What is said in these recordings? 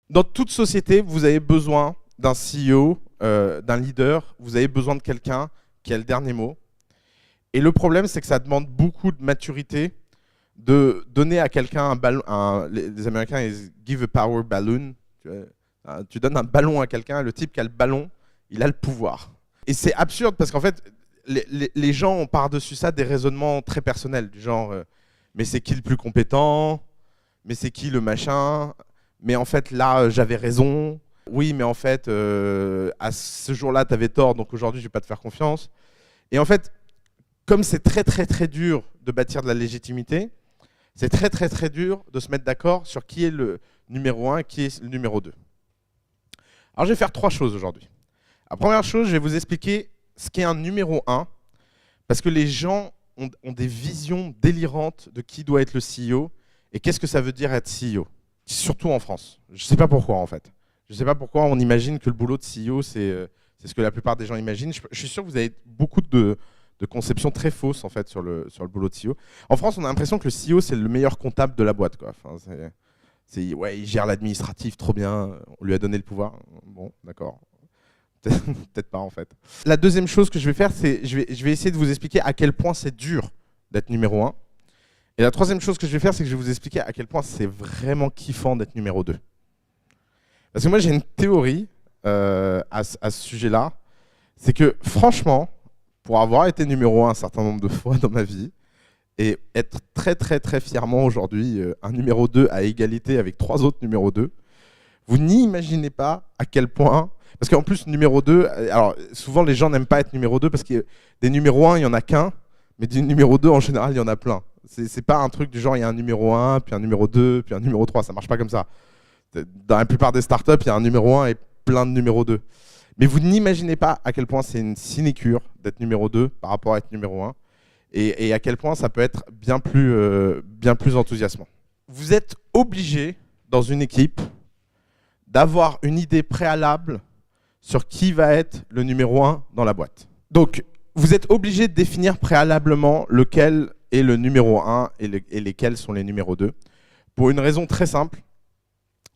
Dans toute société, vous avez besoin d'un CEO, d'un leader, vous avez besoin de quelqu'un qui a le dernier mot. Et le problème, c'est que ça demande beaucoup de maturité de donner à quelqu'un un ballon. Les Américains, ils give a power balloon. Tu donnes un ballon à quelqu'un, le type qui a le ballon, il a le pouvoir. Et c'est absurde parce qu'en fait, les gens ont par-dessus ça des raisonnements très personnels, du genre mais c'est qui le plus compétent? Mais c'est qui le machin? Mais en fait, là, j'avais raison. Oui, mais en fait, à ce jour-là, tu avais tort, donc aujourd'hui, je ne vais pas te faire confiance. Et en fait, comme c'est très, très, très dur de bâtir de la légitimité, c'est très, très, très dur de se mettre d'accord sur qui est le numéro 1 et qui est le numéro 2. Alors, je vais faire 3 choses aujourd'hui. La première chose, je vais vous expliquer ce qu'est un numéro 1, parce que les gens ont des visions délirantes de qui doit être le CEO et qu'est-ce que ça veut dire être CEO. Surtout en France. Je ne sais pas pourquoi, en fait. Je ne sais pas pourquoi on imagine que le boulot de CEO, c'est ce que la plupart des gens imaginent. Je suis sûr que vous avez beaucoup de conceptions très fausses, en fait, sur le boulot de CEO. En France, on a l'impression que le CEO, c'est le meilleur comptable de la boîte, quoi. Enfin, ouais, il gère l'administratif trop bien, on lui a donné le pouvoir. Bon, d'accord. Peut-être pas, en fait. La deuxième chose que je vais faire, c'est je vais essayer de vous expliquer à quel point c'est dur d'être numéro 1. Et la troisième chose que je vais faire, c'est que je vais vous expliquer à quel point c'est vraiment kiffant d'être numéro 2. Parce que moi, j'ai une théorie à ce sujet-là. C'est que, franchement, pour avoir été numéro 1 un certain nombre de fois dans ma vie, et être très, très, très fièrement aujourd'hui un numéro 2 à égalité avec 3 autres numéros 2, vous n'imaginez pas à quel point... Parce qu'en plus, numéro 2, alors souvent les gens n'aiment pas être numéro 2 parce que des numéros 1, il n'y en a qu'un, mais du numéro 2, en général, il y en a plein. C'est pas un truc du genre, il y a un numéro 1, puis un numéro 2, puis un numéro 3. Ça marche pas comme ça. Dans la plupart des startups, il y a un numéro 1 et plein de numéro 2. Mais vous n'imaginez pas à quel point c'est une sinécure d'être numéro 2 par rapport à être numéro 1. Et à quel point ça peut être bien plus enthousiasmant. Vous êtes obligé, dans une équipe, d'avoir une idée préalable sur qui va être le numéro 1 dans la boîte. Donc, vous êtes obligé de définir préalablement lequel est le numéro 1 et lesquels sont les numéros 2. Pour une raison très simple,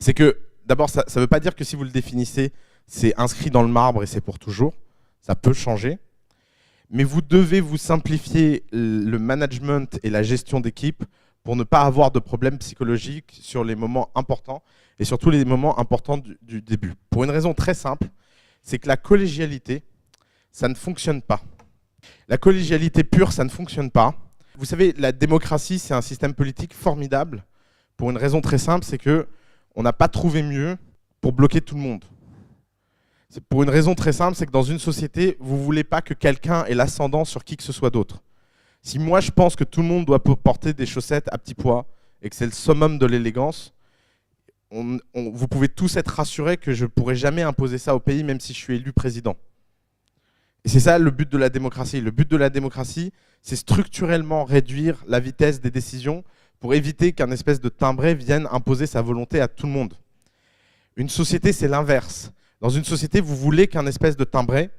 c'est que, d'abord, ça ne veut pas dire que si vous le définissez, c'est inscrit dans le marbre et c'est pour toujours. Ça peut changer. Mais vous devez vous simplifier le management et la gestion d'équipe pour ne pas avoir de problèmes psychologiques sur les moments importants et surtout les moments importants du début. Pour une raison très simple, c'est que la collégialité, ça ne fonctionne pas. La collégialité pure, ça ne fonctionne pas. Vous savez, la démocratie, c'est un système politique formidable pour une raison très simple, c'est qu'on n'a pas trouvé mieux pour bloquer tout le monde. C'est pour une raison très simple, c'est que dans une société, vous ne voulez pas que quelqu'un ait l'ascendant sur qui que ce soit d'autre. Si moi, je pense que tout le monde doit porter des chaussettes à petits pois et que c'est le summum de l'élégance, vous pouvez tous être rassurés que je ne pourrai jamais imposer ça au pays, même si je suis élu président. Et c'est ça le but de la démocratie. Le but de la démocratie, c'est structurellement réduire la vitesse des décisions pour éviter qu'un espèce de timbré vienne imposer sa volonté à tout le monde. Une société, c'est l'inverse. Dans une société, vous voulez qu'un espèce de timbré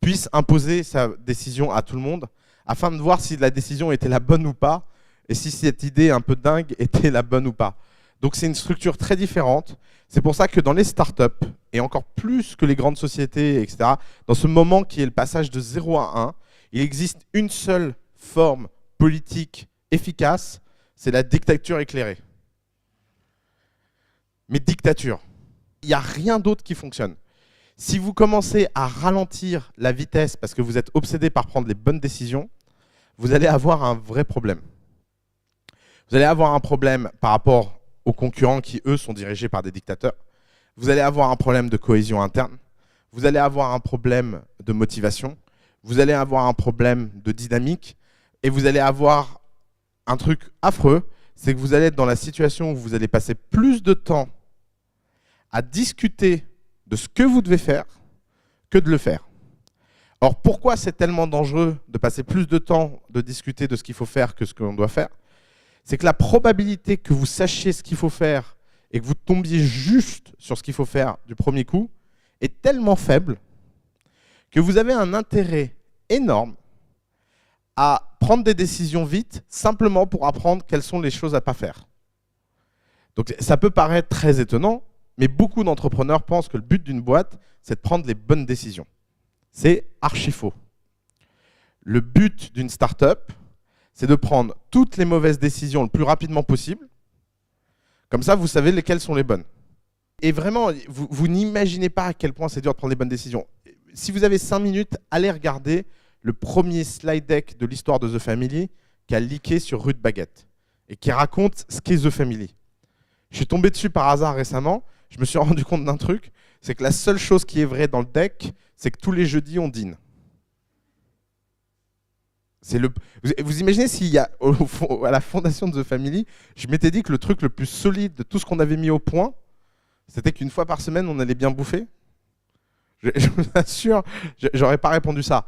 puisse imposer sa décision à tout le monde afin de voir si la décision était la bonne ou pas et si cette idée un peu dingue était la bonne ou pas. Donc c'est une structure très différente. C'est pour ça que dans les startups, et encore plus que les grandes sociétés, etc., dans ce moment qui est le passage de 0 à 1, il existe une seule forme politique efficace, c'est la dictature éclairée. Mais dictature. Il n'y a rien d'autre qui fonctionne. Si vous commencez à ralentir la vitesse parce que vous êtes obsédé par prendre les bonnes décisions, vous allez avoir un vrai problème. Vous allez avoir un problème par rapport aux concurrents qui, eux, sont dirigés par des dictateurs. Vous allez avoir un problème de cohésion interne. Vous allez avoir un problème de motivation. Vous allez avoir un problème de dynamique. Et vous allez avoir un truc affreux, c'est que vous allez être dans la situation où vous allez passer plus de temps à discuter de ce que vous devez faire que de le faire. Or, pourquoi c'est tellement dangereux de passer plus de temps de discuter de ce qu'il faut faire que ce qu'on doit faire? C'est que la probabilité que vous sachiez ce qu'il faut faire et que vous tombiez juste sur ce qu'il faut faire du premier coup est tellement faible que vous avez un intérêt énorme à prendre des décisions vite, simplement pour apprendre quelles sont les choses à ne pas faire. Donc ça peut paraître très étonnant, mais beaucoup d'entrepreneurs pensent que le but d'une boîte, c'est de prendre les bonnes décisions. C'est archi faux. Le but d'une start-up, c'est de prendre toutes les mauvaises décisions le plus rapidement possible. Comme ça, vous savez lesquelles sont les bonnes. Et vraiment, vous n'imaginez pas à quel point c'est dur de prendre les bonnes décisions. Si vous avez 5 minutes, allez regarder le premier slide deck de l'histoire de The Family qui a leaké sur Rude Baguette et qui raconte ce qu'est The Family. Je suis tombé dessus par hasard récemment. Je me suis rendu compte d'un truc, c'est que la seule chose qui est vraie dans le deck, c'est que tous les jeudis, on dîne. Vous imaginez s'il y a, à la fondation de The Family, je m'étais dit que le truc le plus solide de tout ce qu'on avait mis au point, c'était qu'une fois par semaine, on allait bien bouffer. Je vous assure, j'aurais pas répondu ça.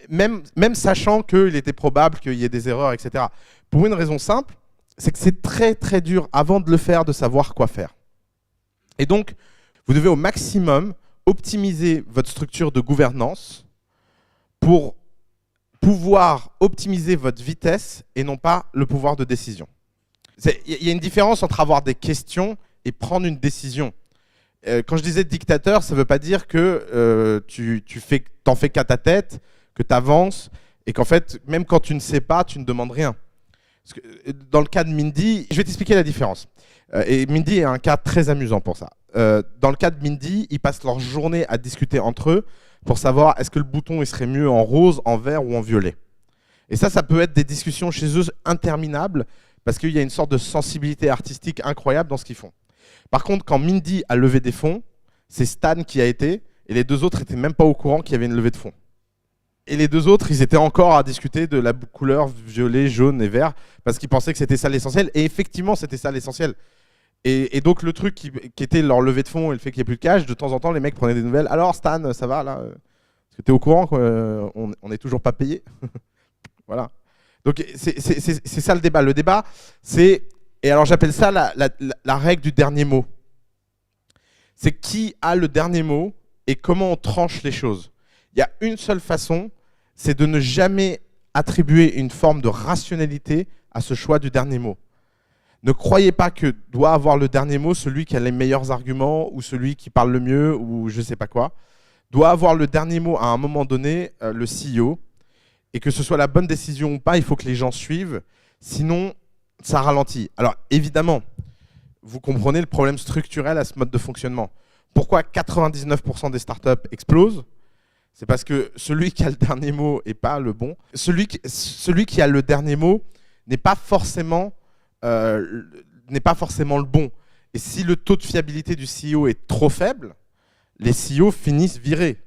Même sachant qu'il était probable qu'il y ait des erreurs, etc. Pour une raison simple, c'est que c'est très très dur, avant de le faire, de savoir quoi faire. Et donc, vous devez au maximum optimiser votre structure de gouvernance pour pouvoir optimiser votre vitesse et non pas le pouvoir de décision. Il y a une différence entre avoir des questions et prendre une décision. Quand je disais dictateur, ça ne veut pas dire que t'en fais qu'à ta tête, que tu avances, et qu'en fait, même quand tu ne sais pas, tu ne demandes rien. Parce que dans le cas de Mindy, je vais t'expliquer la différence. Et Mindy est un cas très amusant pour ça. Dans le cas de Mindy, ils passent leur journée à discuter entre eux pour savoir est-ce que le bouton il serait mieux en rose, en vert ou en violet. Et ça peut être des discussions chez eux interminables parce qu'il y a une sorte de sensibilité artistique incroyable dans ce qu'ils font. Par contre, quand Mindy a levé des fonds, c'est Stan qui a été, et les deux autres n'étaient même pas au courant qu'il y avait une levée de fonds. Et les deux autres, ils étaient encore à discuter de la couleur violet, jaune et vert, parce qu'ils pensaient que c'était ça l'essentiel. Et effectivement, c'était ça l'essentiel. Et donc, le truc qui était leur levée de fonds et le fait qu'il n'y ait plus de cash, de temps en temps, les mecs prenaient des nouvelles. Alors, Stan, ça va, là? Est-ce que tu es au courant qu'on n'est toujours pas payé? Voilà. Donc, c'est ça le débat. Le débat, c'est... Et alors, j'appelle ça la règle du dernier mot. C'est qui a le dernier mot et comment on tranche les choses. Il y a une seule façon, c'est de ne jamais attribuer une forme de rationalité à ce choix du dernier mot. Ne croyez pas que doit avoir le dernier mot celui qui a les meilleurs arguments ou celui qui parle le mieux ou je ne sais pas quoi. Doit avoir le dernier mot à un moment donné, le CEO. Et que ce soit la bonne décision ou pas, il faut que les gens suivent. Sinon, ça ralentit. Alors évidemment, vous comprenez le problème structurel à ce mode de fonctionnement. Pourquoi 99% des startups explosent? C'est parce que celui qui a le dernier mot n'est pas le bon. Celui qui a le dernier mot n'est pas forcément le bon. Et si le taux de fiabilité du CEO est trop faible, les CEO finissent virés.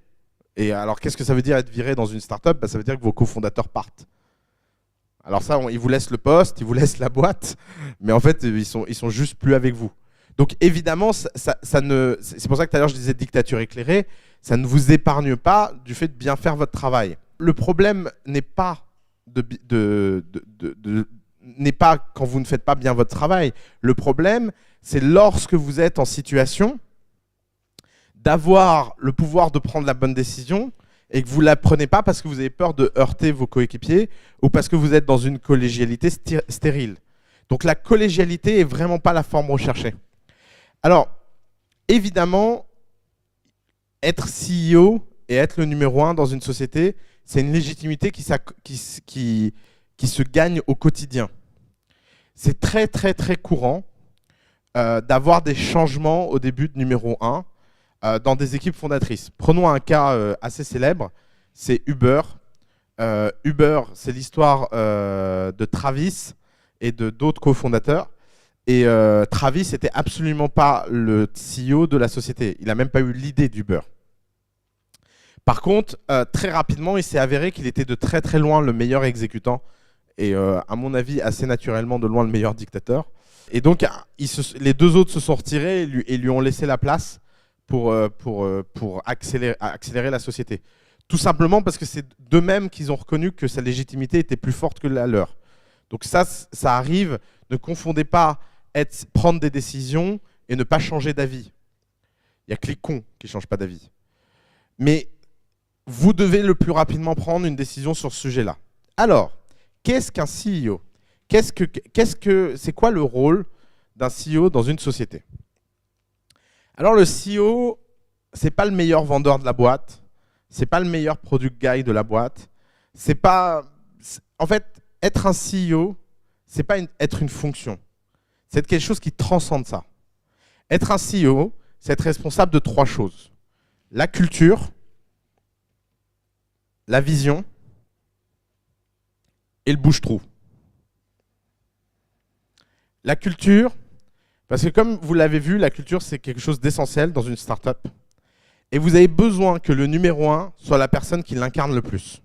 Et alors, qu'est-ce que ça veut dire être viré dans une startup? Ça veut dire que vos cofondateurs partent. Alors ça, ils vous laissent le poste, ils vous laissent la boîte, mais en fait, ils sont juste plus avec vous. Donc évidemment, c'est pour ça que tout à l'heure je disais dictature éclairée, ça ne vous épargne pas du fait de bien faire votre travail. Le problème n'est pas n'est pas quand vous ne faites pas bien votre travail. Le problème, c'est lorsque vous êtes en situation d'avoir le pouvoir de prendre la bonne décision et que vous ne la prenez pas parce que vous avez peur de heurter vos coéquipiers ou parce que vous êtes dans une collégialité stérile. Donc la collégialité n'est vraiment pas la forme recherchée. Alors, évidemment, être CEO et être le numéro 1 dans une société, c'est une légitimité qui se gagne au quotidien. C'est très très très courant d'avoir des changements au début de numéro 1 dans des équipes fondatrices. Prenons un cas assez célèbre, c'est Uber. Uber, c'est l'histoire de Travis et d'autres cofondateurs. Et Travis n'était absolument pas le CEO de la société. Il n'a même pas eu l'idée d'Uber. Par contre, très rapidement, il s'est avéré qu'il était de très très loin le meilleur exécutant et à mon avis assez naturellement de loin le meilleur dictateur. Et donc, les deux autres se sont retirés et lui ont laissé la place pour accélérer la société. Tout simplement parce que c'est d'eux-mêmes qu'ils ont reconnu que sa légitimité était plus forte que la leur. Donc ça arrive. Ne confondez pas prendre des décisions et ne pas changer d'avis. Il n'y a que les cons qui ne changent pas d'avis. Mais vous devez le plus rapidement prendre une décision sur ce sujet-là. Alors, qu'est-ce qu'un CEO? C'est quoi le rôle d'un CEO dans une société? Alors le CEO, c'est pas le meilleur vendeur de la boîte, c'est pas le meilleur product guy de la boîte, c'est pas... En fait, être un CEO, c'est pas être une fonction, c'est quelque chose qui transcende ça. Être un CEO, c'est être responsable de 3 choses. La culture, la vision et le bouche-trou. La culture, parce que comme vous l'avez vu, la culture c'est quelque chose d'essentiel dans une startup. Et vous avez besoin que le numéro 1 soit la personne qui l'incarne le plus.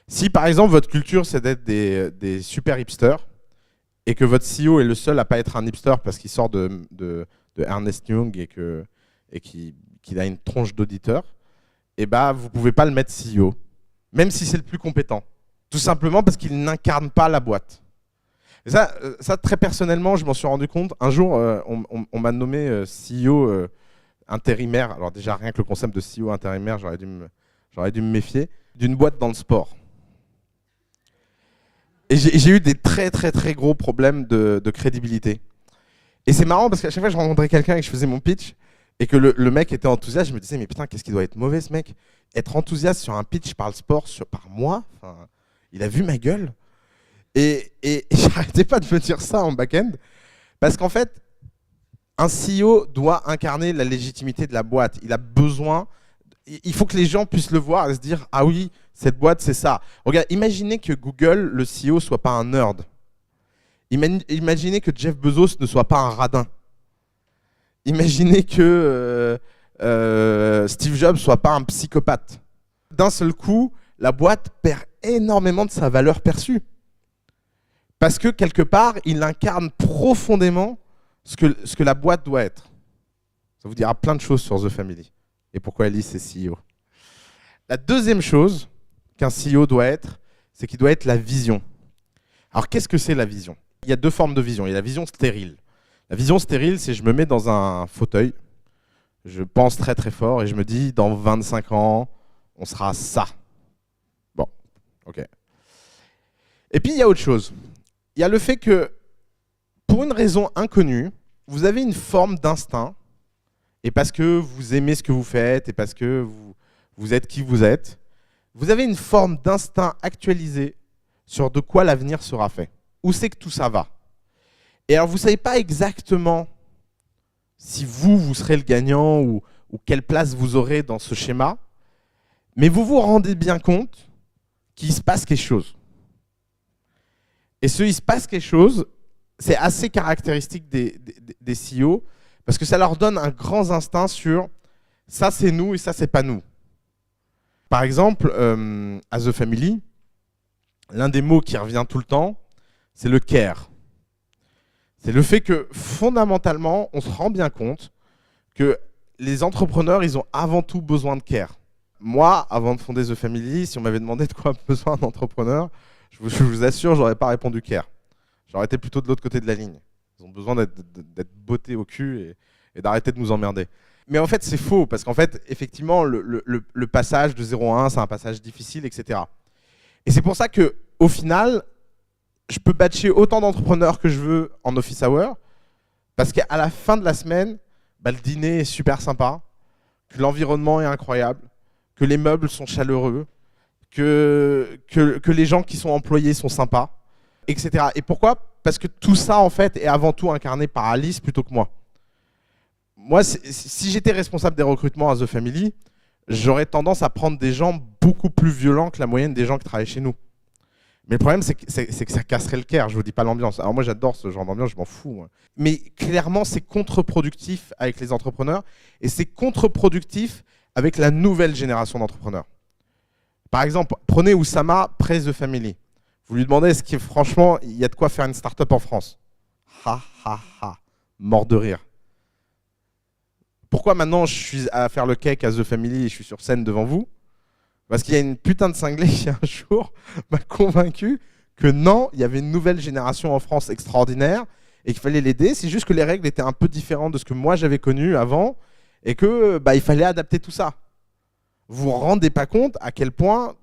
Si par exemple votre culture c'est d'être des super hipsters et que votre CEO est le seul à pas être un hipster parce qu'il sort de Ernst Young et qu'il a une tronche d'auditeur, et bah vous pouvez pas le mettre CEO, même si c'est le plus compétent. Tout simplement parce qu'il n'incarne pas la boîte. Et ça, très personnellement, je m'en suis rendu compte. Un jour, on m'a nommé CEO intérimaire. Alors déjà, rien que le concept de CEO intérimaire, j'aurais dû me méfier, d'une boîte dans le sport. Et j'ai eu des très très très gros problèmes de crédibilité. Et c'est marrant parce qu'à chaque fois que je rencontrais quelqu'un et que je faisais mon pitch, et que le mec était enthousiaste, je me disais, mais putain, qu'est-ce qu'il doit être mauvais ce mec? Être enthousiaste sur un pitch par le sport, par moi, il a vu ma gueule. Et j'arrêtais pas de me dire ça en back-end, parce qu'en fait, un CEO doit incarner la légitimité de la boîte. Il a besoin, il faut que les gens puissent le voir et se dire, ah oui, cette boîte, c'est ça. Regarde, imaginez que Google, le CEO, soit pas un nerd. Imaginez que Jeff Bezos ne soit pas un radin. Imaginez que Steve Jobs ne soit pas un psychopathe. D'un seul coup, la boîte perd énormément de sa valeur perçue. Parce que quelque part, il incarne profondément ce que la boîte doit être. Ça vous dira plein de choses sur The Family et pourquoi Alice est CEO. La deuxième chose qu'un CEO doit être, c'est qu'il doit être la vision. Alors qu'est-ce que c'est la vision? Il y a 2 formes de vision. Il y a la vision stérile. La vision stérile, c'est je me mets dans un fauteuil, je pense très très fort et je me dis dans 25 ans, on sera ça. Bon, ok. Et puis il y a autre chose. Il y a le fait que, pour une raison inconnue, vous avez une forme d'instinct, et parce que vous aimez ce que vous faites, et parce que vous êtes qui vous êtes, vous avez une forme d'instinct actualisé sur de quoi l'avenir sera fait. Où c'est que tout ça va? Et alors, vous ne savez pas exactement si vous serez le gagnant ou quelle place vous aurez dans ce schéma, mais vous vous rendez bien compte qu'il se passe quelque chose. Et il se passe quelque chose, c'est assez caractéristique des CEO, parce que ça leur donne un grand instinct sur ça c'est nous et ça c'est pas nous. Par exemple, à The Family, l'un des mots qui revient tout le temps, c'est le care. C'est le fait que fondamentalement, on se rend bien compte que les entrepreneurs, ils ont avant tout besoin de care. Moi, avant de fonder The Family, si on m'avait demandé de quoi a besoin un entrepreneur, je vous assure, j'aurais pas répondu care. J'aurais été plutôt de l'autre côté de la ligne. Ils ont besoin d'être bottés au cul et d'arrêter de nous emmerder. Mais en fait, c'est faux, parce qu'en fait, effectivement, le passage de 0 à 1, c'est un passage difficile, etc. Et c'est pour ça qu'au final, je peux batcher autant d'entrepreneurs que je veux en office hour, parce qu'à la fin de la semaine, le dîner est super sympa, que l'environnement est incroyable, que les meubles sont chaleureux, que les gens qui sont employés sont sympas, etc. Et pourquoi? Parce que tout ça, en fait, est avant tout incarné par Alice plutôt que moi. Moi, si j'étais responsable des recrutements à The Family, j'aurais tendance à prendre des gens beaucoup plus violents que la moyenne des gens qui travaillent chez nous. Mais le problème, c'est que ça casserait le cœur, je vous dis pas l'ambiance. Alors moi, j'adore ce genre d'ambiance, je m'en fous. Moi. Mais clairement, c'est contre-productif avec les entrepreneurs et c'est contre-productif avec la nouvelle génération d'entrepreneurs. Par exemple, prenez Oussama, près The Family. Vous lui demandez, est-ce qu'il franchement, il y a de quoi faire une start-up en France? Ha, ha, ha. Mort de rire. Pourquoi maintenant je suis à faire le cake à The Family et je suis sur scène devant vous? Parce qu'il y a une putain de cinglé qui un jour m'a convaincu que non, il y avait une nouvelle génération en France extraordinaire et qu'il fallait l'aider. C'est juste que les règles étaient un peu différentes de ce que moi j'avais connu avant et que il fallait adapter tout ça. Vous vous rendez pas compte à quel point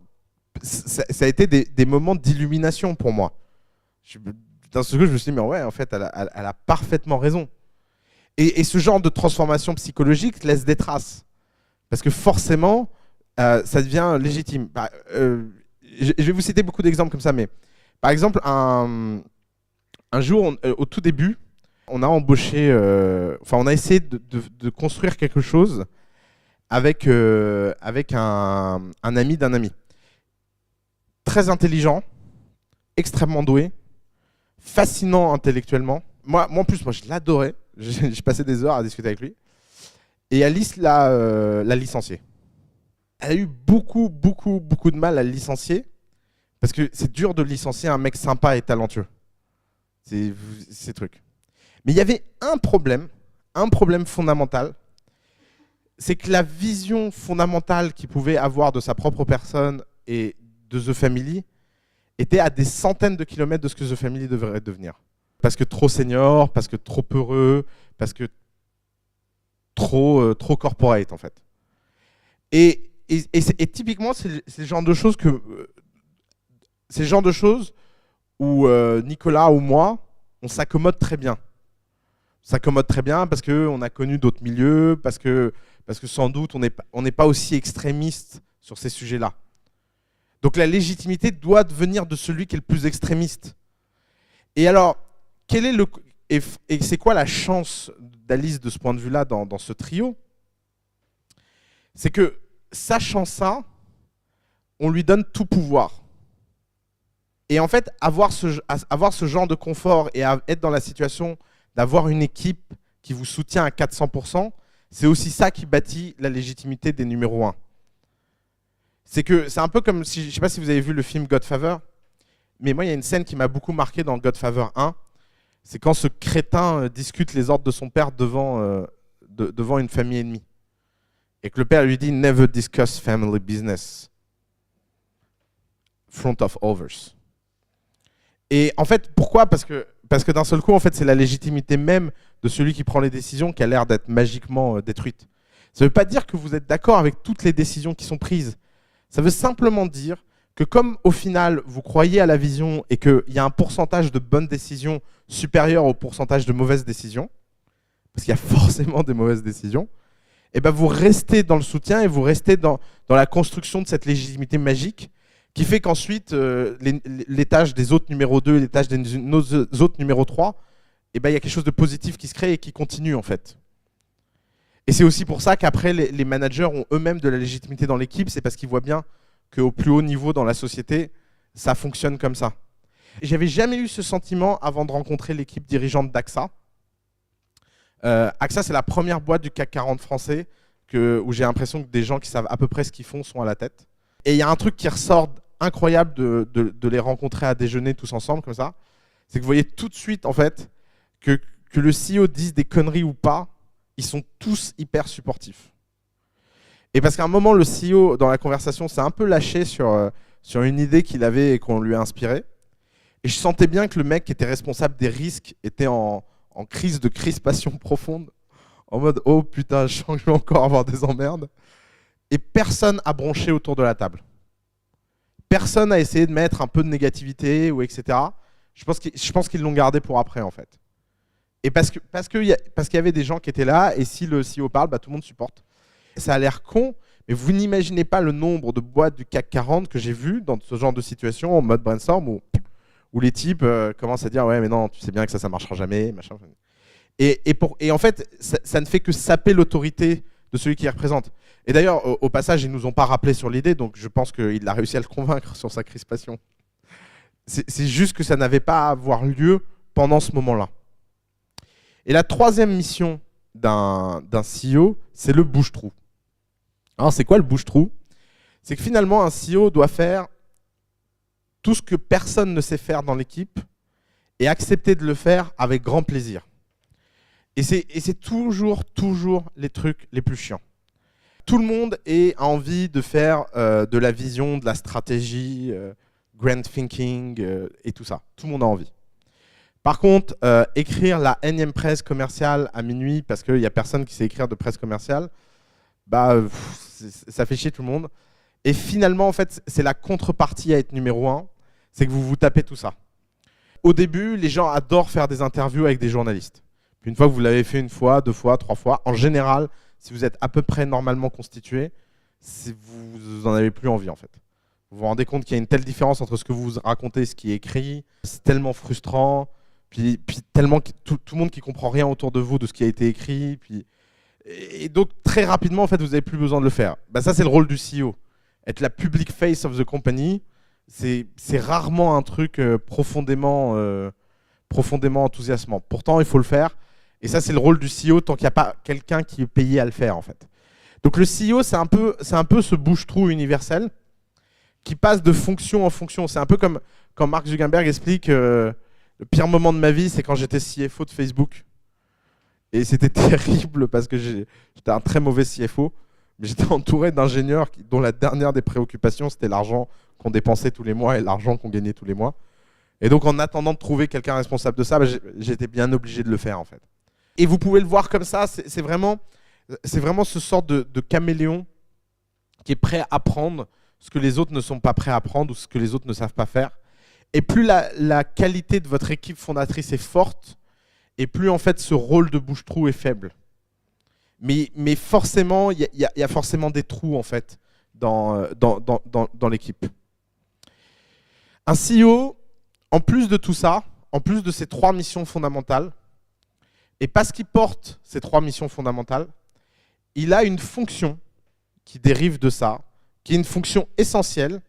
ça a été des moments d'illumination pour moi. Dans ce que je me suis dit, mais ouais, en fait, elle a parfaitement raison. Et ce genre de transformation psychologique laisse des traces. Parce que forcément, ça devient légitime. Je vais vous citer beaucoup d'exemples comme ça, mais par exemple, un jour, au tout début, on a embauché, on a essayé de construire quelque chose avec un ami d'un ami. Très intelligent, extrêmement doué, fascinant intellectuellement. Moi en plus, je l'adorais. J'ai passé des heures à discuter avec lui. Et Alice l'a licencié. Elle a eu beaucoup de mal à le licencier parce que c'est dur de licencier un mec sympa et talentueux. Ces trucs. Mais il y avait un problème fondamental, c'est que la vision fondamentale qu'il pouvait avoir de sa propre personne et de The Family était à des centaines de kilomètres de ce que The Family devrait devenir. Parce que trop senior, parce que trop heureux, parce que trop corporate en fait. Et typiquement, c'est le genre de choses c'est le genre de choses où Nicolas ou moi, on s'accommode très bien. On s'accommode très bien parce qu'on a connu d'autres milieux, parce que sans doute on n'est pas aussi extrémiste sur ces sujets-là. Donc la légitimité doit venir de celui qui est le plus extrémiste. Et alors, c'est quoi la chance d'Alice de ce point de vue-là dans ce trio? C'est que, sachant ça, on lui donne tout pouvoir. Et en fait, avoir ce genre de confort et être dans la situation d'avoir une équipe qui vous soutient à 400%, c'est aussi ça qui bâtit la légitimité des numéros 1. C'est un peu comme, je ne sais pas si vous avez vu le film Godfather, mais moi, il y a une scène qui m'a beaucoup marqué dans Godfather 1. C'est quand ce crétin discute les ordres de son père devant une famille ennemie. Et que le père lui dit « Never discuss family business. Front of others. » Et en fait, pourquoi? Parce que d'un seul coup, en fait, c'est la légitimité même de celui qui prend les décisions qui a l'air d'être magiquement détruite. Ça ne veut pas dire que vous êtes d'accord avec toutes les décisions qui sont prises. Ça veut simplement dire que comme au final, vous croyez à la vision et qu'il y a un pourcentage de bonnes décisions supérieur au pourcentage de mauvaises décisions, parce qu'il y a forcément des mauvaises décisions, et ben vous restez dans le soutien et vous restez dans la construction de cette légitimité magique qui fait qu'ensuite, les tâches des autres numéro 2 et les tâches des autres numéro 3, et ben il y a quelque chose de positif qui se crée et qui continue en fait. Et c'est aussi pour ça qu'après, les managers ont eux-mêmes de la légitimité dans l'équipe, c'est parce qu'ils voient bien qu'au plus haut niveau dans la société, ça fonctionne comme ça. J'avais jamais eu ce sentiment avant de rencontrer l'équipe dirigeante d'AXA. AXA, c'est la première boîte du CAC 40 français où j'ai l'impression que des gens qui savent à peu près ce qu'ils font sont à la tête. Et il y a un truc qui ressort incroyable de les rencontrer à déjeuner tous ensemble comme ça, c'est que vous voyez tout de suite en fait que le CEO dise des conneries ou pas, ils sont tous hyper supportifs. Et parce qu'à un moment, le CEO, dans la conversation, s'est un peu lâché sur une idée qu'il avait et qu'on lui a inspirée. Et je sentais bien que le mec qui était responsable des risques était en crise de crispation profonde, en mode « Oh putain, je sens que je vais encore avoir des emmerdes ». Et personne n'a bronché autour de la table. Personne n'a essayé de mettre un peu de négativité ou etc. Je pense qu'ils l'ont gardé pour après en fait. Et parce qu'il y avait des gens qui étaient là, et si le CEO parle, bah, tout le monde supporte. Ça a l'air con, mais vous n'imaginez pas le nombre de boîtes du CAC 40 que j'ai vues dans ce genre de situation en mode brainstorm où les types commencent à dire « Ouais, mais non, tu sais bien que ça ne marchera jamais. » machin. Et en fait, ça ne fait que saper l'autorité de celui qui les représente. Et d'ailleurs, au passage, ils ne nous ont pas rappelé sur l'idée, donc je pense qu'il a réussi à le convaincre sur sa crispation. C'est juste que ça n'avait pas à avoir lieu pendant ce moment-là. Et la troisième mission d'un CEO, c'est le bouche-trou. Alors, c'est quoi le bouche-trou? C'est que finalement, un CEO doit faire tout ce que personne ne sait faire dans l'équipe et accepter de le faire avec grand plaisir. Et c'est toujours les trucs les plus chiants. Tout le monde a envie de faire de la vision, de la stratégie, grand thinking et tout ça. Tout le monde a envie. Par contre, écrire la énième presse commerciale à minuit parce qu'il n'y a personne qui sait écrire de presse commerciale, ça fait chier tout le monde. Et finalement, en fait, c'est la contrepartie à être numéro 1, c'est que vous vous tapez tout ça. Au début, les gens adorent faire des interviews avec des journalistes. Puis une fois que vous l'avez fait 1 fois, 2 fois, 3 fois, en général, si vous êtes à peu près normalement constitué, vous n'en avez plus envie en fait. Vous vous rendez compte qu'il y a une telle différence entre ce que vous racontez et ce qui est écrit. C'est tellement frustrant. Puis tellement tout le monde qui comprend rien autour de vous de ce qui a été écrit. Et donc très rapidement, en fait, vous n'avez plus besoin de le faire. Ça, c'est le rôle du CEO. Être la public face of the company, c'est rarement un truc profondément enthousiasmant. Pourtant, il faut le faire. Et ça, c'est le rôle du CEO tant qu'il n'y a pas quelqu'un qui est payé à le faire, en fait. Donc le CEO, c'est un peu ce bouche-trou universel qui passe de fonction en fonction. C'est un peu comme quand Mark Zuckerberg explique le pire moment de ma vie, c'est quand j'étais CFO de Facebook. Et c'était terrible parce que j'étais un très mauvais CFO. Mais j'étais entouré d'ingénieurs dont la dernière des préoccupations, c'était l'argent qu'on dépensait tous les mois et l'argent qu'on gagnait tous les mois. Et donc, en attendant de trouver quelqu'un responsable de ça, j'étais bien obligé de le faire, en fait. Et vous pouvez le voir comme ça, c'est vraiment ce sort de caméléon qui est prêt à apprendre ce que les autres ne sont pas prêts à apprendre ou ce que les autres ne savent pas faire. Et plus la qualité de votre équipe fondatrice est forte, et plus, en fait, ce rôle de bouche-trou est faible. Mais forcément, il y a forcément des trous en fait dans l'équipe. Un CEO, en plus de tout ça, en plus de ces 3 missions fondamentales, et parce qu'il porte ces 3 missions fondamentales, il a une fonction qui dérive de ça, qui est une fonction essentielle,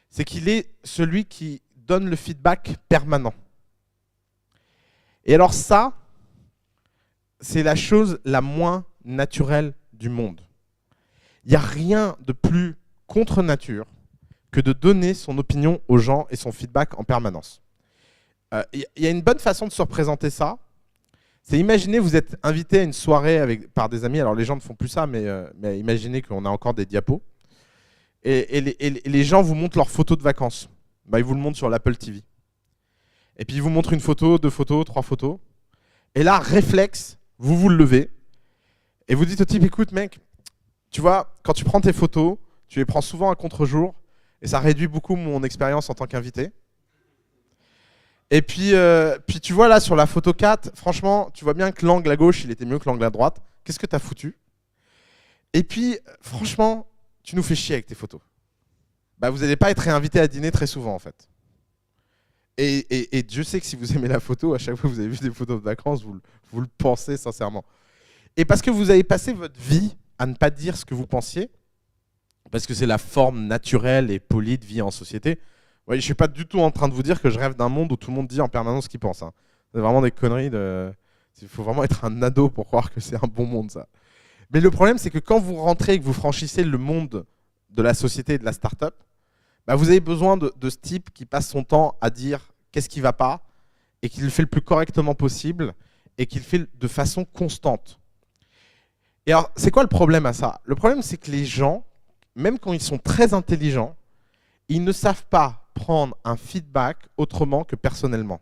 c'est qu'il est celui qui donne le feedback permanent. Et alors ça, c'est la chose la moins naturelle du monde. Il n'y a rien de plus contre nature que de donner son opinion aux gens et son feedback en permanence. Il y a une bonne façon de se représenter ça. C'est imaginez, vous êtes invité à une soirée par des amis. Alors les gens ne font plus ça, mais imaginez qu'on a encore des diapos. Et les gens vous montrent leurs photos de vacances. Ils vous le montrent sur l'Apple TV. Et puis ils vous montrent 1 photo, 2 photos, 3 photos. Et là, réflexe, vous le levez. Et vous dites au type, écoute mec, tu vois, quand tu prends tes photos, tu les prends souvent à contre-jour. Et ça réduit beaucoup mon expérience en tant qu'invité. Et puis tu vois là sur la photo 4, franchement, tu vois bien que l'angle à gauche, il était mieux que l'angle à droite. Qu'est-ce que t'as foutu? Et puis, franchement, tu nous fais chier avec tes photos. Vous n'allez pas être réinvité à dîner très souvent en fait. Et Dieu sait que si vous aimez la photo, à chaque fois que vous avez vu des photos de vacances, vous le pensez sincèrement. Et parce que vous avez passé votre vie à ne pas dire ce que vous pensiez, parce que c'est la forme naturelle et polie de vie en société. Je ne suis pas du tout en train de vous dire que je rêve d'un monde où tout le monde dit en permanence ce qu'il pense. Hein. C'est vraiment des conneries. Il faut vraiment être un ado pour croire que c'est un bon monde, ça. Mais le problème, c'est que quand vous rentrez et que vous franchissez le monde de la société et de la start-up, vous avez besoin de ce type qui passe son temps à dire qu'est-ce qui ne va pas et qui le fait le plus correctement possible et qui le fait de façon constante. Et alors, c'est quoi le problème à ça? Le problème, c'est que les gens, même quand ils sont très intelligents, ils ne savent pas prendre un feedback autrement que personnellement.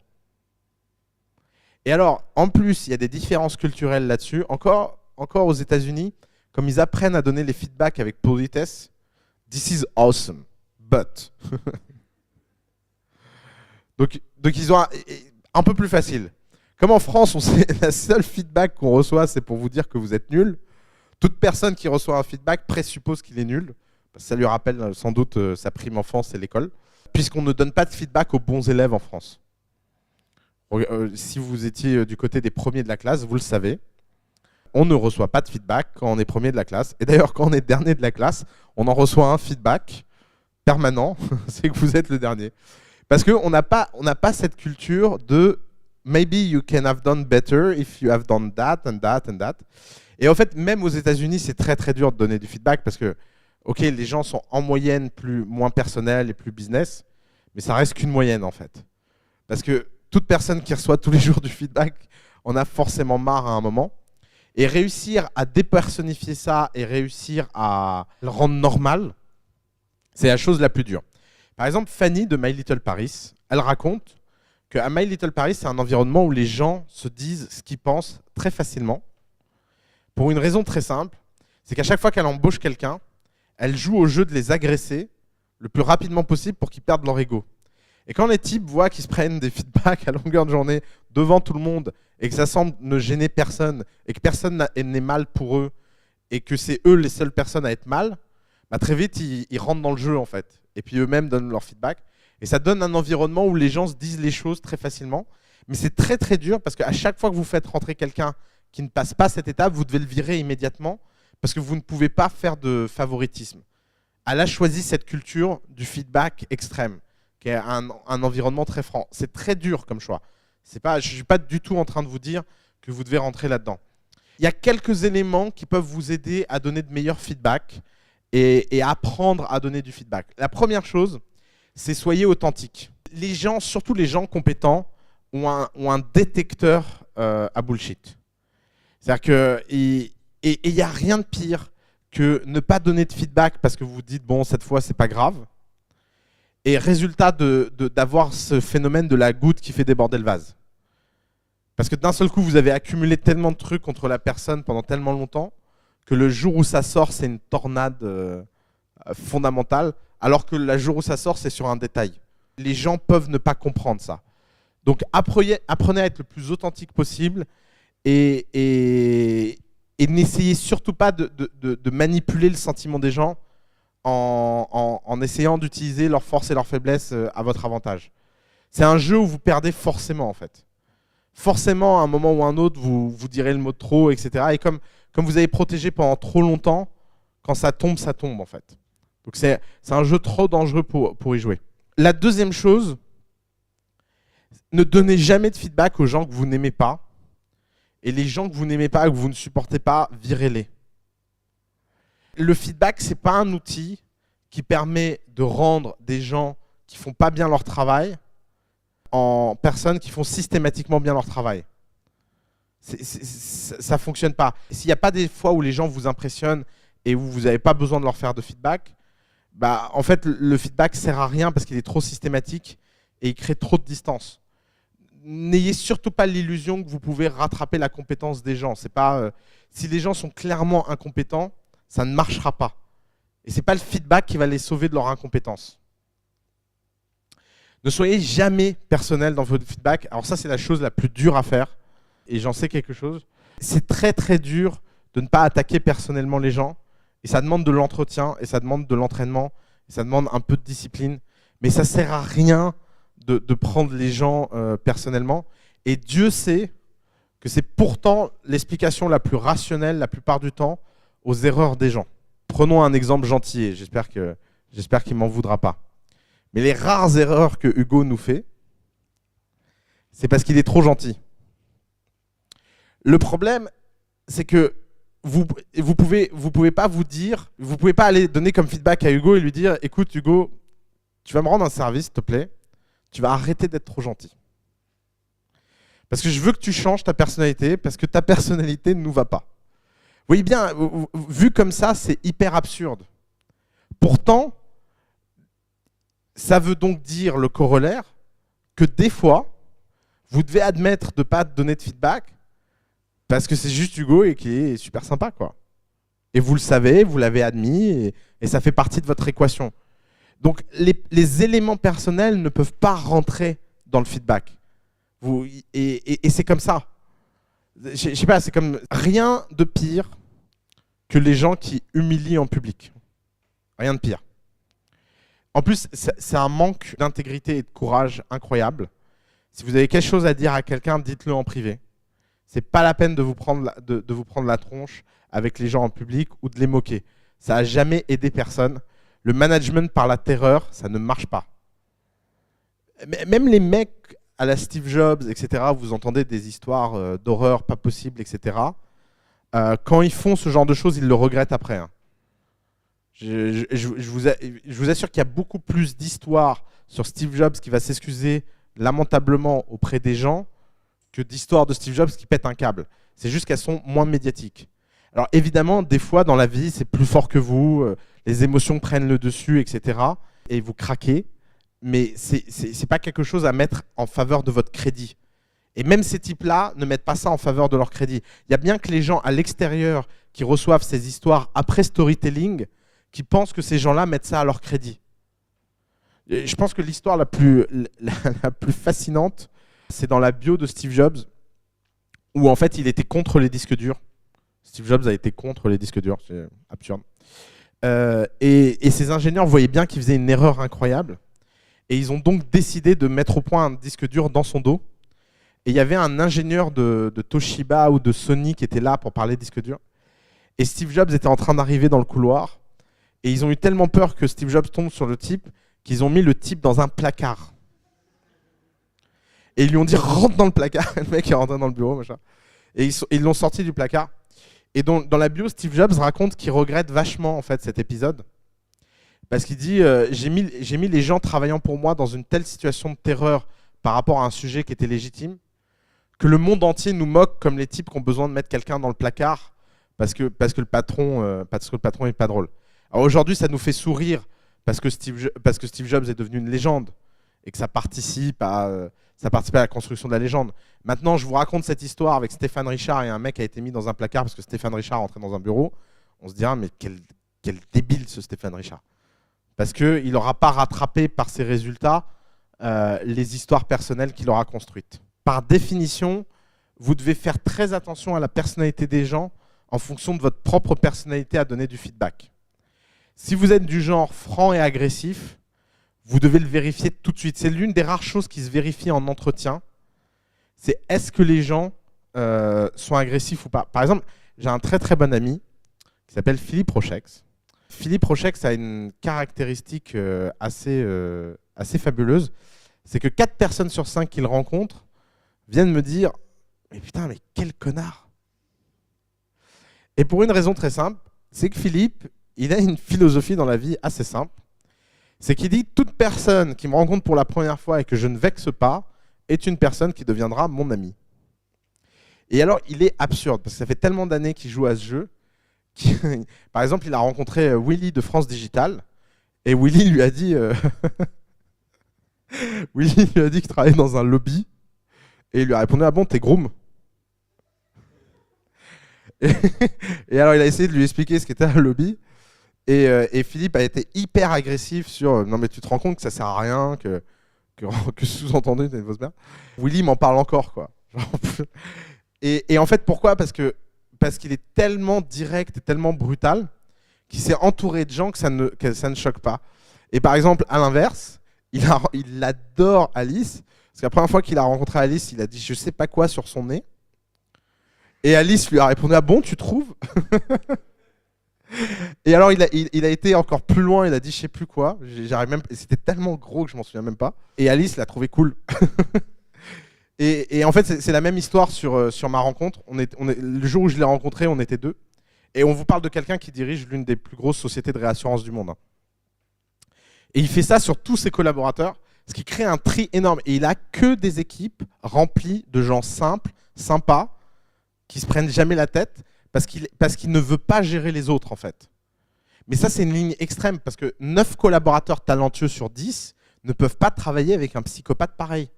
Et alors, en plus, il y a des différences culturelles là-dessus. Encore aux États-Unis, comme ils apprennent à donner les feedbacks avec politesse, this is awesome, but. donc ils ont un peu plus facile. Comme en France, la seule feedback qu'on reçoit, c'est pour vous dire que vous êtes nul. Toute personne qui reçoit un feedback présuppose qu'il est nul. Ça lui rappelle sans doute sa prime enfance et l'école. Puisqu'on ne donne pas de feedback aux bons élèves en France. Si vous étiez du côté des premiers de la classe, vous le savez. On ne reçoit pas de feedback quand on est premier de la classe. Et d'ailleurs, quand on est dernier de la classe, on en reçoit un feedback permanent. C'est que vous êtes le dernier. Parce qu'on n'a pas cette culture de « maybe you can have done better if you have done that and that and that ». Et en fait, même aux États-Unis, c'est très très dur de donner du feedback parce que, ok, les gens sont en moyenne moins personnels et plus business, mais ça reste qu'une moyenne en fait. Parce que toute personne qui reçoit tous les jours du feedback en a forcément marre à un moment. Et réussir à dépersonnifier ça et réussir à le rendre normal, c'est la chose la plus dure. Par exemple, Fanny de My Little Paris, elle raconte qu'à My Little Paris, c'est un environnement où les gens se disent ce qu'ils pensent très facilement, pour une raison très simple, c'est qu'à chaque fois qu'elle embauche quelqu'un, elle joue au jeu de les agresser le plus rapidement possible pour qu'ils perdent leur ego. Et quand les types voient qu'ils se prennent des feedbacks à longueur de journée devant tout le monde et que ça semble ne gêner personne et que personne n'est mal pour eux et que c'est eux les seules personnes à être mal, bah très vite ils rentrent dans le jeu en fait. Et puis eux-mêmes donnent leur feedback. Et ça donne un environnement où les gens se disent les choses très facilement. Mais c'est très très dur parce qu'à chaque fois que vous faites rentrer quelqu'un qui ne passe pas cette étape, vous devez le virer immédiatement parce que vous ne pouvez pas faire de favoritisme. Elle a choisi cette culture du feedback extrême, qui est un environnement très franc. C'est très dur comme choix. Je ne suis pas du tout en train de vous dire que vous devez rentrer là-dedans. Il y a quelques éléments qui peuvent vous aider à donner de meilleurs feedbacks et à apprendre à donner du feedback. La première chose, c'est soyez authentique. Les gens, surtout les gens compétents, ont un détecteur à bullshit. C'est-à-dire qu'il n'y a rien de pire que ne pas donner de feedback parce que vous vous dites « bon, cette fois, c'est pas grave ». Et résultat d'avoir ce phénomène de la goutte qui fait déborder le vase. Parce que d'un seul coup, vous avez accumulé tellement de trucs contre la personne pendant tellement longtemps que le jour où ça sort, c'est une tornade fondamentale, alors que le jour où ça sort, c'est sur un détail. Les gens peuvent ne pas comprendre ça. Donc apprenez à être le plus authentique possible et n'essayez surtout pas de manipuler le sentiment des gens en essayant d'utiliser leurs forces et leurs faiblesses à votre avantage. C'est un jeu où vous perdez forcément en fait. Forcément, à un moment ou à un autre, vous direz le mot de trop, etc. Et comme vous avez protégé pendant trop longtemps, quand ça tombe en fait. Donc c'est un jeu trop dangereux pour y jouer. La deuxième chose, ne donnez jamais de feedback aux gens que vous n'aimez pas. Et les gens que vous n'aimez pas, que vous ne supportez pas, virez-les. Le feedback, ce n'est pas un outil qui permet de rendre des gens qui ne font pas bien leur travail en personnes qui font systématiquement bien leur travail. Ça ne fonctionne pas. S'il n'y a pas des fois où les gens vous impressionnent et où vous n'avez pas besoin de leur faire de feedback, bah, en fait, le feedback ne sert à rien parce qu'il est trop systématique et il crée trop de distance. N'ayez surtout pas l'illusion que vous pouvez rattraper la compétence des gens. C'est pas, si les gens sont clairement incompétents, ça ne marchera pas. Et ce n'est pas le feedback qui va les sauver de leur incompétence. Ne soyez jamais personnel dans votre feedback. Alors ça, c'est la chose la plus dure à faire. Et j'en sais quelque chose. C'est très très dur de ne pas attaquer personnellement les gens. Et ça demande de l'entretien, et ça demande de l'entraînement, et ça demande un peu de discipline. Mais ça ne sert à rien de prendre les gens personnellement. Et Dieu sait que c'est pourtant l'explication la plus rationnelle, la plupart du temps, aux erreurs des gens. Prenons un exemple gentil, et j'espère qu'il ne m'en voudra pas. Mais les rares erreurs que Hugo nous fait, c'est parce qu'il est trop gentil. Le problème, c'est que vous pouvez pas vous dire, vous pouvez pas aller donner comme feedback à Hugo et lui dire, écoute Hugo, tu vas me rendre un service, s'il te plaît, tu vas arrêter d'être trop gentil. Parce que je veux que tu changes ta personnalité, parce que ta personnalité ne nous va pas. Vous voyez bien, vu comme ça, c'est hyper absurde. Pourtant, ça veut donc dire le corollaire que des fois, vous devez admettre de ne pas donner de feedback parce que c'est juste Hugo et qui est super sympa, quoi. Et vous le savez, vous l'avez admis et ça fait partie de votre équation. Donc, les éléments personnels ne peuvent pas rentrer dans le feedback. Et c'est comme ça. Je sais pas, c'est comme rien de pire que les gens qui humilient en public. Rien de pire. En plus, c'est un manque d'intégrité et de courage incroyable. Si vous avez quelque chose à dire à quelqu'un, dites-le en privé. C'est pas la peine de vous prendre la tronche avec les gens en public ou de les moquer. Ça n'a jamais aidé personne. Le management par la terreur, ça ne marche pas. Même les mecs à la Steve Jobs, etc., vous entendez des histoires d'horreur pas possibles, etc. Quand ils font ce genre de choses, ils le regrettent après. Hein. Je vous assure qu'il y a beaucoup plus d'histoires sur Steve Jobs qui va s'excuser lamentablement auprès des gens que d'histoires de Steve Jobs qui pètent un câble. C'est juste qu'elles sont moins médiatiques. Alors évidemment, des fois dans la vie, c'est plus fort que vous, les émotions prennent le dessus, etc. Et vous craquez. mais c'est pas quelque chose à mettre en faveur de votre crédit. Et même ces types-là ne mettent pas ça en faveur de leur crédit. Il y a bien que les gens à l'extérieur qui reçoivent ces histoires après storytelling, qui pensent que ces gens-là mettent ça à leur crédit. Et je pense que l'histoire la plus fascinante, c'est dans la bio de Steve Jobs, où en fait il était contre les disques durs. Steve Jobs a été contre les disques durs, c'est absurde. Et ces ingénieurs voyaient bien qu'ils faisaient une erreur incroyable. Et ils ont donc décidé de mettre au point un disque dur dans son dos. Et il y avait un ingénieur de Toshiba ou de Sony qui était là pour parler disque dur. Et Steve Jobs était en train d'arriver dans le couloir. Et ils ont eu tellement peur que Steve Jobs tombe sur le type qu'ils ont mis le type dans un placard. Et ils lui ont dit rentre dans le placard. Le mec est rentré dans le bureau, machin. Et ils l'ont sorti du placard. Et dans la bio, Steve Jobs raconte qu'il regrette vachement en fait cet épisode. Parce qu'il dit j'ai mis les gens travaillant pour moi dans une telle situation de terreur par rapport à un sujet qui était légitime que le monde entier nous moque comme les types qui ont besoin de mettre quelqu'un dans le placard parce que le patron est pas drôle. Alors aujourd'hui, ça nous fait sourire parce que Steve Jobs est devenu une légende et que ça participe à la construction de la légende. Maintenant, je vous raconte cette histoire avec Stéphane Richard et un mec a été mis dans un placard parce que Stéphane Richard est entré dans un bureau. On se dira, mais quel débile ce Stéphane Richard. Parce qu'il n'aura pas rattrapé par ses résultats les histoires personnelles qu'il aura construites. Par définition, vous devez faire très attention à la personnalité des gens en fonction de votre propre personnalité à donner du feedback. Si vous êtes du genre franc et agressif, vous devez le vérifier tout de suite. C'est l'une des rares choses qui se vérifie en entretien. C'est est-ce que les gens sont agressifs ou pas. Par exemple, j'ai un très très bon ami qui s'appelle Philippe Rochex. Philippe Rochex a une caractéristique assez fabuleuse. C'est que 4 personnes sur 5 qu'il rencontre viennent me dire « Mais putain, mais quel connard !» Et pour une raison très simple, c'est que Philippe, il a une philosophie dans la vie assez simple. C'est qu'il dit « Toute personne qui me rencontre pour la première fois et que je ne vexe pas est une personne qui deviendra mon ami. » Et alors, il est absurde, parce que ça fait tellement d'années qu'il joue à ce jeu. Par exemple, il a rencontré Willy de France Digital, et Willy lui a dit qu'il travaillait dans un lobby, et il lui a répondu « Ah bon, t'es groom ?» Et alors, il a essayé de lui expliquer ce qu'était un lobby, et Philippe a été hyper agressif sur « Non mais tu te rends compte que ça sert à rien, que sous-entendu, t'es une fausse merde ?» Willy m'en parle encore, quoi. Et en fait, pourquoi ? Parce qu'il est tellement direct et tellement brutal qu'il s'est entouré de gens que ça ne choque pas. Et par exemple, à l'inverse, il adore Alice, parce que la première fois qu'il a rencontré Alice, il a dit je sais pas quoi sur son nez. Et Alice lui a répondu ah bon, tu trouves ? Et alors il a été encore plus loin, il a dit je sais plus quoi, c'était tellement gros que je m'en souviens même pas. Et Alice l'a trouvé cool. Et en fait, c'est la même histoire sur ma rencontre. Le jour où je l'ai rencontré, on était 2. Et on vous parle de quelqu'un qui dirige l'une des plus grosses sociétés de réassurance du monde. Et il fait ça sur tous ses collaborateurs, ce qui crée un tri énorme. Et il a que des équipes remplies de gens simples, sympas, qui se prennent jamais la tête, parce qu'il ne veut pas gérer les autres, en fait. Mais ça, c'est une ligne extrême, parce que 9 collaborateurs talentueux sur 10 ne peuvent pas travailler avec un psychopathe pareil.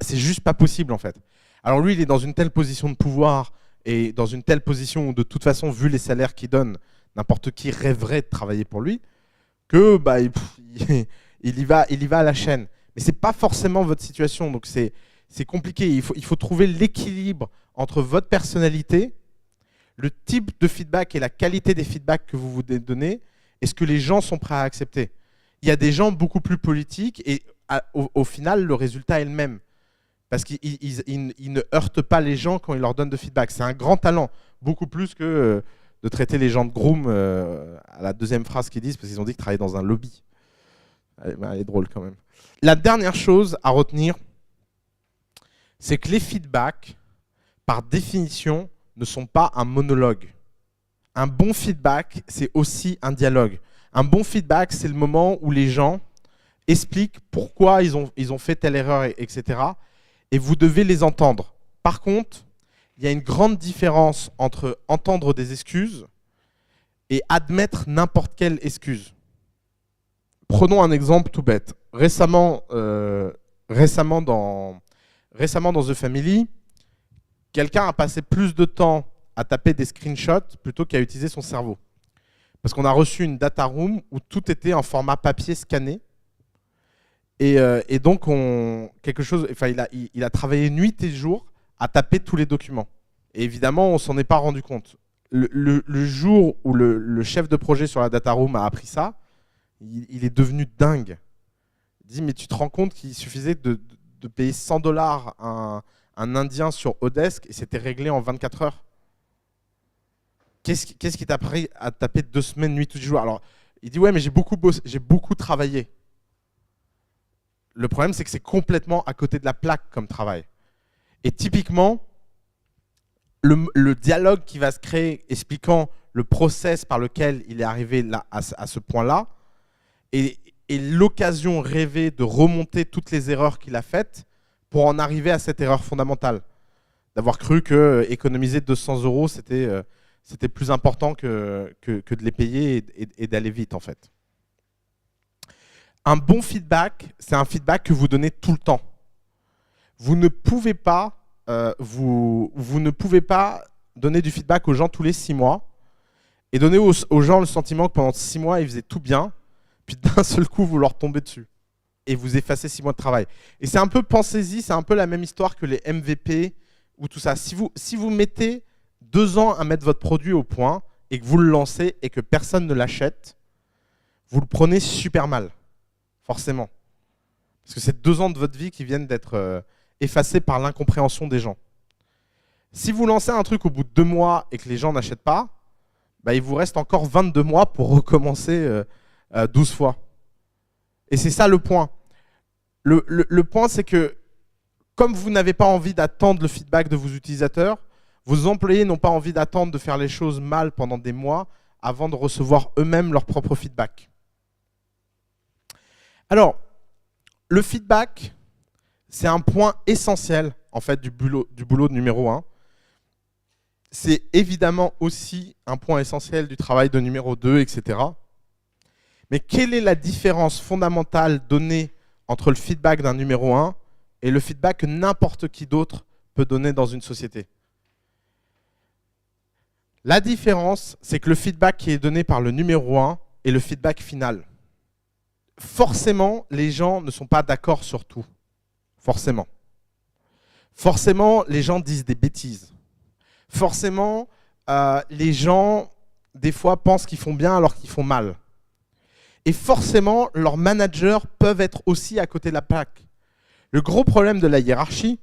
C'est juste pas possible en fait. Alors lui, il est dans une telle position de pouvoir et dans une telle position où de toute façon, vu les salaires qu'il donne, n'importe qui rêverait de travailler pour lui, que il y va à la chaîne. Mais c'est pas forcément votre situation, donc c'est compliqué. Il faut trouver l'équilibre entre votre personnalité, le type de feedback et la qualité des feedbacks que vous vous donnez, et ce que les gens sont prêts à accepter. Il y a des gens beaucoup plus politiques et au final, le résultat est le même. Parce qu'ils ne heurtent pas les gens quand ils leur donnent de feedback. C'est un grand talent, beaucoup plus que de traiter les gens de groom à la deuxième phrase qu'ils disent, parce qu'ils ont dit qu'ils travaillaient dans un lobby. Elle est drôle quand même. La dernière chose à retenir, c'est que les feedbacks, par définition, ne sont pas un monologue. Un bon feedback, c'est aussi un dialogue. Un bon feedback, c'est le moment où les gens expliquent pourquoi ils ont fait telle erreur, etc. Et vous devez les entendre. Par contre, il y a une grande différence entre entendre des excuses et admettre n'importe quelle excuse. Prenons un exemple tout bête. récemment dans The Family, quelqu'un a passé plus de temps à taper des screenshots plutôt qu'à utiliser son cerveau. Parce qu'on a reçu une data room où tout était en format papier scanné. Et donc, il a travaillé nuit et jour à taper tous les documents. Et évidemment, on ne s'en est pas rendu compte. Le jour où le chef de projet sur la data room a appris ça, il est devenu dingue. Il dit, mais tu te rends compte qu'il suffisait de payer $100 un Indien sur Odesk et c'était réglé en 24 heures. Qu'est-ce qui t'a pris à taper 2 semaines, nuit, tous les jours? Alors, il dit, ouais, mais j'ai beaucoup travaillé. Le problème, c'est que c'est complètement à côté de la plaque comme travail. Et typiquement, le dialogue qui va se créer expliquant le process par lequel il est arrivé là, à ce point-là, et l'occasion rêvée de remonter toutes les erreurs qu'il a faites pour en arriver à cette erreur fondamentale. D'avoir cru que économiser 200 €, c'était plus important que de les payer et d'aller vite, en fait. Un bon feedback, c'est un feedback que vous donnez tout le temps. Vous ne pouvez pas, donner du feedback aux gens tous les 6 mois et donner aux gens le sentiment que pendant 6 mois, ils faisaient tout bien, puis d'un seul coup, vous leur tombez dessus et vous effacez 6 mois de travail. Et c'est un peu, pensez-y, c'est un peu la même histoire que les MVP ou tout ça. Si vous mettez 2 ans à mettre votre produit au point et que vous le lancez et que personne ne l'achète, vous le prenez super mal, forcément. Parce que c'est 2 ans de votre vie qui viennent d'être effacés par l'incompréhension des gens. Si vous lancez un truc au bout de 2 mois et que les gens n'achètent pas, bah, il vous reste encore 22 mois pour recommencer 12 fois. Et c'est ça le point. Le point, c'est que comme vous n'avez pas envie d'attendre le feedback de vos utilisateurs, vos employés n'ont pas envie d'attendre de faire les choses mal pendant des mois avant de recevoir eux-mêmes leur propre feedback. Alors, le feedback, c'est un point essentiel en fait, du boulot de numéro 1. C'est évidemment aussi un point essentiel du travail de numéro 2, etc. Mais quelle est la différence fondamentale donnée entre le feedback d'un numéro 1 et le feedback que n'importe qui d'autre peut donner dans une société? La différence, c'est que le feedback qui est donné par le numéro 1 est le feedback final. Forcément, les gens ne sont pas d'accord sur tout. Forcément. Forcément, les gens disent des bêtises. Forcément, les gens, des fois, pensent qu'ils font bien alors qu'ils font mal. Et forcément, leurs managers peuvent être aussi à côté de la plaque. Le gros problème de la hiérarchie,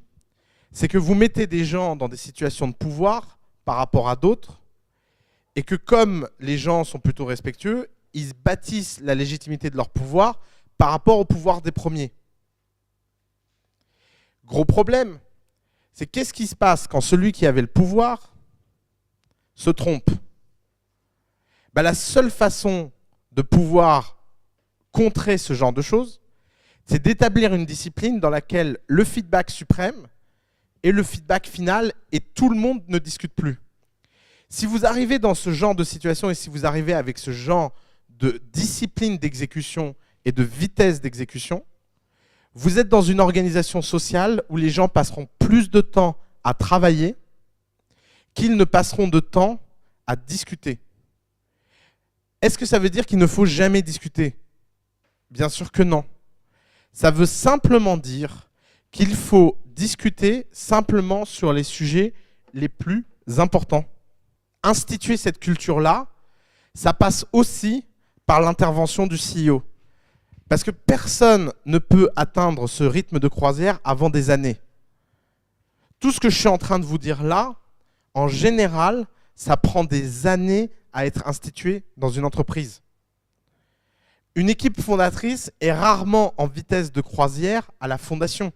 c'est que vous mettez des gens dans des situations de pouvoir par rapport à d'autres, et que comme les gens sont plutôt respectueux, ils bâtissent la légitimité de leur pouvoir par rapport au pouvoir des premiers. Gros problème, c'est qu'est-ce qui se passe quand celui qui avait le pouvoir se trompe? Ben, la seule façon de pouvoir contrer ce genre de choses, c'est d'établir une discipline dans laquelle le feedback suprême est le feedback final et tout le monde ne discute plus. Si vous arrivez dans ce genre de situation et si vous arrivez avec ce genre de discipline d'exécution et de vitesse d'exécution, vous êtes dans une organisation sociale où les gens passeront plus de temps à travailler qu'ils ne passeront de temps à discuter. Est-ce que ça veut dire qu'il ne faut jamais discuter? Bien sûr que non. Ça veut simplement dire qu'il faut discuter simplement sur les sujets les plus importants. Instituer cette culture-là, ça passe aussi par l'intervention du CEO. Parce que personne ne peut atteindre ce rythme de croisière avant des années. Tout ce que je suis en train de vous dire là, en général, ça prend des années à être institué dans une entreprise. Une équipe fondatrice est rarement en vitesse de croisière à la fondation.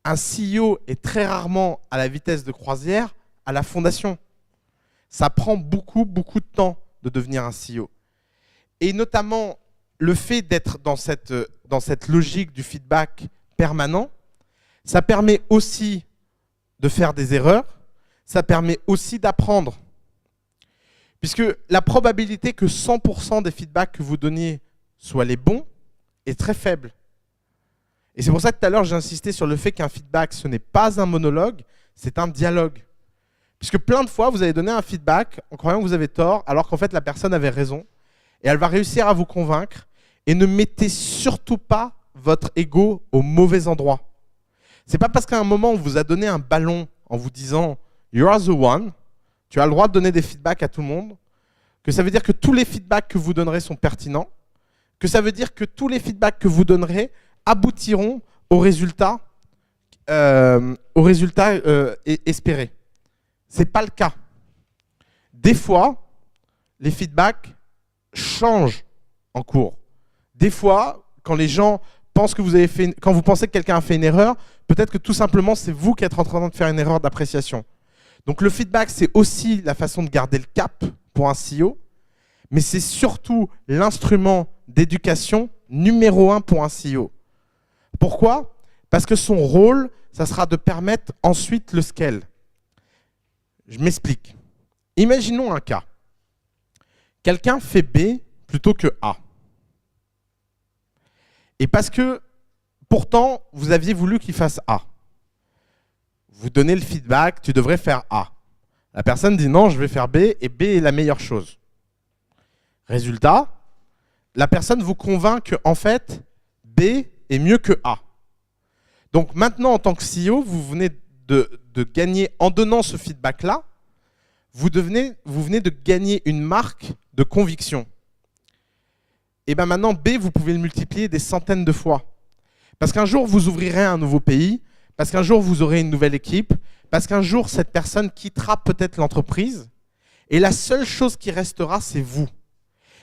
Un CEO est très rarement à la vitesse de croisière à la fondation. Ça prend beaucoup de temps de devenir un CEO. Et notamment, le fait d'être dans cette logique du feedback permanent, ça permet aussi de faire des erreurs, ça permet aussi d'apprendre. Puisque la probabilité que 100% des feedbacks que vous donniez soient les bons est très faible. Et c'est pour ça que tout à l'heure, j'ai insisté sur le fait qu'un feedback, ce n'est pas un monologue, c'est un dialogue. Puisque plein de fois, vous allez donner un feedback en croyant que vous avez tort, alors qu'en fait, la personne avait raison. Et elle va réussir à vous convaincre. Et ne mettez surtout pas votre ego au mauvais endroit. C'est pas parce qu'à un moment, on vous a donné un ballon en vous disant « You are the one », tu as le droit de donner des feedbacks à tout le monde, que ça veut dire que tous les feedbacks que vous donnerez sont pertinents, que ça veut dire que tous les feedbacks que vous donnerez aboutiront au résultat espéré. Ce n'est pas le cas. Des fois, les feedbacks changent en cours. Des fois, quand les gens pensent que quand vous pensez que quelqu'un a fait une erreur, peut-être que tout simplement, c'est vous qui êtes en train de faire une erreur d'appréciation. Donc le feedback, c'est aussi la façon de garder le cap pour un CEO, mais c'est surtout l'instrument d'éducation numéro 1 pour un CEO. Pourquoi? Parce que son rôle, ça sera de permettre ensuite le scale. Je m'explique. Imaginons un cas. Quelqu'un fait B plutôt que A. Et parce que, pourtant, vous aviez voulu qu'il fasse A. Vous donnez le feedback, tu devrais faire A. La personne dit non, je vais faire B, et B est la meilleure chose. Résultat, la personne vous convainc qu'en fait, B est mieux que A. Donc maintenant, en tant que CEO, vous venez de gagner, en donnant ce feedback-là, vous venez de gagner une marque de conviction. Et bien maintenant, B, vous pouvez le multiplier des centaines de fois. Parce qu'un jour, vous ouvrirez un nouveau pays, parce qu'un jour, vous aurez une nouvelle équipe, parce qu'un jour, cette personne quittera peut-être l'entreprise, et la seule chose qui restera, c'est vous.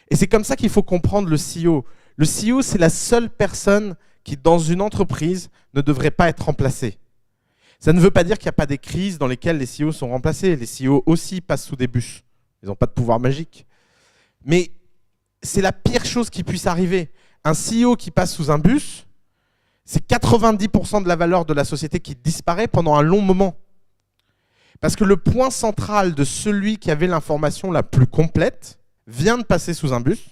Et c'est comme ça qu'il faut comprendre le CEO. Le CEO, c'est la seule personne qui, dans une entreprise, ne devrait pas être remplacée. Ça ne veut pas dire qu'il n'y a pas des crises dans lesquelles les CEO sont remplacés. Les CEO aussi passent sous des bus. Ils n'ont pas de pouvoir magique. Mais c'est la pire chose qui puisse arriver. Un CEO qui passe sous un bus, c'est 90% de la valeur de la société qui disparaît pendant un long moment. Parce que le point central de celui qui avait l'information la plus complète vient de passer sous un bus.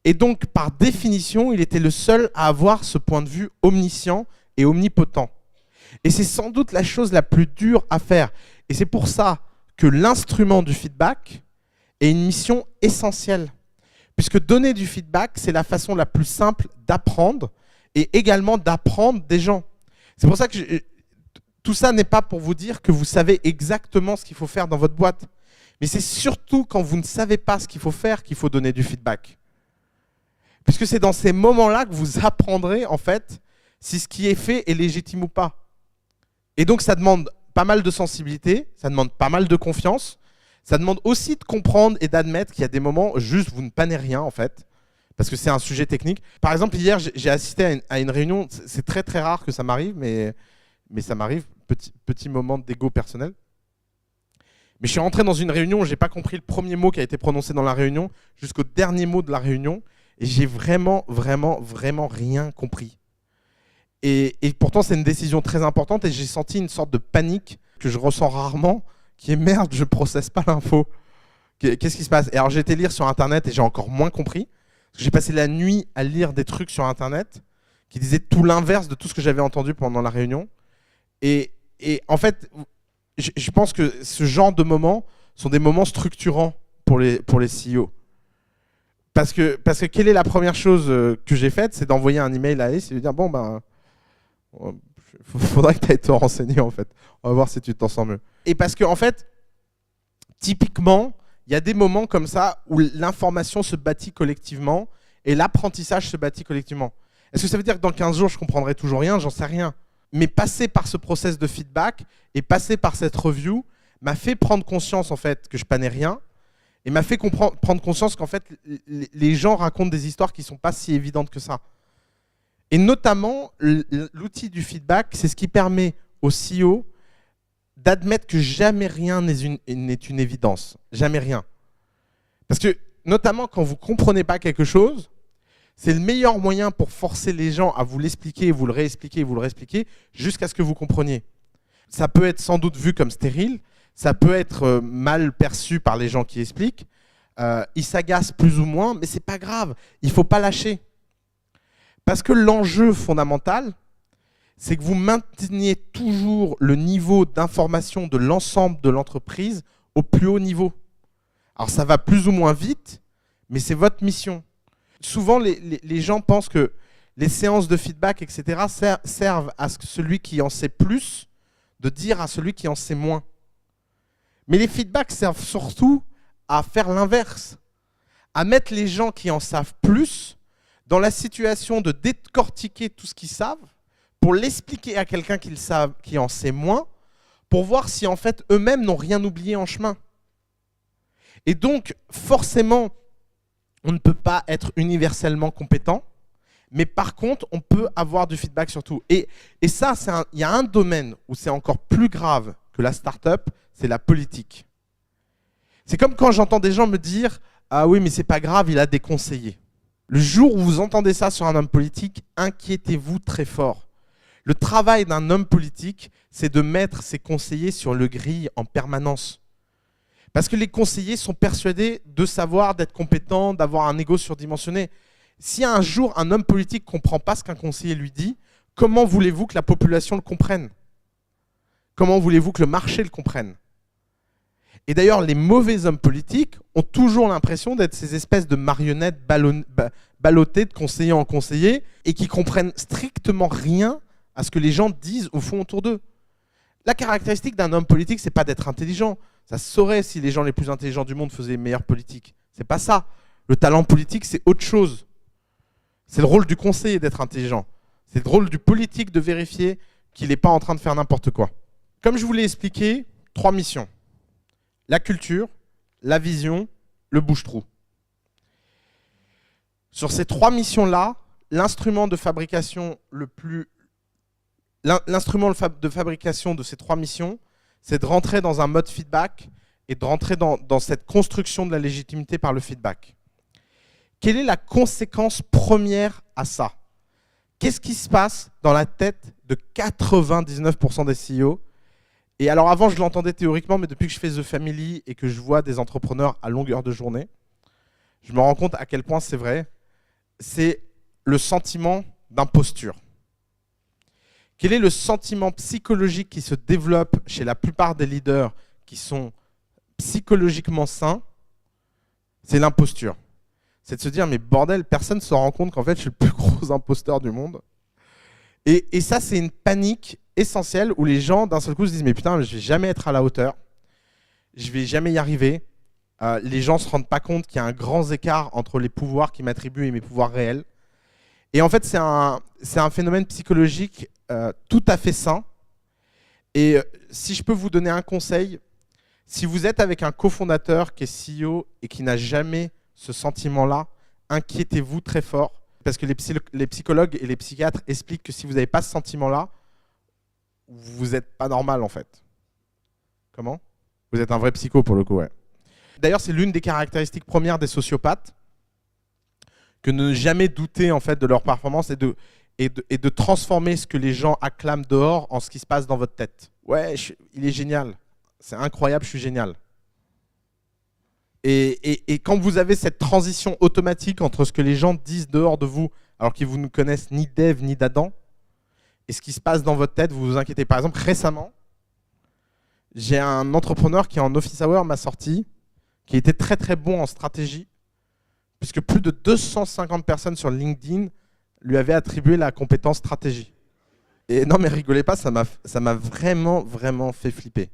Et donc, par définition, il était le seul à avoir ce point de vue omniscient et omnipotent. Et c'est sans doute la chose la plus dure à faire. Et c'est pour ça que l'instrument du feedback est une mission essentielle. Puisque donner du feedback, c'est la façon la plus simple d'apprendre et également d'apprendre des gens. C'est pour ça que tout ça n'est pas pour vous dire que vous savez exactement ce qu'il faut faire dans votre boîte. Mais c'est surtout quand vous ne savez pas ce qu'il faut faire qu'il faut donner du feedback. Puisque c'est dans ces moments-là que vous apprendrez, en fait, si ce qui est fait est légitime ou pas. Et donc, ça demande pas mal de sensibilité, ça demande pas mal de confiance, ça demande aussi de comprendre et d'admettre qu'il y a des moments où juste vous ne panez rien, en fait, parce que c'est un sujet technique. Par exemple, hier, j'ai assisté à une réunion, c'est très très rare que ça m'arrive, mais ça m'arrive, petit moment d'ego personnel. Mais je suis rentré dans une réunion, je n'ai pas compris le premier mot qui a été prononcé dans la réunion, jusqu'au dernier mot de la réunion, et j'ai vraiment rien compris. Et pourtant, c'est une décision très importante et j'ai senti une sorte de panique que je ressens rarement, qui est merde, je ne processe pas l'info. Qu'est-ce qui se passe? Et alors, j'ai été lire sur Internet et j'ai encore moins compris. Parce que j'ai passé la nuit à lire des trucs sur Internet qui disaient tout l'inverse de tout ce que j'avais entendu pendant la réunion. Et en fait, je pense que ce genre de moments sont des moments structurants pour les CEO. Parce que quelle est la première chose que j'ai faite? C'est d'envoyer un email à Alice et lui dire bon, ben, faudrait que tu ailles te renseigner, en fait. On va voir si tu t'en sens mieux. Et parce que, en fait, typiquement, il y a des moments comme ça où l'information se bâtit collectivement et l'apprentissage se bâtit collectivement. Est-ce que ça veut dire que dans 15 jours, je comprendrai toujours rien? J'en sais rien. Mais passer par ce process de feedback et passer par cette review m'a fait prendre conscience, en fait, que je panais rien et m'a fait prendre conscience qu'en fait, les gens racontent des histoires qui ne sont pas si évidentes que ça. Et notamment, l'outil du feedback, c'est ce qui permet au CEO d'admettre que jamais rien n'est une évidence. Jamais rien. Parce que, notamment, quand vous ne comprenez pas quelque chose, c'est le meilleur moyen pour forcer les gens à vous l'expliquer, vous le réexpliquer, jusqu'à ce que vous compreniez. Ça peut être sans doute vu comme stérile, ça peut être mal perçu par les gens qui expliquent, ils s'agacent plus ou moins, mais ce n'est pas grave, il ne faut pas lâcher. Parce que l'enjeu fondamental, c'est que vous mainteniez toujours le niveau d'information de l'ensemble de l'entreprise au plus haut niveau. Alors ça va plus ou moins vite, mais c'est votre mission. Souvent, les gens pensent que les séances de feedback, etc., servent à ce que celui qui en sait plus de dire à celui qui en sait moins. Mais les feedbacks servent surtout à faire l'inverse, à mettre les gens qui en savent plus dans la situation de décortiquer tout ce qu'ils savent pour l'expliquer à quelqu'un qui en sait moins, pour voir si en fait eux-mêmes n'ont rien oublié en chemin. Et donc, forcément, on ne peut pas être universellement compétent, mais par contre, on peut avoir du feedback sur tout. Et ça, il y a un domaine où c'est encore plus grave que la start-up, c'est la politique. C'est comme quand j'entends des gens me dire « Ah oui, mais c'est pas grave, il a des conseillers ». Le jour où vous entendez ça sur un homme politique, inquiétez-vous très fort. Le travail d'un homme politique, c'est de mettre ses conseillers sur le grill en permanence. Parce que les conseillers sont persuadés de savoir, d'être compétents, d'avoir un ego surdimensionné. Si un jour un homme politique ne comprend pas ce qu'un conseiller lui dit, comment voulez-vous que la population le comprenne? Comment voulez-vous que le marché le comprenne? Et d'ailleurs, les mauvais hommes politiques ont toujours l'impression d'être ces espèces de marionnettes ballottées de conseiller en conseiller et qui comprennent strictement rien à ce que les gens disent ou font autour d'eux. La caractéristique d'un homme politique, c'est pas d'être intelligent. Ça se saurait si les gens les plus intelligents du monde faisaient les meilleures politiques. C'est pas ça. Le talent politique, c'est autre chose. C'est le rôle du conseiller d'être intelligent. C'est le rôle du politique de vérifier qu'il n'est pas en train de faire n'importe quoi. Comme je vous l'ai expliqué, 3 missions. La culture, la vision, le bouche-trou. Sur ces 3 missions-là, l'instrument de fabrication de ces 3 missions, c'est de rentrer dans un mode feedback et de rentrer dans cette construction de la légitimité par le feedback. Quelle est la conséquence première à ça? Qu'est-ce qui se passe dans la tête de 99% des CEO? Et alors avant, je l'entendais théoriquement, mais depuis que je fais The Family et que je vois des entrepreneurs à longueur de journée, je me rends compte à quel point c'est vrai. C'est le sentiment d'imposture. Quel est le sentiment psychologique qui se développe chez la plupart des leaders qui sont psychologiquement sains? C'est l'imposture. C'est de se dire, mais bordel, personne ne se rend compte qu'en fait, je suis le plus gros imposteur du monde. Et ça, c'est une panique essentielle où les gens, d'un seul coup, se disent, mais putain, je vais jamais être à la hauteur, je vais jamais y arriver. Les gens ne se rendent pas compte qu'il y a un grand écart entre les pouvoirs qu'ils m'attribuent et mes pouvoirs réels. Et en fait, c'est un phénomène psychologique tout à fait sain. Et si je peux vous donner un conseil, si vous êtes avec un cofondateur qui est CEO et qui n'a jamais ce sentiment-là, inquiétez-vous très fort. Parce que les psychologues et les psychiatres expliquent que si vous n'avez pas ce sentiment-là, vous n'êtes pas normal en fait. Comment? Vous êtes un vrai psycho pour le coup, ouais. D'ailleurs, c'est l'une des caractéristiques premières des sociopathes, que ne jamais douter en fait de leur performance et de transformer ce que les gens acclament dehors en ce qui se passe dans votre tête. Ouais, il est génial, c'est incroyable, je suis génial. Et quand vous avez cette transition automatique entre ce que les gens disent dehors de vous, alors qu'ils vous ne connaissent ni d'Ève ni d'Adam, et ce qui se passe dans votre tête, vous vous inquiétez. Par exemple, récemment, j'ai un entrepreneur qui en office hour m'a sorti, qui était très très bon en stratégie, puisque plus de 250 personnes sur LinkedIn lui avaient attribué la compétence stratégie. Et non mais rigolez pas, ça m'a vraiment vraiment fait flipper.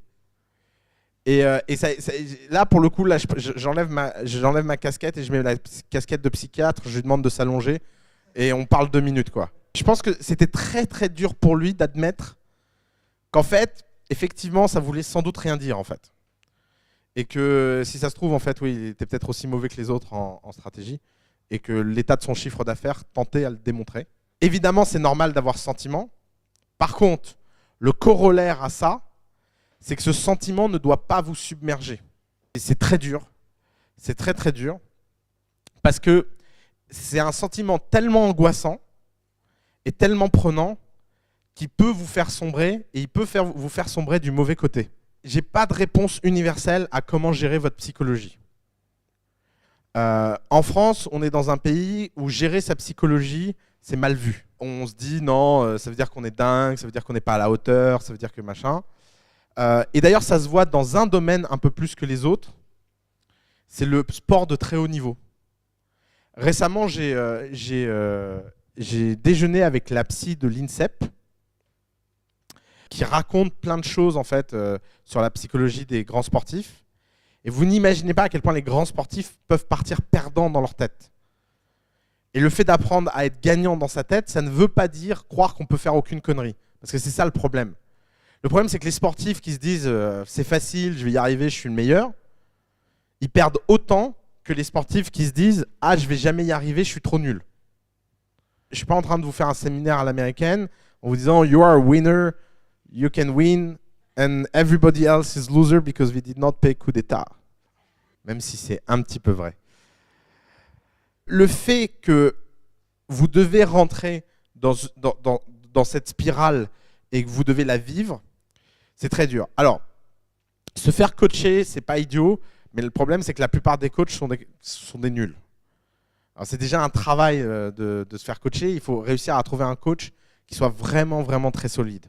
Et là pour le coup, là, j'enlève ma casquette et je mets la casquette de psychiatre, je lui demande de s'allonger et on parle 2 minutes quoi. Je pense que c'était très très dur pour lui d'admettre qu'en fait, effectivement, ça voulait sans doute rien dire en fait. Et que si ça se trouve, en fait, oui, il était peut-être aussi mauvais que les autres en stratégie et que l'état de son chiffre d'affaires tentait à le démontrer. Évidemment, c'est normal d'avoir ce sentiment. Par contre, le corollaire à ça, c'est que ce sentiment ne doit pas vous submerger. Et c'est très dur. C'est très très dur parce que c'est un sentiment tellement angoissant et tellement prenant qu'il peut vous faire sombrer et il peut vous faire sombrer du mauvais côté. J'ai pas de réponse universelle à comment gérer votre psychologie. En France, on est dans un pays où gérer sa psychologie, c'est mal vu. On se dit non, ça veut dire qu'on est dingue, ça veut dire qu'on n'est pas à la hauteur, ça veut dire que machin. Et d'ailleurs, ça se voit dans un domaine un peu plus que les autres, c'est le sport de très haut niveau. Récemment, j'ai déjeuné avec la psy de l'INSEP, qui raconte plein de choses en fait, sur la psychologie des grands sportifs. Et vous n'imaginez pas à quel point les grands sportifs peuvent partir perdants dans leur tête. Et le fait d'apprendre à être gagnant dans sa tête, ça ne veut pas dire croire qu'on peut faire aucune connerie. Parce que c'est ça le problème. Le problème, c'est que les sportifs qui se disent c'est facile, je vais y arriver, je suis le meilleur, ils perdent autant que les sportifs qui se disent ah, je vais jamais y arriver, je suis trop nul. Je suis pas en train de vous faire un séminaire à l'américaine en vous disant you are a winner, you can win, and everybody else is loser because we did not pay coup d'état. Même si c'est un petit peu vrai. Le fait que vous devez rentrer dans cette spirale et que vous devez la vivre, c'est très dur. Alors, se faire coacher, c'est pas idiot, mais le problème, c'est que la plupart des coachs sont des nuls. Alors, c'est déjà un travail de se faire coacher. Il faut réussir à trouver un coach qui soit vraiment, vraiment très solide.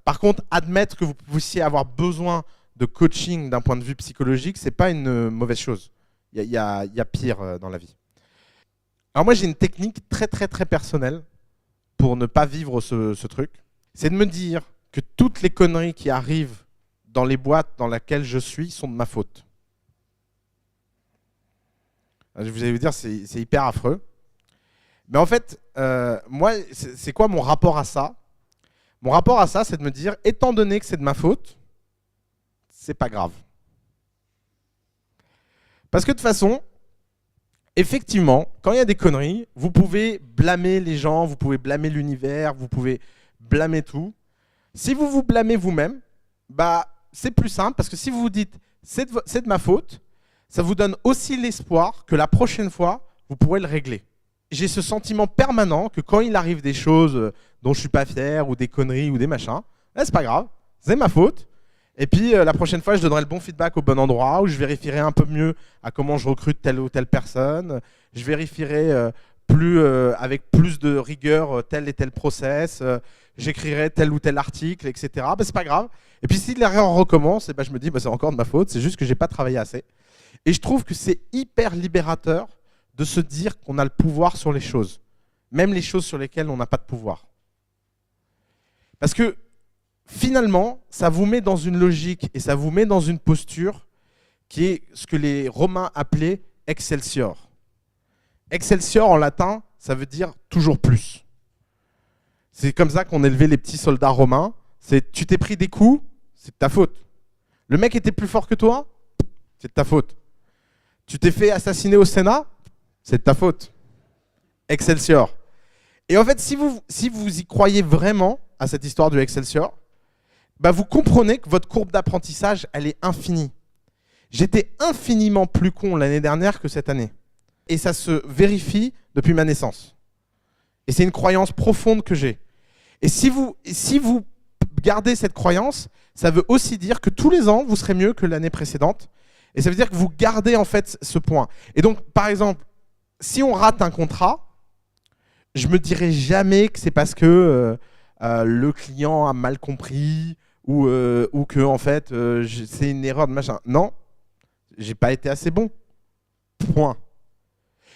Par contre, admettre que vous puissiez avoir besoin de coaching d'un point de vue psychologique, c'est pas une mauvaise chose. Il y a pire dans la vie. Alors moi, j'ai une technique très, très, très personnelle pour ne pas vivre ce truc. C'est de me dire que toutes les conneries qui arrivent dans les boîtes dans lesquelles je suis sont de ma faute. Je vais vous dire, c'est hyper affreux. Mais en fait, moi, c'est quoi mon rapport à ça? Mon rapport à ça, c'est de me dire, étant donné que c'est de ma faute, c'est pas grave. Parce que de toute façon, effectivement, quand il y a des conneries, vous pouvez blâmer les gens, vous pouvez blâmer l'univers, vous pouvez blâmer tout. Si vous vous blâmez vous-même, bah, c'est plus simple parce que si vous vous dites c'est de ma faute, ça vous donne aussi l'espoir que la prochaine fois, vous pourrez le régler. J'ai ce sentiment permanent que quand il arrive des choses dont je ne suis pas fier ou des conneries ou des machins, c'est pas grave, c'est ma faute. Et puis la prochaine fois, je donnerai le bon feedback au bon endroit, où je vérifierai un peu mieux à comment je recrute telle ou telle personne. Je vérifierai avec plus de rigueur tel et tel process. J'écrirai tel ou tel article, etc. Bah, c'est pas grave. Et puis si l'erreur recommence, et bah, je me dis c'est encore de ma faute, c'est juste que j'ai pas travaillé assez. Et je trouve que c'est hyper libérateur de se dire qu'on a le pouvoir sur les choses, même les choses sur lesquelles on n'a pas de pouvoir. Parce que finalement, ça vous met dans une logique et ça vous met dans une posture qui est ce que les Romains appelaient Excelsior. Excelsior en latin, ça veut dire toujours plus. C'est comme ça qu'on élevait les petits soldats romains. C'est tu t'es pris des coups, c'est de ta faute. Le mec était plus fort que toi, c'est de ta faute. Tu t'es fait assassiner au Sénat, c'est de ta faute. Excelsior. Et en fait, si vous y croyez vraiment à cette histoire du Excelsior, bah vous comprenez que votre courbe d'apprentissage, elle est infinie. J'étais infiniment plus con l'année dernière que cette année. Et ça se vérifie depuis ma naissance. Et c'est une croyance profonde que j'ai. Et si vous gardez cette croyance, ça veut aussi dire que tous les ans, vous serez mieux que l'année précédente. Et ça veut dire que vous gardez en fait ce point. Et donc, par exemple, si on rate un contrat, je me dirai jamais que c'est parce que le client a mal compris ou que en fait c'est une erreur de machin. Non, j'ai pas été assez bon. Point.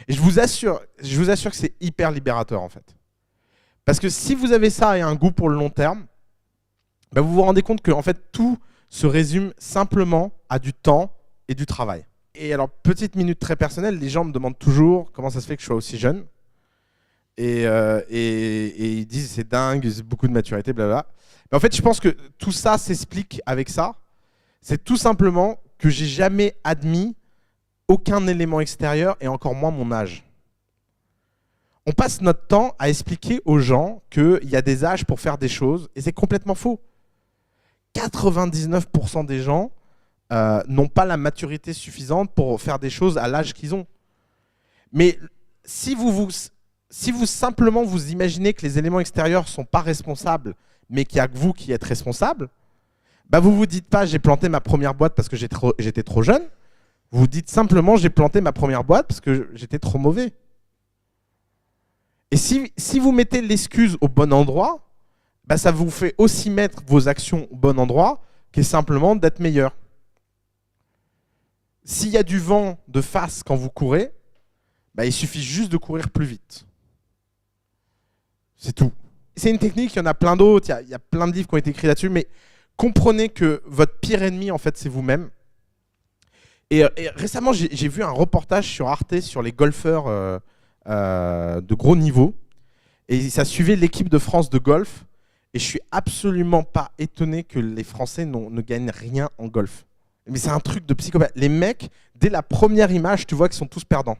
Et je vous assure que c'est hyper libérateur en fait. Parce que si vous avez ça et un goût pour le long terme, bah vous vous rendez compte que en fait tout se résume simplement à du temps et du travail. Et alors, petite minute très personnelle, les gens me demandent toujours comment ça se fait que je sois aussi jeune. Et ils disent c'est dingue, c'est beaucoup de maturité, blablabla. Mais en fait, je pense que tout ça s'explique avec ça. C'est tout simplement que j'ai jamais admis aucun élément extérieur et encore moins mon âge. On passe notre temps à expliquer aux gens qu'il y a des âges pour faire des choses et c'est complètement faux. 99% des gens n'ont pas la maturité suffisante pour faire des choses à l'âge qu'ils ont. Mais si vous simplement vous imaginez que les éléments extérieurs ne sont pas responsables, mais qu'il n'y a que vous qui êtes responsable, bah vous ne vous dites pas j'ai planté ma première boîte parce que j'étais trop jeune. Vous vous dites simplement, j'ai planté ma première boîte parce que j'étais trop mauvais. Et si vous mettez l'excuse au bon endroit, bah ça vous fait aussi mettre vos actions au bon endroit, qui est simplement d'être meilleur. S'il y a du vent de face quand vous courez, bah il suffit juste de courir plus vite. C'est tout. C'est une technique, il y en a plein d'autres, il y a plein de livres qui ont été écrits là-dessus, mais comprenez que votre pire ennemi, en fait, c'est vous-même. Et récemment, j'ai vu un reportage sur Arte sur les golfeurs de gros niveau. Et ça suivait l'équipe de France de golf. Et je suis absolument pas étonné que les Français ne gagnent rien en golf. Mais c'est un truc de psychopathe. Les mecs, dès la première image, tu vois qu'ils sont tous perdants.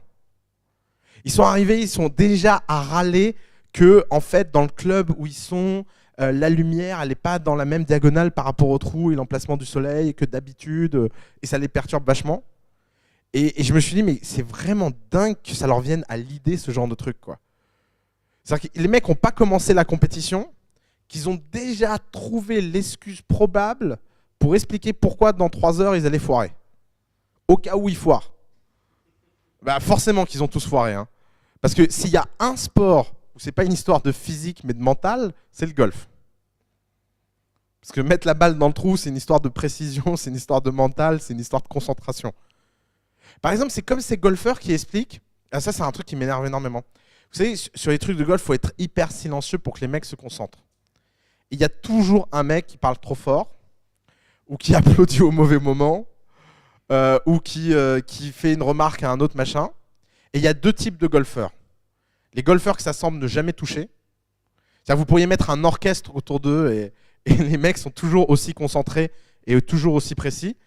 Ils sont arrivés, ils sont déjà à râler que, en fait, dans le club où ils sont, la lumière, elle n'est pas dans la même diagonale par rapport au trou et l'emplacement du soleil que d'habitude. Et ça les perturbe vachement. Et je me suis dit, mais c'est vraiment dingue que ça leur vienne à l'idée, ce genre de truc, quoi. C'est-à-dire que les mecs n'ont pas commencé la compétition, qu'ils ont déjà trouvé l'excuse probable pour expliquer pourquoi dans 3 heures ils allaient foirer. Au cas où ils foirent. Bah forcément qu'ils ont tous foiré. Hein. Parce que s'il y a un sport où c'est pas une histoire de physique mais de mental, c'est le golf. Parce que mettre la balle dans le trou, c'est une histoire de précision, c'est une histoire de mental, c'est une histoire de concentration. Par exemple, c'est comme ces golfeurs qui expliquent, ah, ça c'est un truc qui m'énerve énormément. Vous savez, sur les trucs de golf, il faut être hyper silencieux pour que les mecs se concentrent. Il y a toujours un mec qui parle trop fort, ou qui applaudit au mauvais moment, ou qui fait une remarque à un autre machin. Et il y a 2 types de golfeurs. Les golfeurs que ça semble ne jamais toucher. C'est-à-dire vous pourriez mettre un orchestre autour d'eux et les mecs sont toujours aussi concentrés et toujours aussi précis.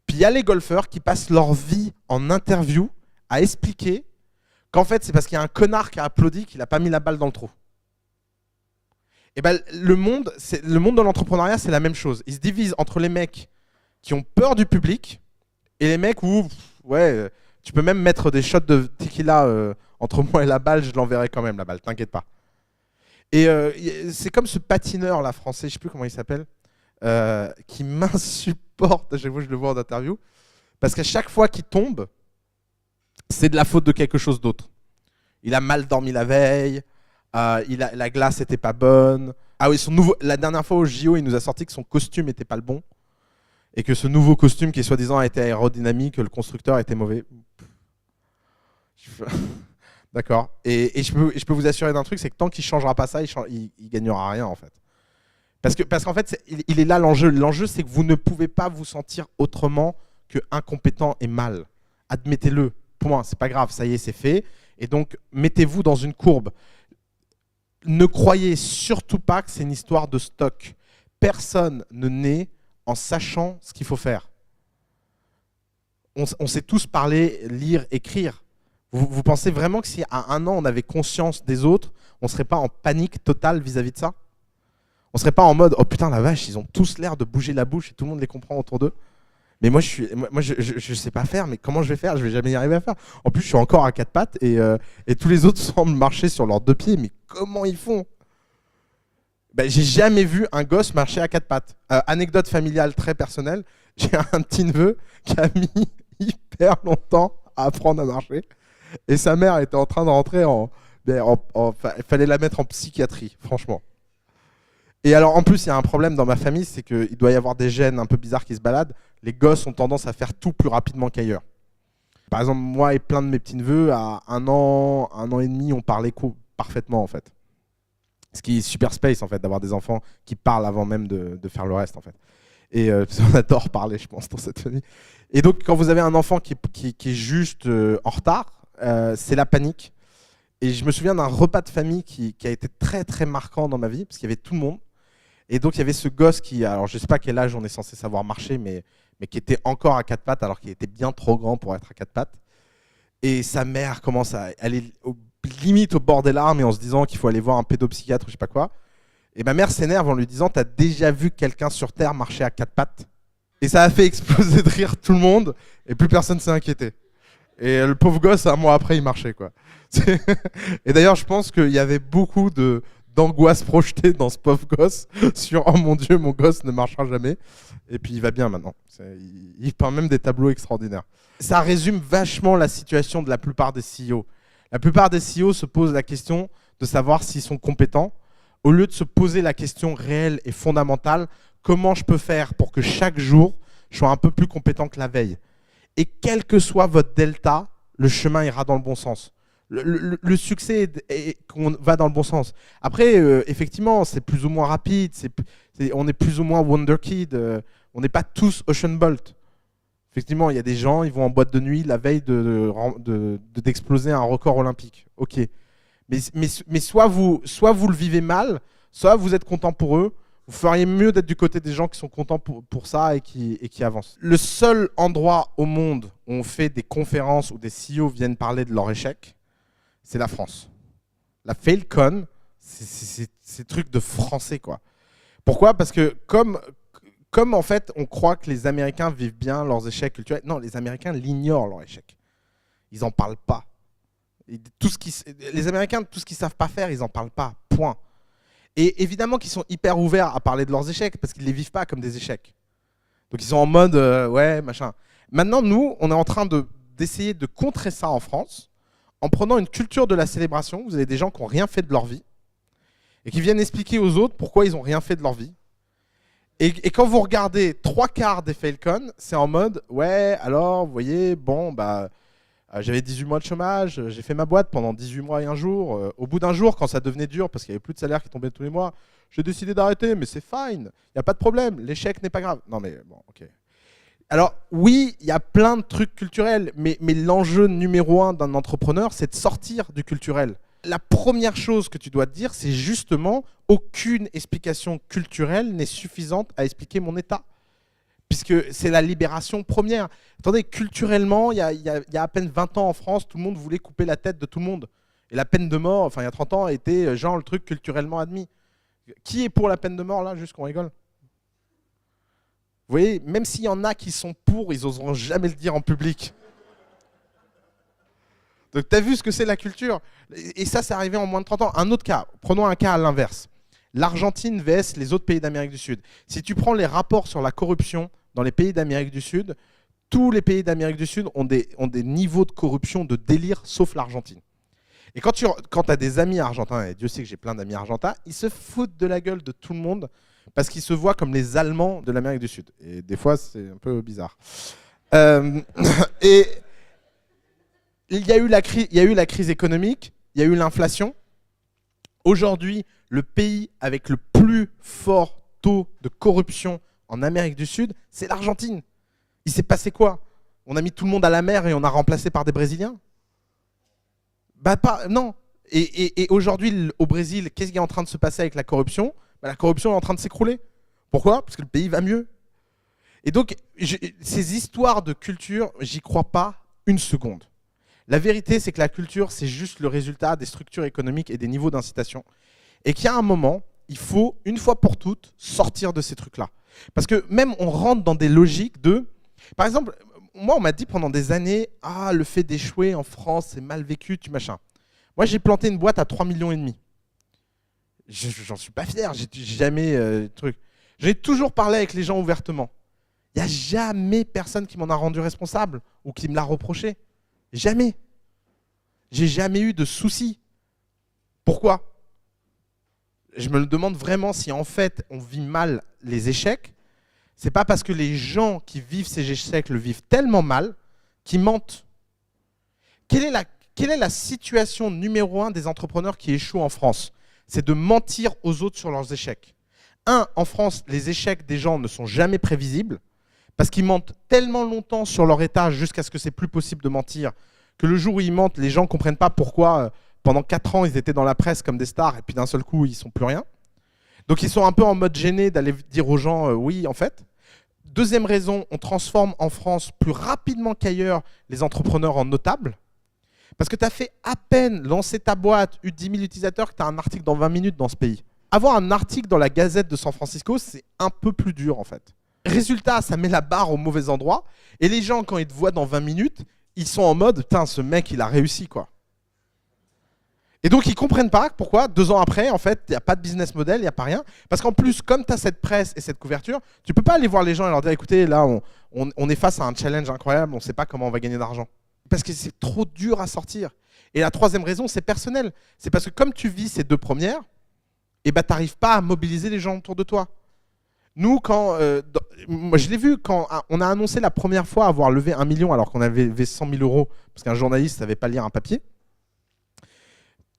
Puis il y a les golfeurs qui passent leur vie en interview à expliquer qu'en fait c'est parce qu'il y a un connard qui a applaudi qu'il n'a pas mis la balle dans le trou. Et ben, le monde de l'entrepreneuriat, c'est la même chose. Il se divise entre les mecs qui ont peur du public et les mecs où, ouais, tu peux même mettre des shots de tequila entre moi et la balle, je l'enverrai quand même, la balle, t'inquiète pas. Et c'est comme ce patineur là, français, je sais plus comment il s'appelle, qui m'insupporte à chaque fois que je le vois en interview, parce qu'à chaque fois qu'il tombe, c'est de la faute de quelque chose d'autre. Il a mal dormi la veille, la glace n'était pas bonne. Ah oui, la dernière fois au JO, il nous a sorti que son costume n'était pas le bon. Et que ce nouveau costume qui soi-disant était aérodynamique, le constructeur était mauvais. D'accord. Et je peux vous assurer d'un truc, c'est que tant qu'il ne changera pas ça, il gagnera rien en fait. Parce qu'en fait, il est là l'enjeu. L'enjeu, c'est que vous ne pouvez pas vous sentir autrement que incompétent et mal. Admettez-le. Point. C'est pas grave, ça y est, c'est fait. Et donc, mettez-vous dans une courbe. Ne croyez surtout pas que c'est une histoire de stock. Personne ne naît en sachant ce qu'il faut faire. On sait tous parler, lire, écrire. Vous pensez vraiment que si à 1 an on avait conscience des autres, on ne serait pas en panique totale vis-à-vis de ça? On ne serait pas en mode « Oh putain la vache, ils ont tous l'air de bouger la bouche et tout le monde les comprend autour d'eux ». Mais moi je sais pas faire, mais comment je vais faire? Je vais jamais y arriver à faire. En plus je suis encore à 4 pattes et tous les autres semblent marcher sur leurs 2 pieds, mais comment ils font? Ben, j'ai jamais vu un gosse marcher à 4 pattes. Anecdote familiale très personnelle, j'ai un petit neveu qui a mis hyper longtemps à apprendre à marcher et sa mère était en train de rentrer il fallait la mettre en psychiatrie, franchement. Et alors en plus il y a un problème dans ma famille, c'est qu'il doit y avoir des gènes un peu bizarres qui se baladent. Les gosses ont tendance à faire tout plus rapidement qu'ailleurs. Par exemple, moi et plein de mes petits-neveux, à 1 an, 1 an et demi, on parlait parfaitement en fait. Ce qui est super space en fait, d'avoir des enfants qui parlent avant même de faire le reste en fait. Et on adore parler, je pense, dans cette famille. Et donc quand vous avez un enfant qui est juste en retard, c'est la panique. Et je me souviens d'un repas de famille qui a été très très marquant dans ma vie, parce qu'il y avait tout le monde. Et donc il y avait ce gosse qui, alors je sais pas quel âge on est censé savoir marcher, mais qui était encore à 4 pattes alors qu'il était bien trop grand pour être à 4 pattes. Et sa mère commence à aller limite au bord des larmes et en se disant qu'il faut aller voir un pédopsychiatre ou je sais pas quoi. Et ma mère s'énerve en lui disant « T'as déjà vu quelqu'un sur Terre marcher à 4 pattes ?» Et ça a fait exploser de rire tout le monde et plus personne s'est inquiété. Et le pauvre gosse, 1 mois après, il marchait quoi. Et d'ailleurs, je pense qu'il y avait beaucoup de d'angoisse projetée dans ce pauvre gosse sur « Oh mon Dieu, mon gosse ne marchera jamais ». Et puis il va bien maintenant. Il peint même des tableaux extraordinaires. Ça résume vachement la situation de la plupart des CEO. La plupart des CEO se posent la question de savoir s'ils sont compétents, au lieu de se poser la question réelle et fondamentale, comment je peux faire pour que chaque jour, je sois un peu plus compétent que la veille. Et quel que soit votre delta, le chemin ira dans le bon sens. Le succès qu'on va dans le bon sens. Après, effectivement, c'est plus ou moins rapide, on est plus ou moins Wonder Kid, on n'est pas tous Usain Bolt. Effectivement, il y a des gens, ils vont en boîte de nuit la veille d'exploser un record olympique. Ok. Mais soit vous le vivez mal, soit vous êtes content pour eux. Vous feriez mieux d'être du côté des gens qui sont contents pour ça et qui avancent. Le seul endroit au monde où on fait des conférences où des CEO viennent parler de leur échec, c'est la France. La FailCon, c'est truc de français, quoi. Pourquoi? Parce que comme en fait, on croit que les Américains vivent bien leurs échecs culturels. Non, les Américains l'ignorent, leurs échecs. Ils n'en parlent pas. Les Américains, tout ce qu'ils ne savent pas faire, ils n'en parlent pas. Point. Et évidemment qu'ils sont hyper ouverts à parler de leurs échecs parce qu'ils ne les vivent pas comme des échecs. Donc ils sont en mode, ouais, machin. Maintenant, nous, on est en train d'essayer de contrer ça en France en prenant une culture de la célébration. Vous avez des gens qui n'ont rien fait de leur vie et qui viennent expliquer aux autres pourquoi ils n'ont rien fait de leur vie. Et quand vous regardez 3/4 des FailCon, c'est en mode, ouais, alors, vous voyez, bon, bah, j'avais 18 mois de chômage, j'ai fait ma boîte pendant 18 mois et un jour. Au bout d'un jour, quand ça devenait dur, parce qu'il n'y avait plus de salaire qui tombait tous les mois, j'ai décidé d'arrêter, mais c'est fine, il n'y a pas de problème, l'échec n'est pas grave. Non mais bon, ok. Alors oui, il y a plein de trucs culturels, mais l'enjeu numéro 1 d'un entrepreneur, c'est de sortir du culturel. La première chose que tu dois te dire, c'est justement, aucune explication culturelle n'est suffisante à expliquer mon état. Puisque c'est la libération première. Attendez, culturellement, il y a à peine 20 ans en France, tout le monde voulait couper la tête de tout le monde. Et la peine de mort, enfin il y a 30 ans, était genre le truc culturellement admis. Qui est pour la peine de mort là, juste qu'on rigole? Vous voyez, même s'il y en a qui sont pour, ils n'oseront jamais le dire en public. Donc tu as vu ce que c'est la culture? Et ça, c'est arrivé en moins de 30 ans. Un autre cas, prenons un cas à l'inverse. L'Argentine vs les autres pays d'Amérique du Sud. Si tu prends les rapports sur la corruption dans les pays d'Amérique du Sud, tous les pays d'Amérique du Sud ont des niveaux de corruption de délire, sauf l'Argentine. Et quand tu as des amis argentins, et Dieu sait que j'ai plein d'amis argentins, ils se foutent de la gueule de tout le monde parce qu'ils se voient comme les Allemands de l'Amérique du Sud. Et des fois, c'est un peu bizarre. Et il y a eu la crise économique, il y a eu l'inflation. Aujourd'hui, le pays avec le plus fort taux de corruption en Amérique du Sud, c'est l'Argentine. Il s'est passé quoi? On a mis tout le monde à la mer et on a remplacé par des Brésiliens? Bah non. Et aujourd'hui, au Brésil, qu'est-ce qui est en train de se passer avec la corruption? Bah, la corruption est en train de s'écrouler. Pourquoi? Parce que le pays va mieux. Et donc, ces histoires de culture, j'y crois pas une seconde. La vérité, c'est que la culture, c'est juste le résultat des structures économiques et des niveaux d'incitation. Et qu'il y a un moment, il faut, une fois pour toutes, sortir de ces trucs-là. Parce que même on rentre dans des logiques de... Par exemple, moi, on m'a dit pendant des années, « Ah, le fait d'échouer en France, c'est mal vécu, tu machin. » Moi, j'ai planté une boîte à 3,5 millions. J'en suis pas fier, j'ai jamais... truc. J'ai toujours parlé avec les gens ouvertement. Il n'y a jamais personne qui m'en a rendu responsable ou qui me l'a reproché. Jamais. J'ai jamais eu de soucis. Pourquoi? Je me le demande vraiment si en fait on vit mal les échecs. C'est pas parce que les gens qui vivent ces échecs le vivent tellement mal qu'ils mentent. Quelle est la situation numéro 1 des entrepreneurs qui échouent en France? C'est de mentir aux autres sur leurs échecs. En France, les échecs des gens ne sont jamais prévisibles parce qu'ils mentent tellement longtemps sur leur état jusqu'à ce que c'est plus possible de mentir que le jour où ils mentent, les gens ne comprennent pas pourquoi pendant 4 ans ils étaient dans la presse comme des stars et puis d'un seul coup ils ne sont plus rien. Donc ils sont un peu en mode gêné d'aller dire aux gens oui en fait. Deuxième raison, on transforme en France plus rapidement qu'ailleurs les entrepreneurs en notables. Parce que tu as fait à peine lancer ta boîte, eu 10 000 utilisateurs, que tu as un article dans 20 minutes dans ce pays. Avoir un article dans la Gazette de San Francisco, c'est un peu plus dur en fait. Résultat, ça met la barre au mauvais endroit. Et les gens, quand ils te voient dans 20 minutes, ils sont en mode « Putain, ce mec, il a réussi quoi ». Et donc, ils ne comprennent pas pourquoi, 2 ans après, en fait, il n'y a pas de business model, il n'y a pas rien. Parce qu'en plus, comme tu as cette presse et cette couverture, tu ne peux pas aller voir les gens et leur dire, écoutez, là, on est face à un challenge incroyable, on ne sait pas comment on va gagner d'argent. Parce que c'est trop dur à sortir. Et la troisième raison, c'est personnel. C'est parce que comme tu vis ces 2 premières, eh ben, tu n'arrives pas à mobiliser les gens autour de toi. Nous, moi je l'ai vu, quand on a annoncé la première fois avoir levé 1 million alors qu'on avait levé 100 000 euros parce qu'un journaliste ne savait pas lire un papier,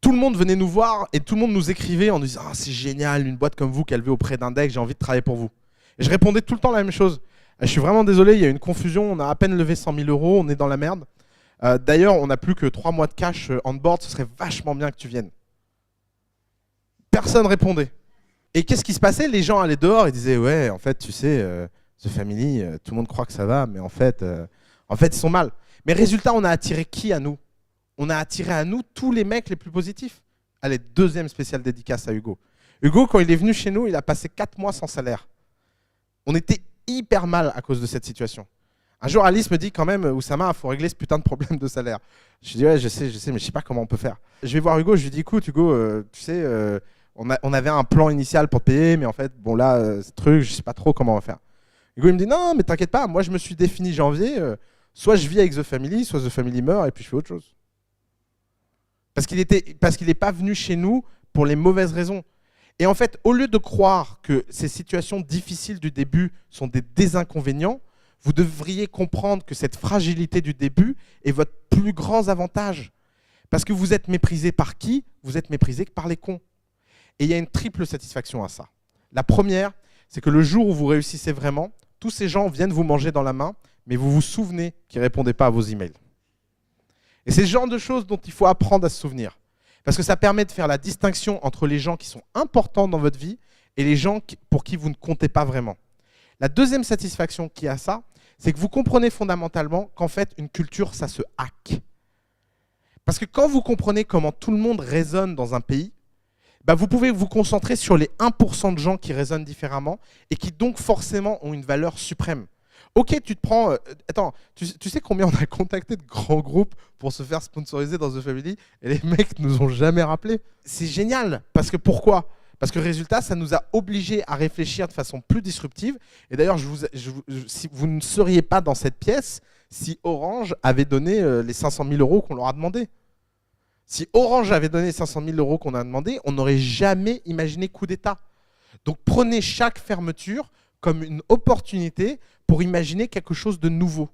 tout le monde venait nous voir et tout le monde nous écrivait en nous disant « Ah, c'est génial, une boîte comme vous qui a levé auprès d'Index, j'ai envie de travailler pour vous. » Et je répondais tout le temps la même chose. Je suis vraiment désolé, il y a une confusion, on a à peine levé 100 000 euros, on est dans la merde. D'ailleurs, on n'a plus que 3 mois de cash on board, ce serait vachement bien que tu viennes. Personne répondait. Et qu'est-ce qui se passait? Les gens allaient dehors et disaient « Ouais, en fait, tu sais, The Family, tout le monde croit que ça va, mais en fait, ils sont mal. » Mais résultat, on a attiré qui à nous? On a attiré à nous tous les mecs les plus positifs. Allez, deuxième spéciale dédicace à Hugo. Hugo, quand il est venu chez nous, il a passé 4 mois sans salaire. On était hyper mal à cause de cette situation. Un jour, Alice me dit quand même, Oussama, il faut régler ce putain de problème de salaire. Je lui dis, ouais, je sais, mais je sais pas comment on peut faire. Je vais voir Hugo, je lui dis, écoute, Hugo, tu sais, on avait un plan initial pour te payer, mais en fait, bon là, ce truc, je sais pas trop comment on va faire. Hugo, il me dit, non, mais t'inquiète pas, moi, je me suis défini janvier, soit je vis avec The Family, soit The Family meurt, et puis je fais autre chose. Parce qu'il n'est pas venu chez nous pour les mauvaises raisons. Et en fait, au lieu de croire que ces situations difficiles du début sont des désinconvénients, vous devriez comprendre que cette fragilité du début est votre plus grand avantage. Parce que vous êtes méprisé par qui? Vous êtes méprisé par les cons. Et il y a une triple satisfaction à ça. La première, c'est que le jour où vous réussissez vraiment, tous ces gens viennent vous manger dans la main, mais vous vous souvenez qu'ils ne répondaient pas à vos emails. Et c'est ce genre de choses dont il faut apprendre à se souvenir. Parce que ça permet de faire la distinction entre les gens qui sont importants dans votre vie et les gens pour qui vous ne comptez pas vraiment. La deuxième satisfaction qui a ça, c'est que vous comprenez fondamentalement qu'en fait, une culture, ça se hack. Parce que quand vous comprenez comment tout le monde résonne dans un pays, bah vous pouvez vous concentrer sur les 1% de gens qui résonnent différemment et qui donc forcément ont une valeur suprême. Ok, tu te prends... attends, tu sais combien on a contacté de grands groupes pour se faire sponsoriser dans The Family et les mecs nous ont jamais rappelé. C'est génial. Parce que pourquoi? Parce que résultat, ça nous a obligés à réfléchir de façon plus disruptive. Et d'ailleurs, si vous ne seriez pas dans cette pièce si Orange avait donné les 500 000 euros qu'on leur a demandé. Si Orange avait donné les 500 000 euros qu'on a demandé, on n'aurait jamais imaginé coup d'État. Donc prenez chaque fermeture comme une opportunité pour imaginer quelque chose de nouveau.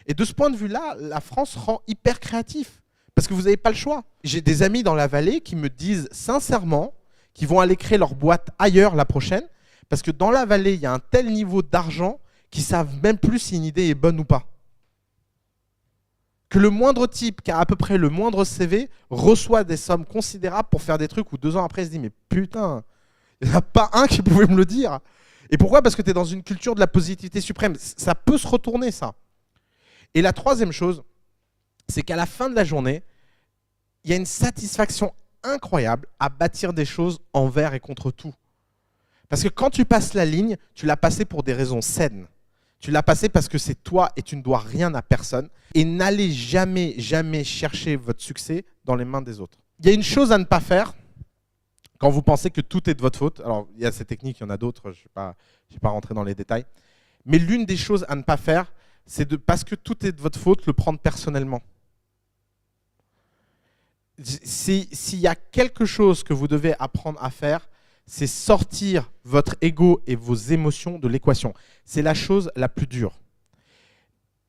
Et de ce point de vue-là, la France rend hyper créatif. Parce que vous n'avez pas le choix. J'ai des amis dans la vallée qui me disent sincèrement qu'ils vont aller créer leur boîte ailleurs la prochaine, parce que dans la vallée, il y a un tel niveau d'argent qu'ils ne savent même plus si une idée est bonne ou pas. Que le moindre type qui a à peu près le moindre CV reçoit des sommes considérables pour faire des trucs où 2 ans après, il se dit « mais putain, il n'y en a pas un qui pouvait me le dire ». Et pourquoi? Parce que tu es dans une culture de la positivité suprême. Ça peut se retourner, ça. Et la troisième chose, c'est qu'à la fin de la journée, il y a une satisfaction incroyable à bâtir des choses envers et contre tout. Parce que quand tu passes la ligne, tu l'as passée pour des raisons saines. Tu l'as passée parce que c'est toi et tu ne dois rien à personne. Et n'allez jamais, jamais chercher votre succès dans les mains des autres. Il y a une chose à ne pas faire quand vous pensez que tout est de votre faute. Alors, il y a ces techniques, il y en a d'autres, je ne vais pas rentrer dans les détails. Mais l'une des choses à ne pas faire, c'est de, parce que tout est de votre faute, le prendre personnellement. S'il y a quelque chose que vous devez apprendre à faire, c'est sortir votre ego et vos émotions de l'équation. C'est la chose la plus dure.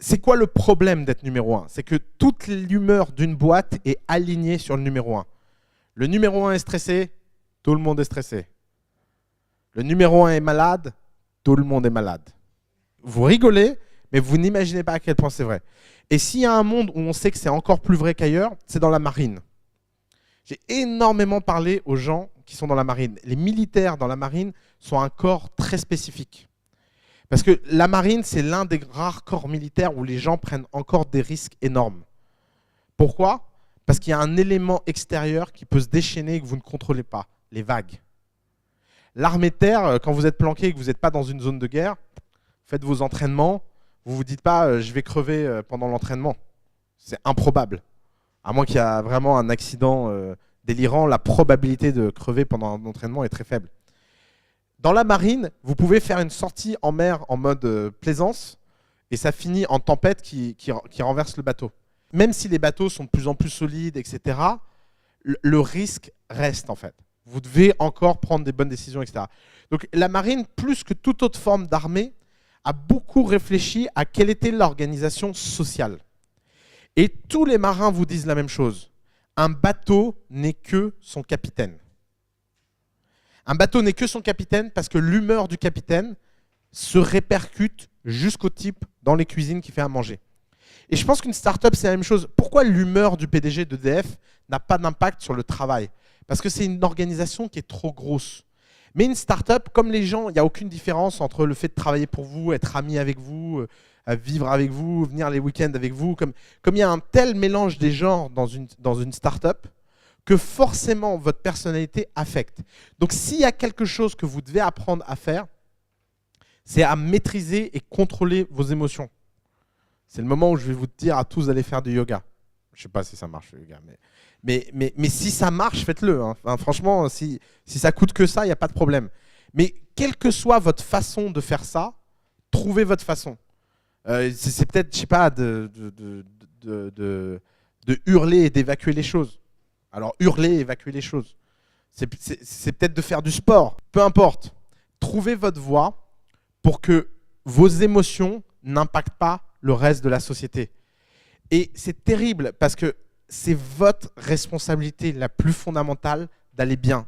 C'est quoi le problème d'être numéro 1? C'est que toute l'humeur d'une boîte est alignée sur le numéro 1. Le numéro 1 est stressé, tout le monde est stressé. Le numéro 1 est malade, tout le monde est malade. Vous rigolez, mais vous n'imaginez pas à quel point c'est vrai. Et s'il y a un monde où on sait que c'est encore plus vrai qu'ailleurs, c'est dans la marine. J'ai énormément parlé aux gens qui sont dans la marine. Les militaires dans la marine sont un corps très spécifique. Parce que la marine, c'est l'un des rares corps militaires où les gens prennent encore des risques énormes. Pourquoi? Parce qu'il y a un élément extérieur qui peut se déchaîner et que vous ne contrôlez pas, les vagues. L'armée de terre, quand vous êtes planqué et que vous n'êtes pas dans une zone de guerre, faites vos entraînements, vous ne vous dites pas je vais crever pendant l'entraînement. C'est improbable. À moins qu'il y ait vraiment un accident délirant, la probabilité de crever pendant un entraînement est très faible. Dans la marine, vous pouvez faire une sortie en mer en mode plaisance et ça finit en tempête qui renverse le bateau. Même si les bateaux sont de plus en plus solides, etc., le risque reste en fait. Vous devez encore prendre des bonnes décisions, etc. Donc la marine, plus que toute autre forme d'armée, a beaucoup réfléchi à quelle était l'organisation sociale. Et tous les marins vous disent la même chose. Un bateau n'est que son capitaine. Un bateau n'est que son capitaine parce que l'humeur du capitaine se répercute jusqu'au type dans les cuisines qui fait à manger. Et je pense qu'une start-up, c'est la même chose. Pourquoi l'humeur du PDG d'EDF n'a pas d'impact sur le travail? Parce que c'est une organisation qui est trop grosse. Mais une start-up, comme les gens, il n'y a aucune différence entre le fait de travailler pour vous, être ami avec vous, vivre avec vous, venir les week-ends avec vous. Comme il y a un tel mélange des genres dans une start-up, que forcément votre personnalité affecte. Donc s'il y a quelque chose que vous devez apprendre à faire, c'est à maîtriser et contrôler vos émotions. C'est le moment où je vais vous dire à tous d'aller faire du yoga. Je ne sais pas si ça marche le yoga, mais si ça marche, faites-le. Hein. Enfin, franchement, si ça coûte que ça, il n'y a pas de problème. Mais quelle que soit votre façon de faire ça, trouvez votre façon. C'est peut-être, je sais pas, de hurler et d'évacuer les choses. Alors, hurler, évacuer les choses. C'est peut-être de faire du sport. Peu importe. Trouvez votre voie pour que vos émotions n'impactent pas le reste de la société. Et c'est terrible parce que c'est votre responsabilité la plus fondamentale d'aller bien.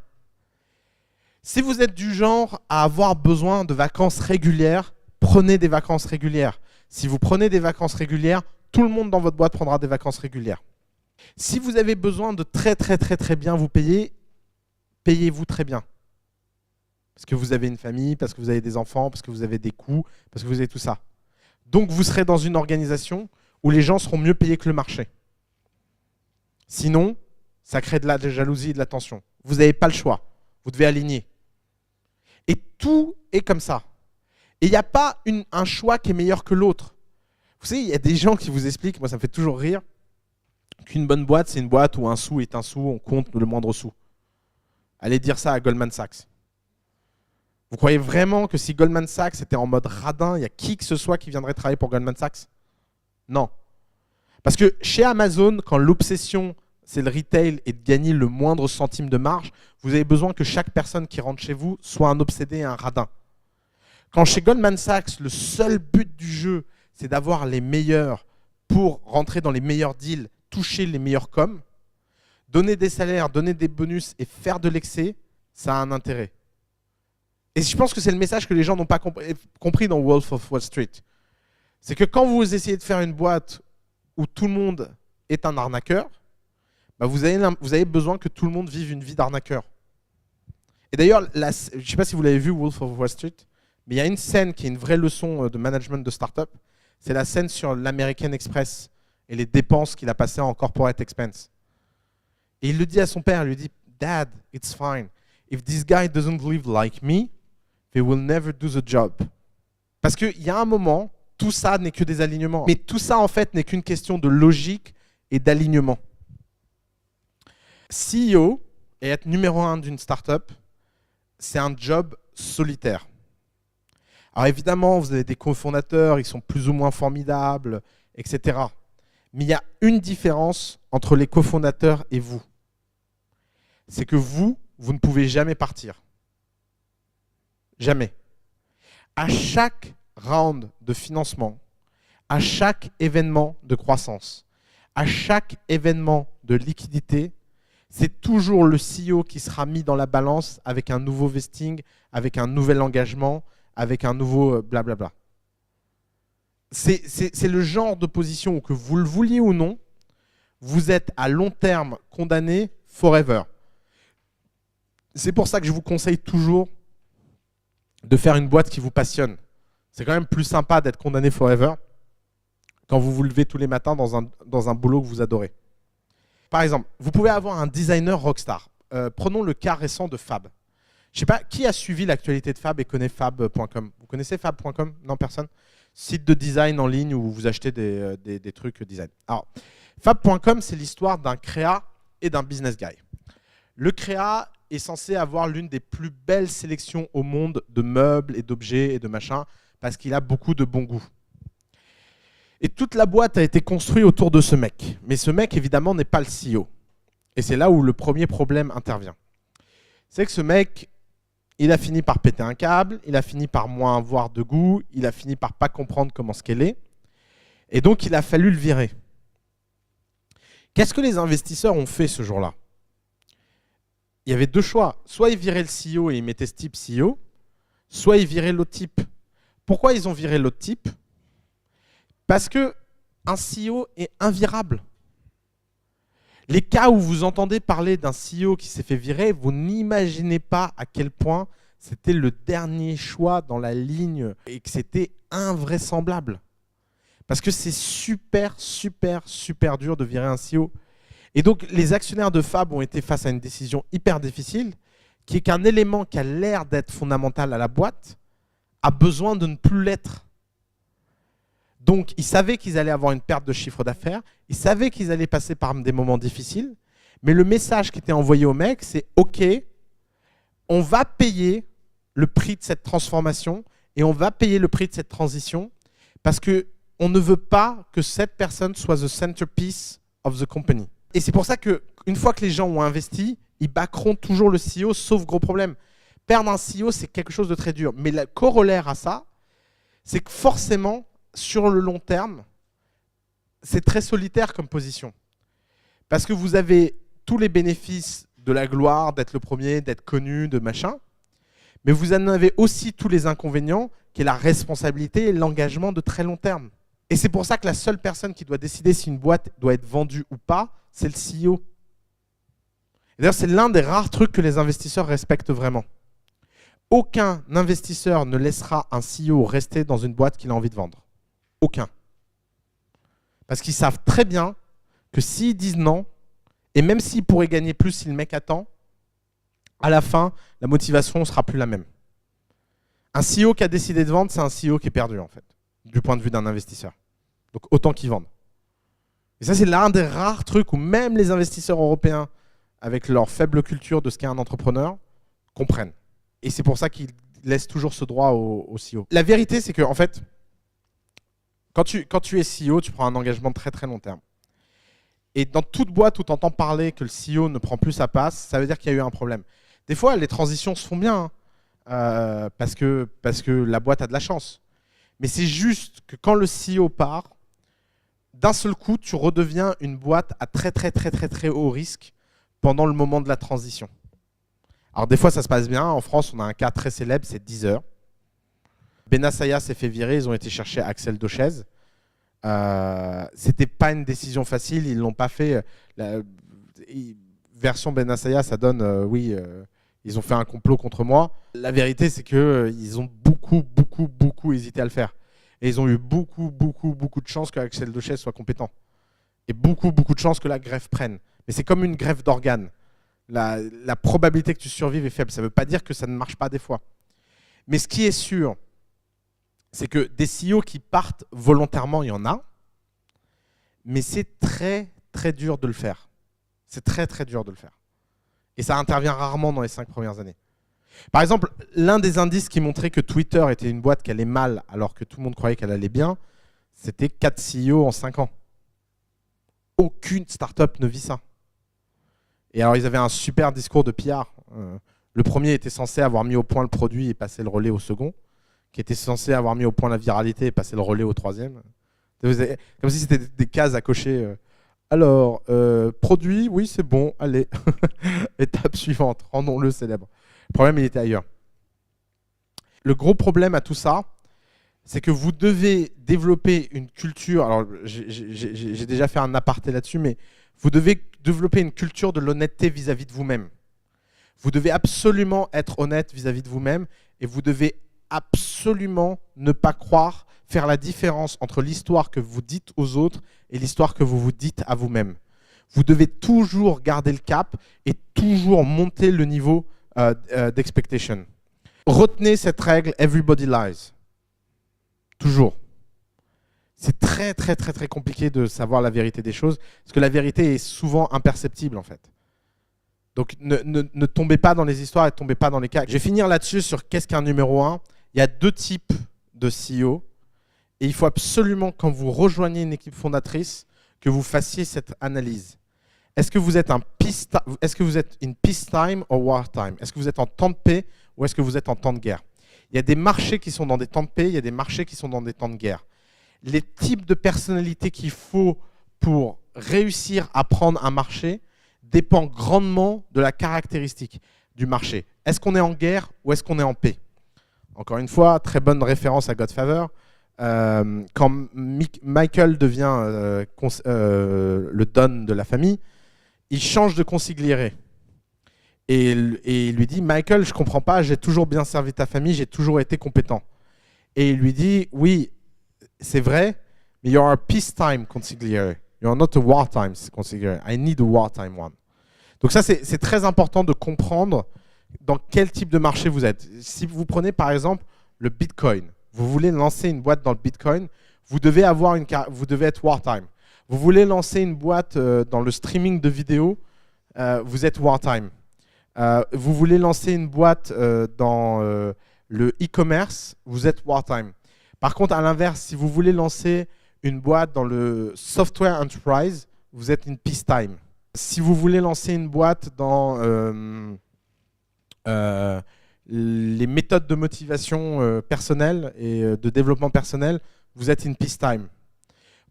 Si vous êtes du genre à avoir besoin de vacances régulières, prenez des vacances régulières. Si vous prenez des vacances régulières, tout le monde dans votre boîte prendra des vacances régulières. Si vous avez besoin de très bien vous payer, payez-vous très bien. Parce que vous avez une famille, parce que vous avez des enfants, parce que vous avez des coûts, parce que vous avez tout ça. Donc vous serez dans une organisation où les gens seront mieux payés que le marché. Sinon, ça crée de la jalousie et de la tension. Vous n'avez pas le choix. Vous devez aligner. Et tout est comme ça. Et il n'y a pas un choix qui est meilleur que l'autre. Vous savez, il y a des gens qui vous expliquent, moi ça me fait toujours rire, qu'une bonne boîte, c'est une boîte où un sou est un sou, on compte le moindre sou. Allez dire ça à Goldman Sachs. Vous croyez vraiment que si Goldman Sachs était en mode radin, il y a qui que ce soit qui viendrait travailler pour Goldman Sachs? Non. Parce que chez Amazon, quand l'obsession, c'est le retail et de gagner le moindre centime de marge, vous avez besoin que chaque personne qui rentre chez vous soit un obsédé et un radin. Quand chez Goldman Sachs, le seul but du jeu, c'est d'avoir les meilleurs pour rentrer dans les meilleurs deals, toucher les meilleurs coms, donner des salaires, donner des bonus et faire de l'excès, ça a un intérêt. Et je pense que c'est le message que les gens n'ont pas compris dans Wolf of Wall Street. C'est que quand vous essayez de faire une boîte où tout le monde est un arnaqueur, bah vous avez besoin que tout le monde vive une vie d'arnaqueur. Et d'ailleurs, je ne sais pas si vous l'avez vu, Wolf of Wall Street, mais il y a une scène qui est une vraie leçon de management de start-up. C'est la scène sur l'American Express et les dépenses qu'il a passées en corporate expense. Et il le dit à son père, il lui dit « Dad, it's fine. If this guy doesn't live like me, they will never do the job. » Parce qu'il y a un moment, tout ça n'est que des alignements. Mais tout ça, en fait, n'est qu'une question de logique et d'alignement. CEO et être numéro 1 d'une startup, c'est un job solitaire. Alors évidemment, vous avez des cofondateurs, ils sont plus ou moins formidables, etc. Mais il y a une différence entre les cofondateurs et vous. C'est que vous ne pouvez jamais partir. Jamais. À chaque round de financement, à chaque événement de croissance, à chaque événement de liquidité, c'est toujours le CEO qui sera mis dans la balance avec un nouveau vesting, avec un nouvel engagement, avec un nouveau blablabla. C'est le genre de position où, que vous le vouliez ou non, vous êtes à long terme condamné forever. C'est pour ça que je vous conseille toujours de faire une boîte qui vous passionne. C'est quand même plus sympa d'être condamné forever quand vous vous levez tous les matins dans un boulot que vous adorez. Par exemple, vous pouvez avoir un designer rockstar. Prenons le cas récent de Fab. Je ne sais pas, qui a suivi l'actualité de Fab et connaît Fab.com? Vous connaissez Fab.com? Non, personne? Site de design en ligne où vous achetez des trucs design. Alors, Fab.com, c'est l'histoire d'un créa et d'un business guy. Le Créa est censé avoir l'une des plus belles sélections au monde de meubles et d'objets et de machins, parce qu'il a beaucoup de bon goût. Et toute la boîte a été construite autour de ce mec. Mais ce mec, évidemment, n'est pas le CEO. Et c'est là où le premier problème intervient. C'est que ce mec, il a fini par péter un câble, il a fini par moins avoir de goût, il a fini par pas comprendre comment scaler. Et donc, il a fallu le virer. Qu'est-ce que les investisseurs ont fait ce jour-là? Il y avait deux choix. Soit ils viraient le CEO et ils mettaient ce type CEO, soit ils viraient l'autre type. Pourquoi ils ont viré l'autre type? Parce qu'un CEO est invirable. Les cas où vous entendez parler d'un CEO qui s'est fait virer, vous n'imaginez pas à quel point c'était le dernier choix dans la ligne et que c'était invraisemblable. Parce que c'est super, super, super dur de virer un CEO. Et donc, les actionnaires de Fab ont été face à une décision hyper difficile, qui est qu'un élément qui a l'air d'être fondamental à la boîte a besoin de ne plus l'être. Donc, ils savaient qu'ils allaient avoir une perte de chiffre d'affaires, ils savaient qu'ils allaient passer par des moments difficiles, mais le message qui était envoyé au mec, c'est « Ok, on va payer le prix de cette transformation et on va payer le prix de cette transition parce qu'on ne veut pas que cette personne soit the centerpiece of the company. » Et c'est pour ça qu'une fois que les gens ont investi, ils backeront toujours le CEO, sauf gros problème. Perdre un CEO, c'est quelque chose de très dur. Mais le corollaire à ça, c'est que forcément, sur le long terme, c'est très solitaire comme position. Parce que vous avez tous les bénéfices de la gloire, d'être le premier, d'être connu, de machin, mais vous en avez aussi tous les inconvénients, qui est la responsabilité et l'engagement de très long terme. Et c'est pour ça que la seule personne qui doit décider si une boîte doit être vendue ou pas, c'est le CEO. D'ailleurs, c'est l'un des rares trucs que les investisseurs respectent vraiment. Aucun investisseur ne laissera un CEO rester dans une boîte qu'il a envie de vendre. Aucun. Parce qu'ils savent très bien que s'ils disent non, et même s'ils pourraient gagner plus si le mec attend, à la fin, la motivation ne sera plus la même. Un CEO qui a décidé de vendre, c'est un CEO qui est perdu, en fait, du point de vue d'un investisseur. Donc autant qu'il vende. Et ça, c'est l'un des rares trucs où même les investisseurs européens, avec leur faible culture de ce qu'est un entrepreneur, comprennent. Et c'est pour ça qu'ils laissent toujours ce droit au CEO. La vérité, c'est que, en fait, quand tu es CEO, tu prends un engagement de très très long terme. Et dans toute boîte où tu entends parler que le CEO ne prend plus sa place, ça veut dire qu'il y a eu un problème. Des fois, les transitions se font bien, parce que la boîte a de la chance. Mais c'est juste que quand le CEO part, d'un seul coup, tu redeviens une boîte à très très très très très haut risque pendant le moment de la transition. Alors des fois, ça se passe bien. En France, on a un cas très célèbre, c'est Deezer. Benassaïa s'est fait virer, ils ont été chercher Axel Dochez. C'était pas une décision facile, ils l'ont pas fait. Version Benassaïa, ça donne ils ont fait un complot contre moi. La vérité, c'est que ils ont beaucoup hésité à le faire. Et ils ont eu beaucoup de chance que Axel Dochez soit compétent. Et beaucoup de chance que la greffe prenne. Mais c'est comme une greffe d'organes. La probabilité que tu survives est faible. Ça ne veut pas dire que ça ne marche pas des fois. Mais ce qui est sûr, c'est que des CEO qui partent volontairement, il y en a, mais c'est très très dur de le faire. C'est très très dur de le faire. Et ça intervient rarement dans les 5 premières années. Par exemple, l'un des indices qui montrait que Twitter était une boîte qui allait mal alors que tout le monde croyait qu'elle allait bien, c'était 4 CEO en 5 ans. Aucune start-up ne vit ça. Et alors, ils avaient un super discours de PR. Le premier était censé avoir mis au point le produit et passer le relais au second, qui était censé avoir mis au point la viralité et passer le relais au troisième. Comme si c'était des cases à cocher. Alors, produit, oui, c'est bon, allez. Étape suivante, rendons-le célèbre. Le problème, il était ailleurs. Le gros problème à tout ça, c'est que vous devez développer une culture. Alors, j'ai déjà fait un aparté là-dessus, mais vous devez développer une culture de l'honnêteté vis-à-vis de vous-même. Vous devez absolument être honnête vis-à-vis de vous-même et vous devez absolument ne pas croire, faire la différence entre l'histoire que vous dites aux autres et l'histoire que vous vous dites à vous-même. Vous devez toujours garder le cap et toujours monter le niveau d'expectation. Retenez cette règle, everybody lies. Toujours. C'est très compliqué de savoir la vérité des choses, parce que la vérité est souvent imperceptible en fait. Donc ne tombez pas dans les histoires et ne tombez pas dans les cas. Je vais finir là-dessus sur qu'est-ce qu'un numéro 1. Il y a 2 types de CEO et il faut absolument, quand vous rejoignez une équipe fondatrice, que vous fassiez cette analyse. Est-ce que vous êtes in peacetime ou wartime? Est-ce que vous êtes en temps de paix ou est-ce que vous êtes en temps de guerre? Il y a des marchés qui sont dans des temps de paix, il y a des marchés qui sont dans des temps de guerre. Les types de personnalités qu'il faut pour réussir à prendre un marché dépend grandement de la caractéristique du marché. Est-ce qu'on est en guerre ou est-ce qu'on est en paix? Encore une fois, très bonne référence à Godfather. Quand Michael devient le don de la famille, il change de consigliere. Et il lui dit, Michael, je ne comprends pas, j'ai toujours bien servi ta famille, j'ai toujours été compétent. Et il lui dit, oui, c'est vrai, mais you're a peacetime consigliere. You're not a wartime consigliere. I need a wartime one. Donc ça, c'est très important de comprendre dans quel type de marché vous êtes. Si vous prenez par exemple le Bitcoin, vous voulez lancer une boîte dans le Bitcoin, vous devez être wartime. Vous voulez lancer une boîte dans le streaming de vidéos, vous êtes wartime. Vous voulez lancer une boîte dans le e-commerce, vous êtes wartime. Par contre, à l'inverse, si vous voulez lancer une boîte dans le software enterprise, vous êtes in peacetime. Si vous voulez lancer une boîte dans les méthodes de motivation personnelle et de développement personnel, vous êtes in peacetime.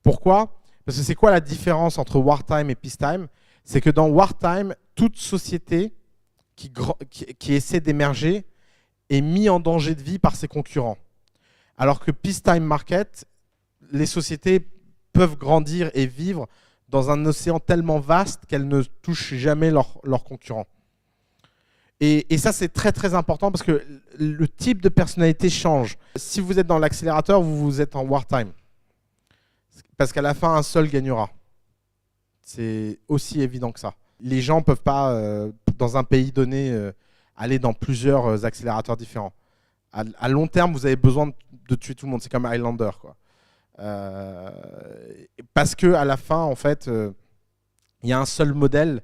Pourquoi? Parce que c'est quoi la différence entre wartime et peacetime? C'est que dans wartime, toute société qui essaie d'émerger est mise en danger de vie par ses concurrents. Alors que peacetime market, les sociétés peuvent grandir et vivre dans un océan tellement vaste qu'elles ne touchent jamais leurs concurrents. Et ça, c'est très très important parce que le type de personnalité change. Si vous êtes dans l'accélérateur, vous êtes en wartime. Parce qu'à la fin, un seul gagnera. C'est aussi évident que ça. Les gens ne peuvent pas, dans un pays donné, aller dans plusieurs accélérateurs différents. À long terme, vous avez besoin de tuer tout le monde. C'est comme Highlander, quoi. Parce qu'à la fin, en fait, il y a un seul modèle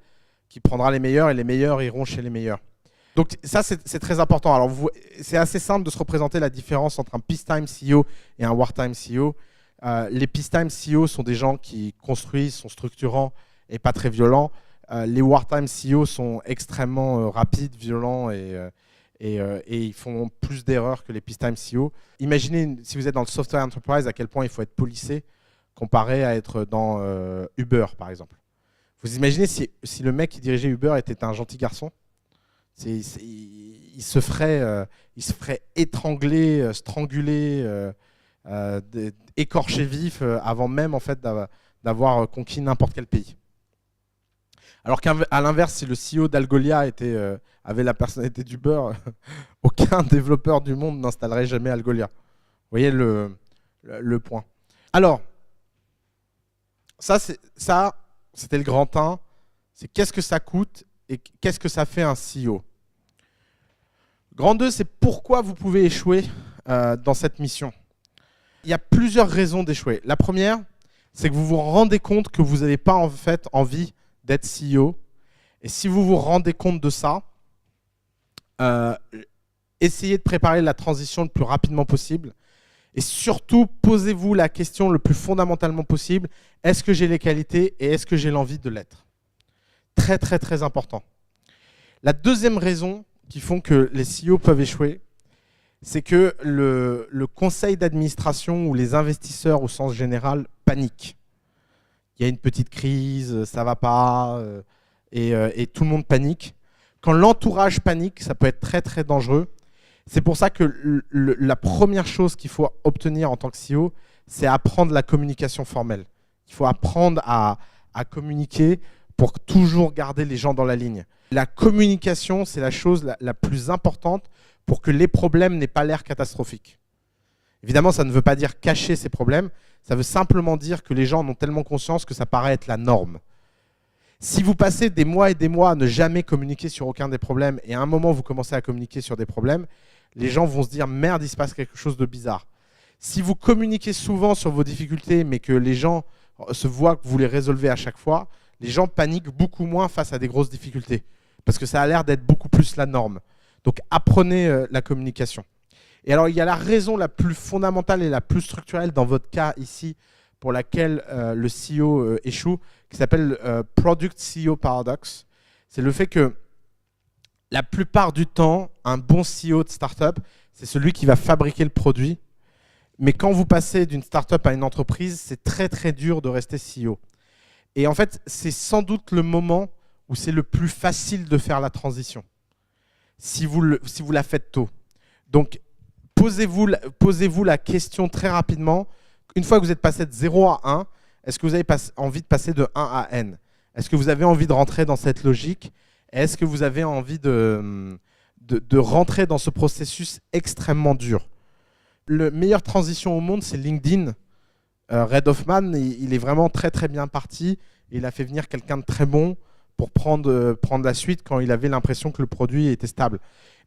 qui prendra les meilleurs et les meilleurs iront chez les meilleurs. Donc ça, c'est très important. Alors, c'est assez simple de se représenter la différence entre un peacetime CEO et un wartime CEO. Les peacetime CEO sont des gens qui construisent, sont structurants et pas très violents. Les wartime CEO sont extrêmement rapides, violents et ils font plus d'erreurs que les peacetime CEO. Imaginez, si vous êtes dans le software enterprise, à quel point il faut être policé comparé à être dans Uber, par exemple. Vous imaginez si le mec qui dirigeait Uber était un gentil garçon? Il se ferait étrangler, stranguler, écorcher vif avant même en fait, d'avoir conquis n'importe quel pays. Alors qu'à l'inverse, si le CEO d'Algolia avait la personnalité d'Uber, aucun développeur du monde n'installerait jamais Algolia. Vous voyez le point. Alors, ça c'était le grand 1. C'est qu'est-ce que ça coûte et qu'est-ce que ça fait un CEO. Grand 2, c'est pourquoi vous pouvez échouer dans cette mission. Il y a plusieurs raisons d'échouer. La première, c'est que vous vous rendez compte que vous n'avez pas en fait envie d'être CEO. Et si vous vous rendez compte de ça, essayez de préparer la transition le plus rapidement possible. Et surtout, posez-vous la question le plus fondamentalement possible. Est-ce que j'ai les qualités et est-ce que j'ai l'envie de l'être? Très, très, très important. La deuxième raison qui font que les CEO peuvent échouer, c'est que le conseil d'administration ou les investisseurs au sens général paniquent. Il y a une petite crise, ça ne va pas, et tout le monde panique. Quand l'entourage panique, ça peut être très très dangereux. C'est pour ça que la première chose qu'il faut obtenir en tant que CEO, c'est apprendre la communication formelle. Il faut apprendre à communiquer pour toujours garder les gens dans la ligne. La communication, c'est la chose la plus importante pour que les problèmes n'aient pas l'air catastrophiques. Évidemment, ça ne veut pas dire cacher ces problèmes, ça veut simplement dire que les gens en ont tellement conscience que ça paraît être la norme. Si vous passez des mois et des mois à ne jamais communiquer sur aucun des problèmes et à un moment vous commencez à communiquer sur des problèmes, les gens vont se dire « merde, il se passe quelque chose de bizarre ». Si vous communiquez souvent sur vos difficultés mais que les gens se voient que vous les résolvez à chaque fois, les gens paniquent beaucoup moins face à des grosses difficultés. parce que ça a l'air d'être beaucoup plus la norme. Donc apprenez la communication. Et alors il y a la raison la plus fondamentale et la plus structurelle dans votre cas ici pour laquelle le CEO échoue, qui s'appelle Product CEO Paradox. C'est le fait que la plupart du temps, un bon CEO de startup, c'est celui qui va fabriquer le produit. Mais quand vous passez d'une startup à une entreprise, c'est très très dur de rester CEO. Et en fait, c'est sans doute le moment où c'est le plus facile de faire la transition, si vous la faites tôt. Donc, posez-vous la question très rapidement. Une fois que vous êtes passé de 0 à 1, est-ce que vous avez envie de passer de 1 à N? Est-ce que vous avez envie de rentrer dans cette logique? Est-ce que vous avez envie de rentrer dans ce processus extrêmement dur? La meilleure transition au monde, c'est LinkedIn. Reid Hoffman, il est vraiment très très bien parti. Il a fait venir quelqu'un de très bon pour prendre la suite quand il avait l'impression que le produit était stable.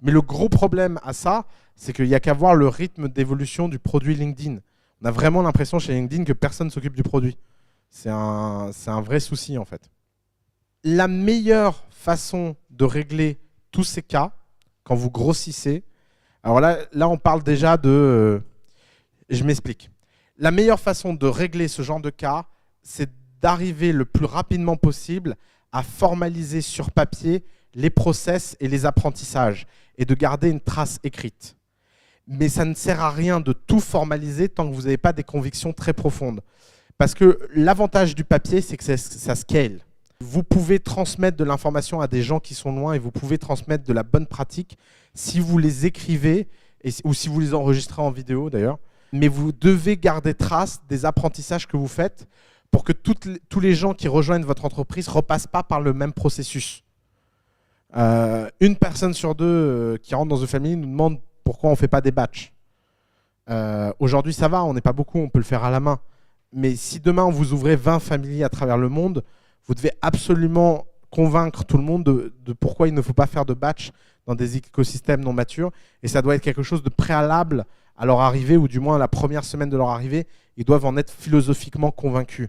Mais le gros problème à ça, c'est qu'il n'y a qu'à voir le rythme d'évolution du produit LinkedIn. On a vraiment l'impression chez LinkedIn que personne ne s'occupe du produit. C'est un vrai souci en fait. La meilleure façon de régler tous ces cas, quand vous grossissez, alors là on parle déjà de... je m'explique. La meilleure façon de régler ce genre de cas, c'est d'arriver le plus rapidement possible à formaliser sur papier les process et les apprentissages et de garder une trace écrite. Mais ça ne sert à rien de tout formaliser tant que vous n'avez pas des convictions très profondes. Parce que l'avantage du papier, c'est que ça scale. Vous pouvez transmettre de l'information à des gens qui sont loin et vous pouvez transmettre de la bonne pratique si vous les écrivez ou si vous les enregistrez en vidéo d'ailleurs. Mais vous devez garder trace des apprentissages que vous faites pour que tous les gens qui rejoignent votre entreprise ne repassent pas par le même processus. Une personne sur deux qui rentre dans une famille nous demande pourquoi on ne fait pas des batchs. Aujourd'hui, ça va, on n'est pas beaucoup, on peut le faire à la main. Mais si demain, vous ouvrez 20 familles à travers le monde, vous devez absolument convaincre tout le monde de pourquoi il ne faut pas faire de batch dans des écosystèmes non matures. Et ça doit être quelque chose de préalable à leur arrivée, ou du moins à la première semaine de leur arrivée. Ils doivent en être philosophiquement convaincus.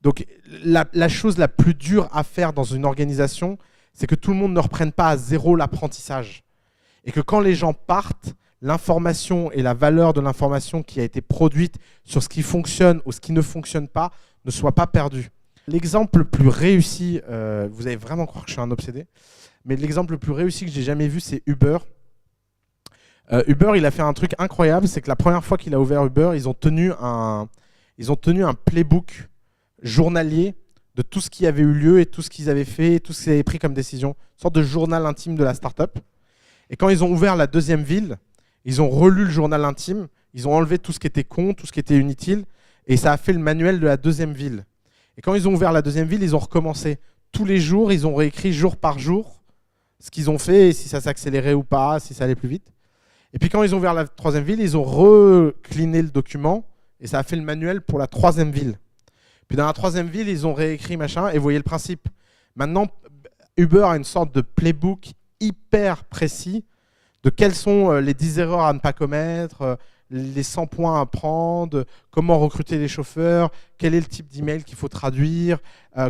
Donc la chose la plus dure à faire dans une organisation, c'est que tout le monde ne reprenne pas à zéro l'apprentissage. Et que quand les gens partent, l'information et la valeur de l'information qui a été produite sur ce qui fonctionne ou ce qui ne fonctionne pas ne soit pas perdue. L'exemple le plus réussi, vous allez vraiment croire que je suis un obsédé, mais l'exemple le plus réussi que j'ai jamais vu, c'est Uber. Uber, il a fait un truc incroyable, c'est que la première fois qu'il a ouvert Uber, ils ont tenu un playbook journalier de tout ce qui avait eu lieu et tout ce qu'ils avaient fait, tout ce qu'ils avaient pris comme décision, une sorte de journal intime de la startup. Et quand ils ont ouvert la deuxième ville, ils ont relu le journal intime, ils ont enlevé tout ce qui était con, tout ce qui était inutile, et ça a fait le manuel de la deuxième ville. Et quand ils ont ouvert la deuxième ville, ils ont recommencé. Tous les jours, ils ont réécrit jour par jour ce qu'ils ont fait, et si ça s'accélérait ou pas, si ça allait plus vite. Et puis quand ils ont ouvert la troisième ville, ils ont recliné le document, et ça a fait le manuel pour la troisième ville. Puis dans la troisième ville, ils ont réécrit machin, et vous voyez le principe. Maintenant, Uber a une sorte de playbook hyper précis de quelles sont les 10 erreurs à ne pas commettre, les 100 points à prendre, comment recruter les chauffeurs, quel est le type d'email qu'il faut traduire,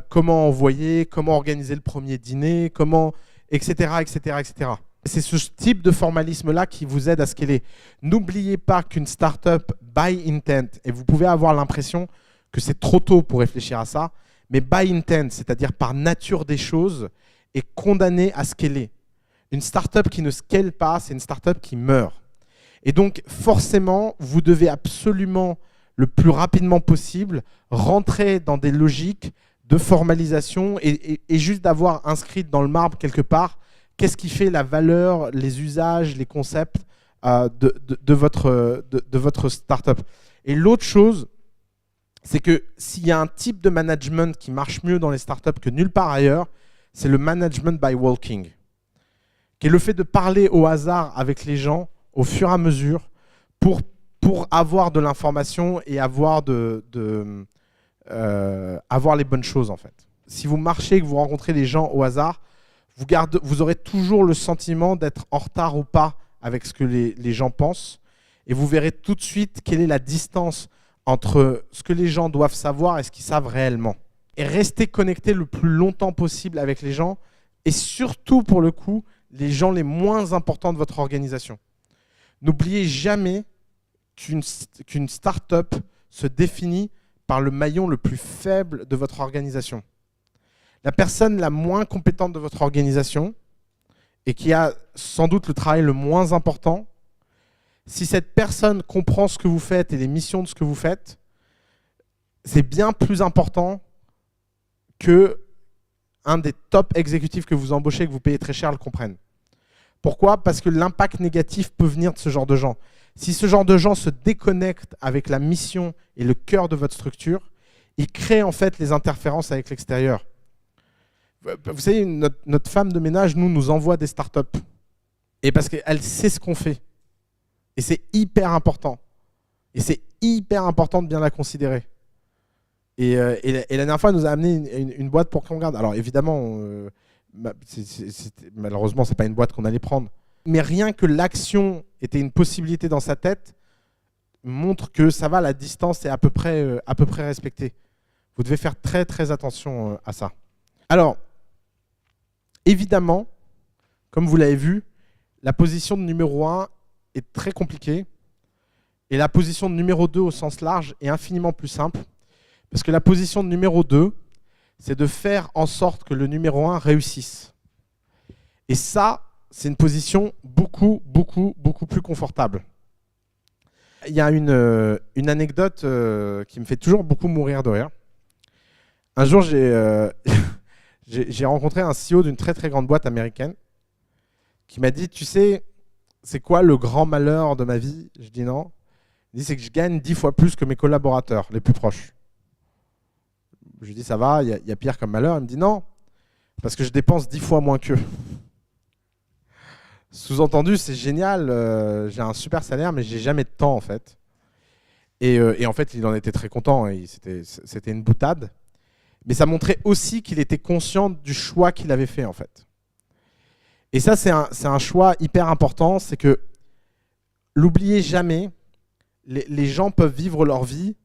comment envoyer, comment organiser le premier dîner, comment, etc., etc., etc. C'est ce type de formalisme-là qui vous aide à scaler. N'oubliez pas qu'une startup by intent, et vous pouvez avoir l'impression que c'est trop tôt pour réfléchir à ça, mais by intent, c'est-à-dire par nature des choses, est condamnée à scaler. Une startup qui ne scale pas, c'est une startup qui meurt. Et donc, forcément, vous devez absolument, le plus rapidement possible, rentrer dans des logiques de formalisation et juste d'avoir inscrite dans le marbre quelque part qu'est-ce qui fait la valeur, les usages, les concepts de votre startup. Et l'autre chose, c'est que s'il y a un type de management qui marche mieux dans les startups que nulle part ailleurs, c'est le management by walking, qui est le fait de parler au hasard avec les gens au fur et à mesure pour avoir de l'information et avoir les bonnes choses en fait. Si vous marchez et que vous rencontrez des gens au hasard, vous aurez toujours le sentiment d'être en retard ou pas avec ce que les gens pensent, et vous verrez tout de suite quelle est la distance entre ce que les gens doivent savoir et ce qu'ils savent réellement. Et rester connecté le plus longtemps possible avec les gens et surtout pour le coup, les gens les moins importants de votre organisation. N'oubliez jamais qu'une start-up se définit par le maillon le plus faible de votre organisation. La personne la moins compétente de votre organisation et qui a sans doute le travail le moins important, si cette personne comprend ce que vous faites et les missions de ce que vous faites, c'est bien plus important que un des top exécutifs que vous embauchez et que vous payez très cher le comprenne. Pourquoi? Parce que l'impact négatif peut venir de ce genre de gens. Si ce genre de gens se déconnectent avec la mission et le cœur de votre structure, ils créent en fait les interférences avec l'extérieur. Vous savez, notre femme de ménage nous envoie des startups. Et parce qu'elle sait ce qu'on fait. Et c'est hyper important. Et c'est hyper important de bien la considérer. Et la dernière fois, elle nous a amené une boîte pour qu'on regarde. Alors évidemment, malheureusement, ce n'est pas une boîte qu'on allait prendre. Mais rien que l'action était une possibilité dans sa tête, montre que ça va, la distance est à peu près respectée. Vous devez faire très très attention à ça. Alors, évidemment, comme vous l'avez vu, la position de numéro 1 est très compliquée. Et la position de numéro 2 au sens large est infiniment plus simple. Parce que la position de numéro 2, c'est de faire en sorte que le numéro 1 réussisse. Et ça, c'est une position beaucoup plus confortable. Il y a une anecdote qui me fait toujours beaucoup mourir de rire. Un jour, j'ai rencontré un CEO d'une très très grande boîte américaine qui m'a dit, tu sais, c'est quoi le grand malheur de ma vie? Je dis non. Il dit, c'est que je gagne 10 fois plus que mes collaborateurs les plus proches. Je lui dis, ça va, il y a pire comme malheur. Il me dit, non, parce que je dépense 10 fois moins qu'eux. Sous-entendu, c'est génial, j'ai un super salaire, mais j'ai jamais de temps en fait. Et en fait, il en était très content, c'était une boutade. Mais ça montrait aussi qu'il était conscient du choix qu'il avait fait en fait. Et ça, c'est un choix hyper important, c'est que, l'oubliez jamais, les gens peuvent vivre leur vie.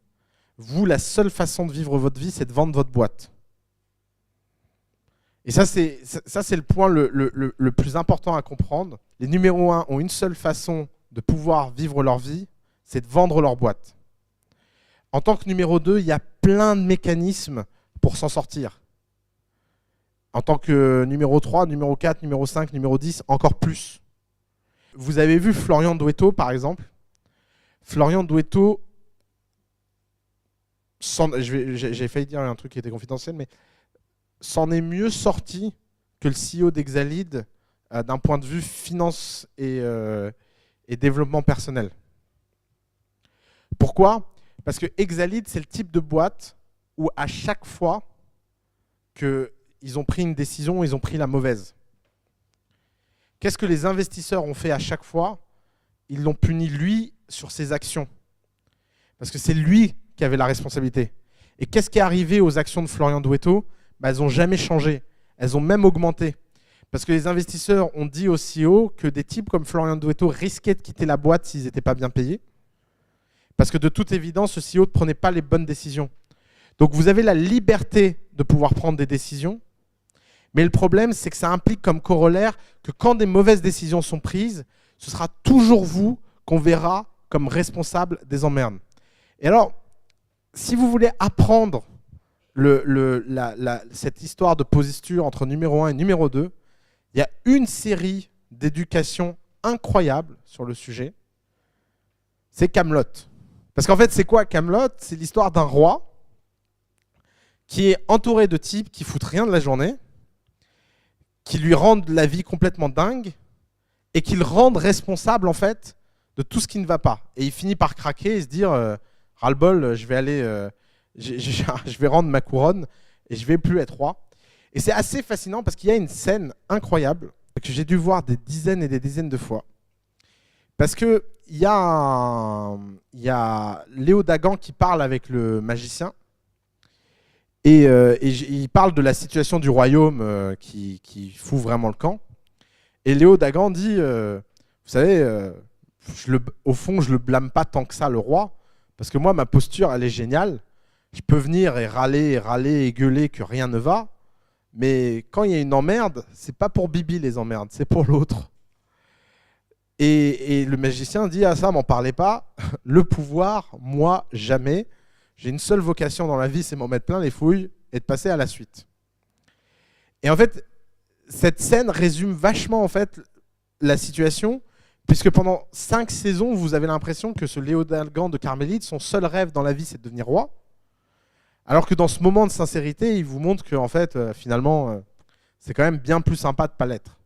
Vous, la seule façon de vivre votre vie, c'est de vendre votre boîte. Et ça, c'est le point le plus important à comprendre. Les numéros 1 ont une seule façon de pouvoir vivre leur vie, c'est de vendre leur boîte. En tant que numéro 2, il y a plein de mécanismes pour s'en sortir. En tant que numéro 3, numéro 4, numéro 5, numéro 10, encore plus. Vous avez vu Florian Douetto, par exemple. Florian Douetto, j'ai failli dire un truc qui était confidentiel, mais s'en est mieux sorti que le CEO d'Exalead d'un point de vue finance et développement personnel. Pourquoi? Parce que Exalead, c'est le type de boîte où à chaque fois qu'ils ont pris une décision, ils ont pris la mauvaise. Qu'est-ce que les investisseurs ont fait à chaque fois? Ils l'ont puni lui sur ses actions. Parce que c'est lui qui avait la responsabilité. Et qu'est-ce qui est arrivé aux actions de Florian Douetto? Elles n'ont jamais changé. Elles ont même augmenté. Parce que les investisseurs ont dit au CEO que des types comme Florian Douetto risquaient de quitter la boîte s'ils n'étaient pas bien payés. Parce que de toute évidence, ce CEO ne prenait pas les bonnes décisions. Donc vous avez la liberté de pouvoir prendre des décisions. Mais le problème, c'est que ça implique comme corollaire que quand des mauvaises décisions sont prises, ce sera toujours vous qu'on verra comme responsable des emmerdes. Et alors, si vous voulez apprendre cette histoire de posture entre numéro 1 et numéro 2, il y a une série d'éducation incroyable sur le sujet. C'est Camelot. Parce qu'en fait, c'est quoi Camelot? C'est l'histoire d'un roi qui est entouré de types qui foutent rien de la journée, qui lui rendent la vie complètement dingue et qui le rendent responsable en fait de tout ce qui ne va pas. Et il finit par craquer et se dire ras-le-bol, je vais aller, je vais rendre ma couronne et je vais plus être roi. Et c'est assez fascinant parce qu'il y a une scène incroyable que j'ai dû voir des dizaines et des dizaines de fois. Parce que il y a Léo Dagan qui parle avec le magicien et il parle de la situation du royaume qui fout vraiment le camp. Et Léo Dagan dit, vous savez, au fond, je le blâme pas tant que ça, le roi, parce que moi, ma posture, elle est géniale. Je peux venir et râler et gueuler que rien ne va, Mais quand il y a une emmerde, c'est pas pour Bibi les emmerdes, c'est pour l'autre. Et le magicien dit, ah ça, m'en parlez pas, le pouvoir, moi, jamais. J'ai une seule vocation dans la vie, c'est m'en mettre plein les fouilles et de passer à la suite. Et en fait, cette scène résume vachement en fait la situation, puisque pendant 5 saisons, vous avez l'impression que ce Léodelgan de Carmélite, son seul rêve dans la vie, c'est de devenir roi. Alors que dans ce moment de sincérité, il vous montre que en fait, finalement, c'est quand même bien plus sympa de ne pas l'être.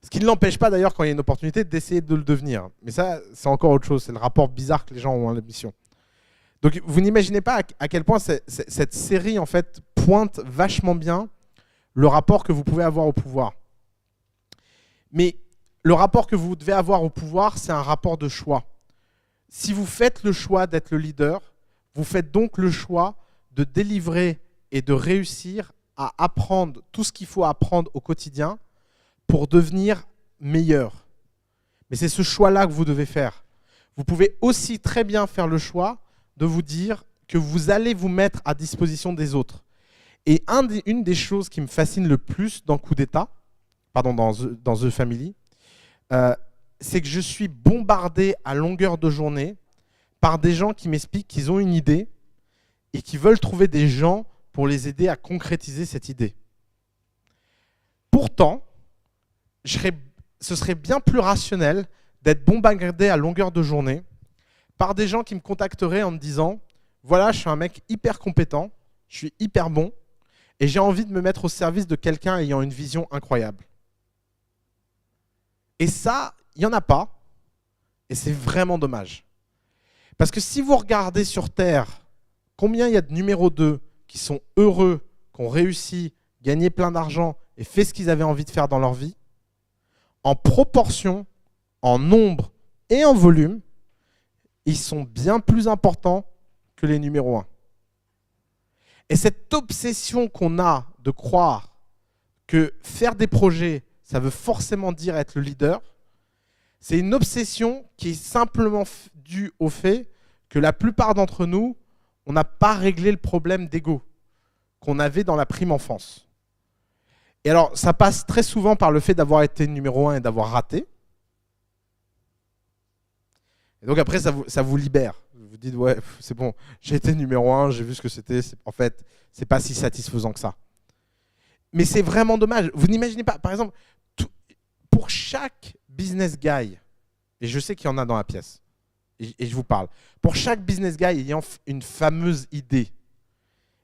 Ce qui ne l'empêche pas d'ailleurs, quand il y a une opportunité, d'essayer de le devenir. Mais ça, c'est encore autre chose. C'est le rapport bizarre que les gens ont à l'émission. Donc vous n'imaginez pas à quel point cette série en fait pointe vachement bien le rapport que vous pouvez avoir au pouvoir. Mais le rapport que vous devez avoir au pouvoir, c'est un rapport de choix. Si vous faites le choix d'être le leader, vous faites donc le choix de délivrer et de réussir à apprendre tout ce qu'il faut apprendre au quotidien pour devenir meilleur. Mais c'est ce choix-là que vous devez faire. Vous pouvez aussi très bien faire le choix de vous dire que vous allez vous mettre à disposition des autres. Et une des choses qui me fascine le plus dans Coup d'État, dans The Family, c'est que je suis bombardé à longueur de journée par des gens qui m'expliquent qu'ils ont une idée et qui veulent trouver des gens pour les aider à concrétiser cette idée. Pourtant, ce serait bien plus rationnel d'être bombardé à longueur de journée par des gens qui me contacteraient en me disant « Voilà, je suis un mec hyper compétent, je suis hyper bon, et j'ai envie de me mettre au service de quelqu'un ayant une vision incroyable. » Et ça, il n'y en a pas, et c'est vraiment dommage. Parce que si vous regardez sur Terre, combien il y a de numéro 2 qui sont heureux, qui ont réussi, gagné plein d'argent et fait ce qu'ils avaient envie de faire dans leur vie, en proportion, en nombre et en volume, ils sont bien plus importants que les numéros 1. Et cette obsession qu'on a de croire que faire des projets, ça veut forcément dire être le leader, c'est une obsession qui est simplement due au fait que la plupart d'entre nous, on n'a pas réglé le problème d'ego qu'on avait dans la prime enfance. Et alors, ça passe très souvent par le fait d'avoir été numéro 1 et d'avoir raté. Et donc après, ça vous libère. Vous dites, ouais, c'est bon, j'ai été numéro 1, j'ai vu ce que c'était. En fait, c'est pas si satisfaisant que ça. Mais c'est vraiment dommage. Vous n'imaginez pas, par exemple, pour chaque business guy, et je sais qu'il y en a dans la pièce, et je vous parle, pour chaque business guy ayant une fameuse idée,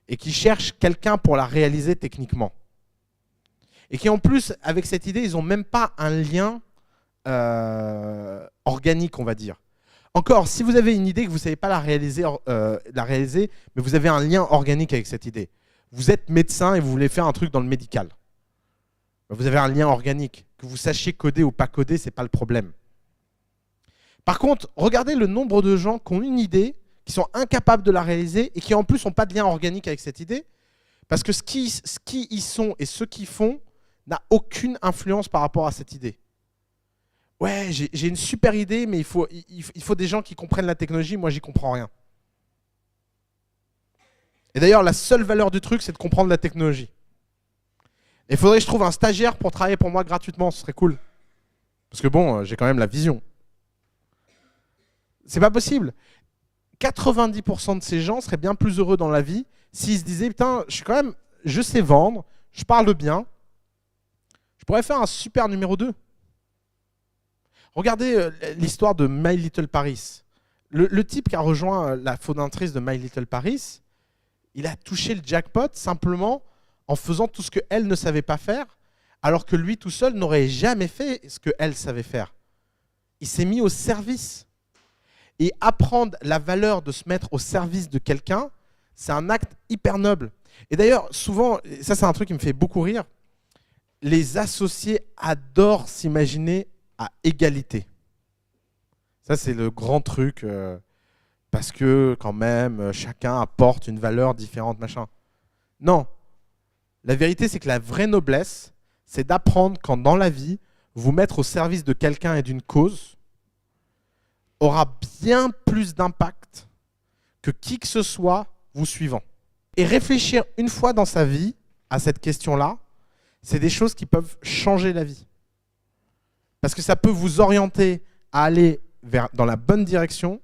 et qui cherche quelqu'un pour la réaliser techniquement, et qui en plus, avec cette idée, ils n'ont même pas un lien organique, on va dire. Encore, si vous avez une idée que vous ne savez pas la réaliser, mais vous avez un lien organique avec cette idée. Vous êtes médecin et vous voulez faire un truc dans le médical. Vous avez un lien organique. Que vous sachiez coder ou pas coder, ce n'est pas le problème. Par contre, regardez le nombre de gens qui ont une idée, qui sont incapables de la réaliser et qui en plus n'ont pas de lien organique avec cette idée, parce que ce qui y sont et ce qu'ils font n'a aucune influence par rapport à cette idée. Ouais, j'ai une super idée, mais il faut des gens qui comprennent la technologie, moi j'y comprends rien. Et d'ailleurs, la seule valeur du truc, c'est de comprendre la technologie. Il faudrait que je trouve un stagiaire pour travailler pour moi gratuitement, ce serait cool. Parce que bon, j'ai quand même la vision. C'est pas possible. 90% de ces gens seraient bien plus heureux dans la vie s'ils se disaient, putain, je sais vendre, je parle bien, je pourrais faire un super numéro 2. Regardez l'histoire de My Little Paris. Le type qui a rejoint la fondatrice de My Little Paris, il a touché le jackpot simplement en faisant tout ce qu'elle ne savait pas faire, alors que lui tout seul n'aurait jamais fait ce qu'elle savait faire. Il s'est mis au service. Et apprendre la valeur de se mettre au service de quelqu'un, c'est un acte hyper noble. Et d'ailleurs, souvent, ça c'est un truc qui me fait beaucoup rire, les associés adorent s'imaginer à égalité. Ça, c'est le grand truc, parce que quand même, chacun apporte une valeur différente, machin. Non. La vérité, c'est que la vraie noblesse, c'est d'apprendre quand dans la vie, vous mettre au service de quelqu'un et d'une cause aura bien plus d'impact que qui que ce soit vous suivant. Et réfléchir une fois dans sa vie à cette question-là, c'est des choses qui peuvent changer la vie. Parce que ça peut vous orienter à aller dans la bonne direction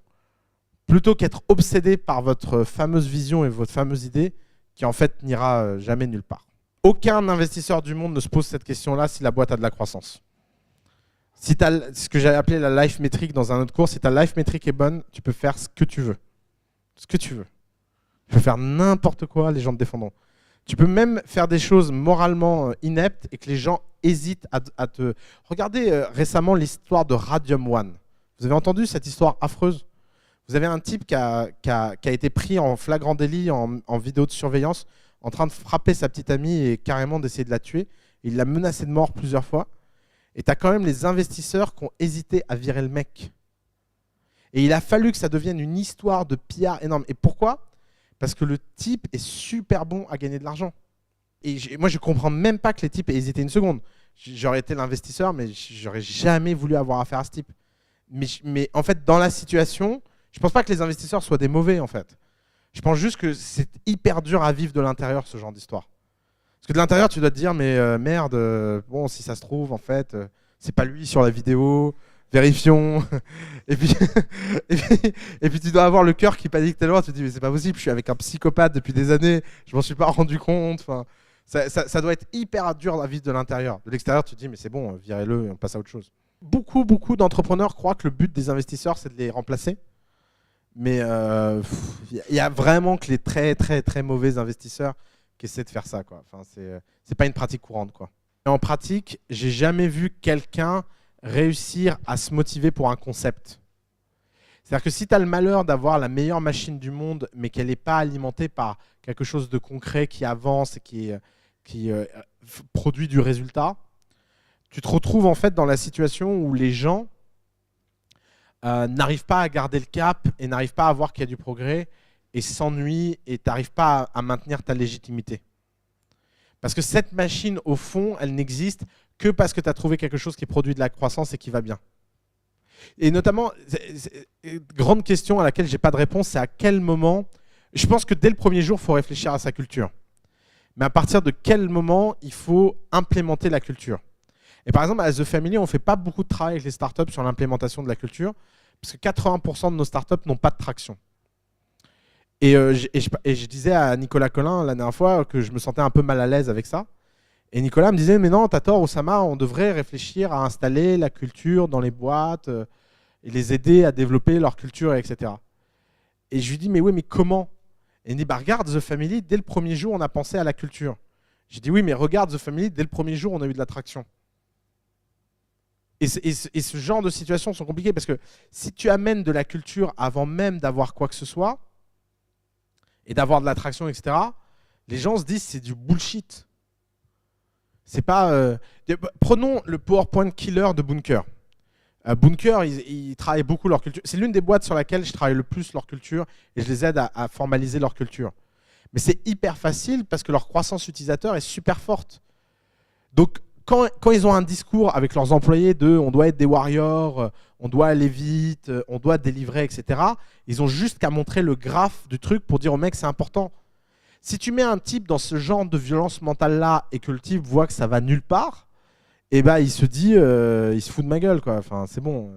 plutôt qu'être obsédé par votre fameuse vision et votre fameuse idée qui en fait n'ira jamais nulle part. Aucun investisseur du monde ne se pose cette question-là si la boîte a de la croissance. Si tu as ce que j'ai appelé la life metric dans un autre cours, si ta life metric est bonne, tu peux faire ce que tu veux. Ce que tu veux. Tu peux faire n'importe quoi, les gens te défendront. Tu peux même faire des choses moralement ineptes et que les gens hésitent à te... Regardez récemment l'histoire de Radium One. Vous avez entendu cette histoire affreuse? Vous avez un type qui a été pris en flagrant délit, en vidéo de surveillance, en train de frapper sa petite amie et carrément d'essayer de la tuer. Il l'a menacé de mort plusieurs fois. Et tu as quand même les investisseurs qui ont hésité à virer le mec. Et il a fallu que ça devienne une histoire de PR énorme. Et pourquoi? Parce que le type est super bon à gagner de l'argent. Et moi, je ne comprends même pas que les types aient hésité une seconde. J'aurais été l'investisseur, mais j'aurais jamais voulu avoir affaire à ce type. Mais en fait, dans la situation, je ne pense pas que les investisseurs soient des mauvais, en fait. Je pense juste que c'est hyper dur à vivre de l'intérieur, ce genre d'histoire. Parce que de l'intérieur, tu dois te dire, mais merde, bon, si ça se trouve, en fait, c'est pas lui sur la vidéo, vérifions. et puis tu dois avoir le cœur qui panique tellement, tu te dis, mais c'est pas possible, je suis avec un psychopathe depuis des années, je m'en suis pas rendu compte. Enfin, ça doit être hyper dur à vivre de l'intérieur. De l'extérieur, tu te dis, mais c'est bon, virez-le et on passe à autre chose. Beaucoup d'entrepreneurs croient que le but des investisseurs, c'est de les remplacer. Mais il y a vraiment que les très, très, très mauvais investisseurs qui essaient de faire ça, quoi. Enfin, c'est pas une pratique courante, quoi. Et en pratique, j'ai jamais vu quelqu'un réussir à se motiver pour un concept. C'est-à-dire que si tu as le malheur d'avoir la meilleure machine du monde, mais qu'elle n'est pas alimentée par quelque chose de concret qui avance et qui produit du résultat, tu te retrouves en fait dans la situation où les gens n'arrivent pas à garder le cap et n'arrivent pas à voir qu'il y a du progrès et s'ennuient et tu n'arrives pas à maintenir ta légitimité. Parce que cette machine, au fond, elle n'existe que parce que tu as trouvé quelque chose qui produit de la croissance et qui va bien. Et notamment, grande question à laquelle je n'ai pas de réponse, c'est à quel moment... Je pense que dès le premier jour, il faut réfléchir à sa culture. Mais à partir de quel moment il faut implémenter la culture? Et par exemple, à The Family, on ne fait pas beaucoup de travail avec les startups sur l'implémentation de la culture, parce que 80% de nos startups n'ont pas de traction. Et je disais à Nicolas Collin la dernière fois que je me sentais un peu mal à l'aise avec ça. Et Nicolas me disait, mais non, t'as tort, Oussama, on devrait réfléchir à installer la culture dans les boîtes et les aider à développer leur culture, etc. Et je lui dis, mais oui, mais comment? Et il me dit, bah, regarde The Family, dès le premier jour, on a pensé à la culture. J'ai dit, oui, mais regarde The Family, dès le premier jour, on a eu de l'attraction. Et ce genre de situations sont compliquées parce que si tu amènes de la culture avant même d'avoir quoi que ce soit, et d'avoir de l'attraction, etc., les gens se disent c'est du bullshit. C'est pas. Prenons le PowerPoint killer de Bunker. Bunker, ils travaillent beaucoup leur culture. C'est l'une des boîtes sur laquelle je travaille le plus leur culture et je les aide à formaliser leur culture. Mais c'est hyper facile parce que leur croissance utilisateur est super forte. Donc, quand ils ont un discours avec leurs employés de on doit être des warriors, on doit aller vite, on doit délivrer, etc., ils ont juste qu'à montrer le graphe du truc pour dire au mec c'est important. Si tu mets un type dans ce genre de violence mentale-là et que le type voit que ça va nulle part, eh ben, il se dit, il se fout de ma gueule, quoi. Enfin, c'est bon,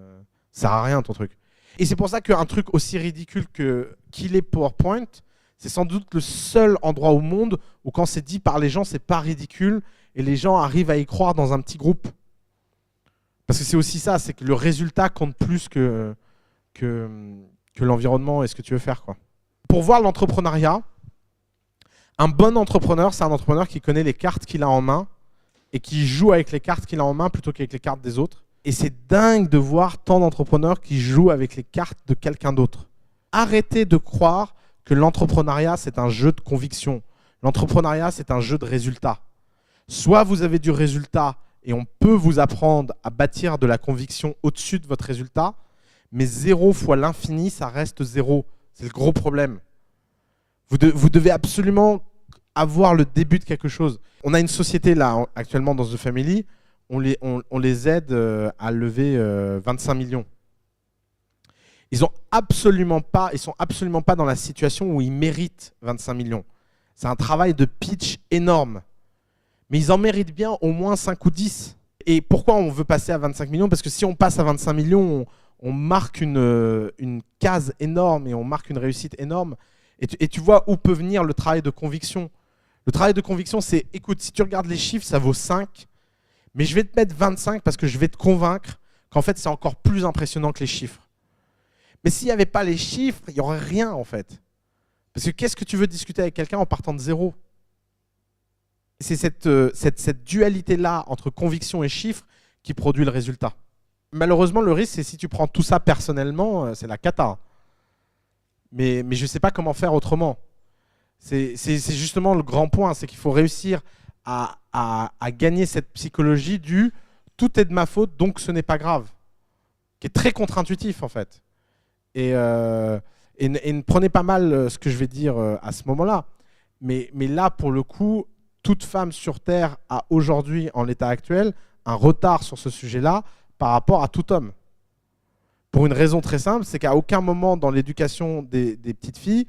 ça sert à rien ton truc. Et c'est pour ça qu'un truc aussi ridicule qu'il est PowerPoint, c'est sans doute le seul endroit au monde où quand c'est dit par les gens, c'est pas ridicule et les gens arrivent à y croire dans un petit groupe. Parce que c'est aussi ça, c'est que le résultat compte plus que l'environnement et ce que tu veux faire, quoi. Pour voir l'entrepreneuriat, un bon entrepreneur, c'est un entrepreneur qui connaît les cartes qu'il a en main et qui joue avec les cartes qu'il a en main plutôt qu'avec les cartes des autres. Et c'est dingue de voir tant d'entrepreneurs qui jouent avec les cartes de quelqu'un d'autre. Arrêtez de croire que l'entrepreneuriat, c'est un jeu de conviction. L'entrepreneuriat, c'est un jeu de résultats. Soit vous avez du résultat et on peut vous apprendre à bâtir de la conviction au-dessus de votre résultat, mais 0 fois l'infini, ça reste 0. C'est le gros problème. Vous devez absolument avoir le début de quelque chose. On a une société là, actuellement dans The Family, on les aide à lever 25 millions. Ils sont absolument pas dans la situation où ils méritent 25 millions. C'est un travail de pitch énorme. Mais ils en méritent bien au moins 5 ou 10. Et pourquoi on veut passer à 25 millions? Parce que si on passe à 25 millions, on marque une case énorme et on marque une réussite énorme. Et tu vois où peut venir le travail de conviction. Le travail de conviction, c'est, écoute, si tu regardes les chiffres, ça vaut 5, mais je vais te mettre 25 parce que je vais te convaincre qu'en fait, c'est encore plus impressionnant que les chiffres. Mais s'il n'y avait pas les chiffres, il n'y aurait rien, en fait. Parce que qu'est-ce que tu veux discuter avec quelqu'un en partant de zéro? C'est cette dualité-là entre conviction et chiffre qui produit le résultat. Malheureusement, le risque, c'est si tu prends tout ça personnellement, c'est la cata. Mais je ne sais pas comment faire autrement. C'est justement le grand point, c'est qu'il faut réussir à gagner cette psychologie du « tout est de ma faute, donc ce n'est pas grave », qui est très contre-intuitif en fait. Et ne prenez pas mal ce que je vais dire à ce moment-là. Mais là, pour le coup, toute femme sur Terre a aujourd'hui, en l'état actuel, un retard sur ce sujet-là par rapport à tout homme. Pour une raison très simple, c'est qu'à aucun moment dans l'éducation des petites filles,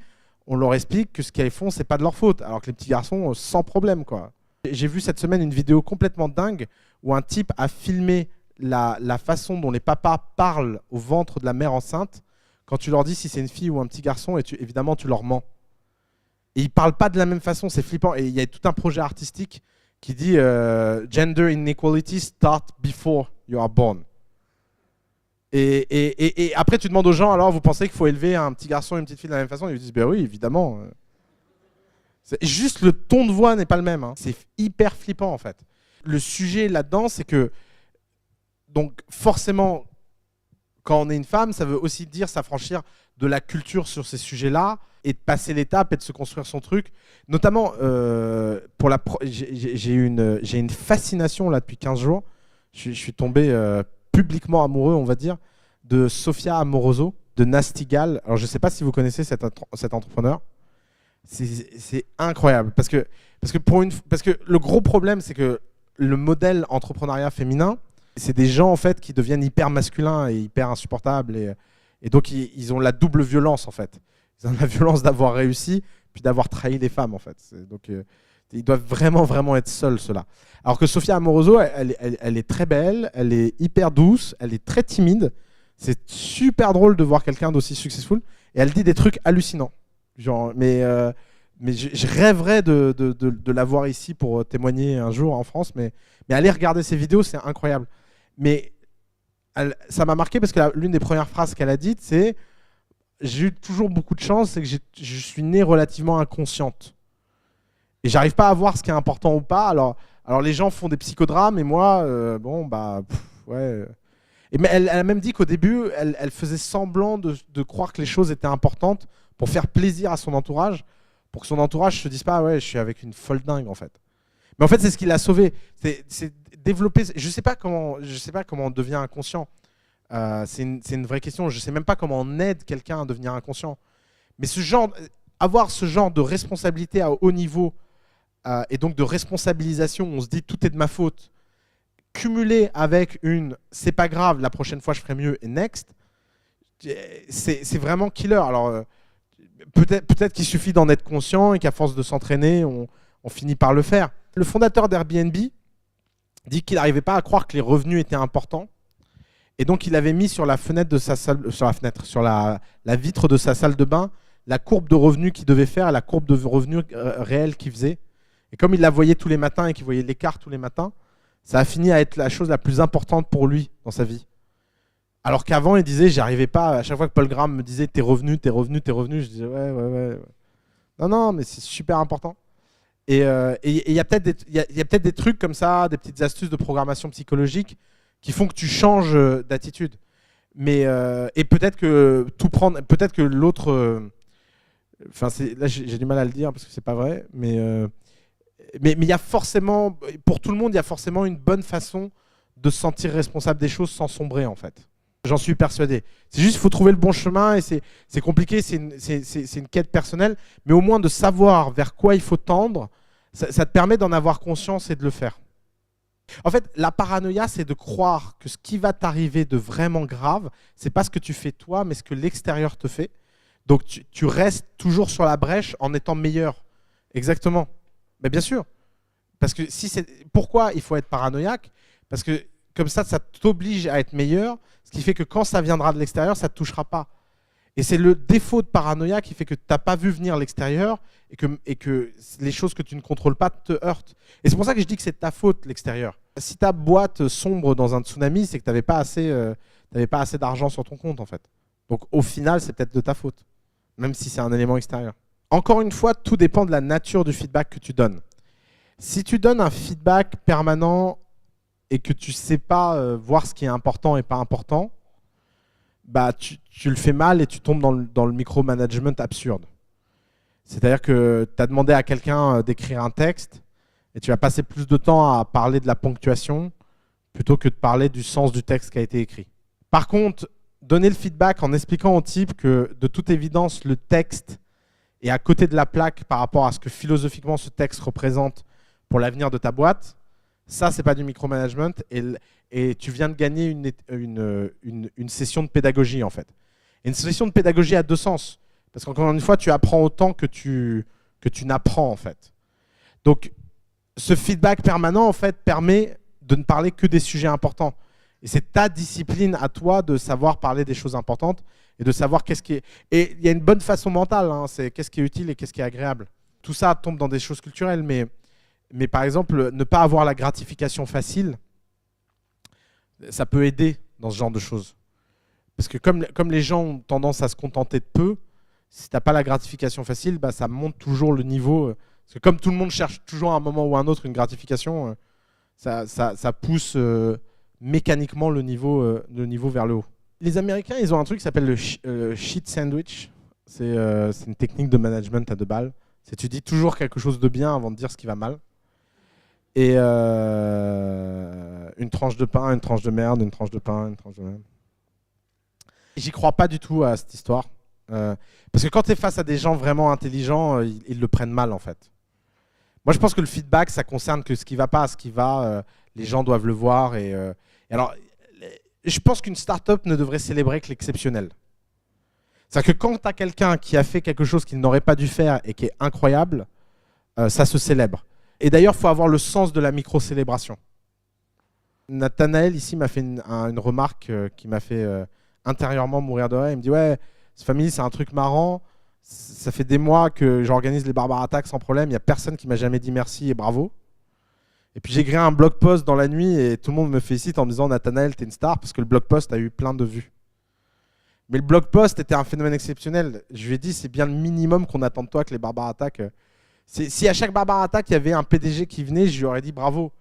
on leur explique que ce qu'elles font, c'est pas de leur faute. Alors que les petits garçons, sans problème, quoi. J'ai vu cette semaine une vidéo complètement dingue où un type a filmé la façon dont les papas parlent au ventre de la mère enceinte quand tu leur dis si c'est une fille ou un petit garçon et évidemment tu leur mens. Et ils ne parlent pas de la même façon, c'est flippant. Et il y a tout un projet artistique qui dit Gender inequality start before you are born. Et après, tu demandes aux gens, alors vous pensez qu'il faut élever un petit garçon et une petite fille de la même façon? Ils disent, ben oui, évidemment. Juste le ton de voix n'est pas le même. Hein. C'est hyper flippant, en fait. Le sujet là-dedans, c'est que, donc forcément, quand on est une femme, ça veut aussi dire s'affranchir de la culture sur ces sujets-là et de passer l'étape et de se construire son truc. Notamment, j'ai une fascination là depuis 15 jours. Je suis tombé publiquement amoureux, on va dire, de Sofia Amoroso, de Nasty Gal. Alors, je ne sais pas si vous connaissez cet entrepreneur. C'est incroyable. Parce que le gros problème, c'est que le modèle entrepreneuriat féminin, c'est des gens en fait, qui deviennent hyper masculins et hyper insupportables. Et donc, ils ont la double violence, en fait. Ils ont la violence d'avoir réussi, puis d'avoir trahi les femmes, en fait. Donc, ils doivent vraiment, vraiment être seuls, ceux-là. Alors que Sofia Amoroso, elle est très belle, elle est hyper douce, elle est très timide. C'est super drôle de voir quelqu'un d'aussi successful. Et elle dit des trucs hallucinants. Genre, mais je rêverais de la voir ici pour témoigner un jour en France. Mais aller regarder ses vidéos, c'est incroyable. Mais ça m'a marqué parce que l'une des premières phrases qu'elle a dites, c'est « J'ai eu toujours beaucoup de chance, c'est que je suis née relativement inconsciente. » Et j'arrive pas à voir ce qui est important ou pas. Alors les gens font des psychodrames et moi, ouais. Mais elle a même dit qu'au début, elle faisait semblant de croire que les choses étaient importantes pour faire plaisir à son entourage, pour que son entourage se dise pas ouais, je suis avec une folle dingue en fait. Mais en fait, c'est ce qui l'a sauvé. C'est développer. Je sais pas comment on devient inconscient. C'est une vraie question. Je sais même pas comment on aide quelqu'un à devenir inconscient. Mais avoir ce genre de responsabilité à haut niveau et donc de responsabilisation, on se dit tout est de ma faute, cumulé avec c'est pas grave, la prochaine fois je ferai mieux et next, c'est vraiment killer. Alors peut-être qu'il suffit d'en être conscient et qu'à force de s'entraîner, on finit par le faire. Le fondateur d'Airbnb dit qu'il n'arrivait pas à croire que les revenus étaient importants. Et donc, il avait mis sur la fenêtre de sa salle, sur la vitre de sa salle de bain, la courbe de revenus qu'il devait faire et la courbe de revenus réels qu'il faisait. Et comme il la voyait tous les matins et qu'il voyait l'écart tous les matins, ça a fini à être la chose la plus importante pour lui dans sa vie. Alors qu'avant, il disait, j'y arrivais pas. À chaque fois que Paul Graham me disait, tes revenus, je disais, ouais. Non, mais c'est super important. Et il y a peut-être des trucs comme ça, des petites astuces de programmation psychologique qui font que tu changes d'attitude. Et peut-être que peut-être que l'autre, là j'ai du mal à le dire parce que c'est pas vrai, mais il y a forcément, pour tout le monde, il y a forcément une bonne façon de se sentir responsable des choses sans sombrer en fait. J'en suis persuadé. C'est juste qu'il faut trouver le bon chemin et c'est compliqué, c'est une quête personnelle, mais au moins de savoir vers quoi il faut tendre, ça te permet d'en avoir conscience et de le faire. En fait, la paranoïa, c'est de croire que ce qui va t'arriver de vraiment grave, c'est pas ce que tu fais toi, mais ce que l'extérieur te fait. Donc tu restes toujours sur la brèche en étant meilleur. Exactement. Mais bien sûr. Parce que pourquoi il faut être paranoïaque? Parce que comme ça t'oblige à être meilleur, ce qui fait que quand ça viendra de l'extérieur, ça ne te touchera pas. Et c'est le défaut de paranoïa qui fait que tu n'as pas vu venir l'extérieur et que les choses que tu ne contrôles pas te heurtent. Et c'est pour ça que je dis que c'est de ta faute, l'extérieur. Si ta boîte sombre dans un tsunami, c'est que tu n'avais pas assez d'argent sur ton compte, en fait. Donc au final, c'est peut-être de ta faute, même si c'est un élément extérieur. Encore une fois, tout dépend de la nature du feedback que tu donnes. Si tu donnes un feedback permanent et que tu ne sais pas voir ce qui est important et pas important, bah, tu le fais mal et tu tombes dans le micromanagement absurde. C'est-à-dire que tu as demandé à quelqu'un d'écrire un texte et tu vas passer plus de temps à parler de la ponctuation plutôt que de parler du sens du texte qui a été écrit. Par contre, donner le feedback en expliquant au type que de toute évidence, le texte est à côté de la plaque par rapport à ce que philosophiquement ce texte représente pour l'avenir de ta boîte, ça, c'est pas du micromanagement et tu viens de gagner une session de pédagogie, en fait. Et une session de pédagogie a deux sens. Parce qu'encore une fois, tu apprends autant que tu n'apprends, en fait. Donc, ce feedback permanent, en fait, permet de ne parler que des sujets importants. Et c'est ta discipline à toi de savoir parler des choses importantes et de savoir qu'est-ce qui est... Et il y a une bonne façon mentale, hein, c'est qu'est-ce qui est utile et qu'est-ce qui est agréable. Tout ça tombe dans des choses culturelles, mais par exemple, ne pas avoir la gratification facile, ça peut aider dans ce genre de choses. Parce que comme les gens ont tendance à se contenter de peu, si tu n'as pas la gratification facile, bah, ça monte toujours le niveau. Parce que comme tout le monde cherche toujours à un moment ou à un autre une gratification, ça pousse mécaniquement le niveau vers le haut. Les Américains, ils ont un truc qui s'appelle le shit sandwich. C'est une technique de management à deux balles. C'est tu dis toujours quelque chose de bien avant de dire ce qui va mal. Et une tranche de pain, une tranche de merde, une tranche de pain, une tranche de merde. J'y crois pas du tout à cette histoire. Parce que quand tu es face à des gens vraiment intelligents, ils le prennent mal, en fait. Moi, je pense que le feedback, ça concerne que ce qui va pas, ce qui va, les gens doivent le voir. Et alors, je pense qu'une start-up ne devrait célébrer que l'exceptionnel. C'est-à-dire que quand tu as quelqu'un qui a fait quelque chose qu'il n'aurait pas dû faire et qui est incroyable, ça se célèbre. Et d'ailleurs, il faut avoir le sens de la micro-célébration. Nathanaël, ici, m'a fait une remarque qui m'a fait intérieurement mourir de rire. Il me dit « Ouais, cette famille, c'est un truc marrant. Ça fait des mois que j'organise les Barbare Attack sans problème. Il n'y a personne qui m'a jamais dit merci et bravo. Et puis j'ai écrit un blog post dans la nuit et tout le monde me félicite en me disant « Nathanaël, t'es une star » parce que le blog post a eu plein de vues. Mais le blog post était un phénomène exceptionnel. Je lui ai dit « C'est bien le minimum qu'on attend de toi que les Barbare Attack. » Si à chaque Barbare Attack, il y avait un PDG qui venait, je lui aurais dit bravo.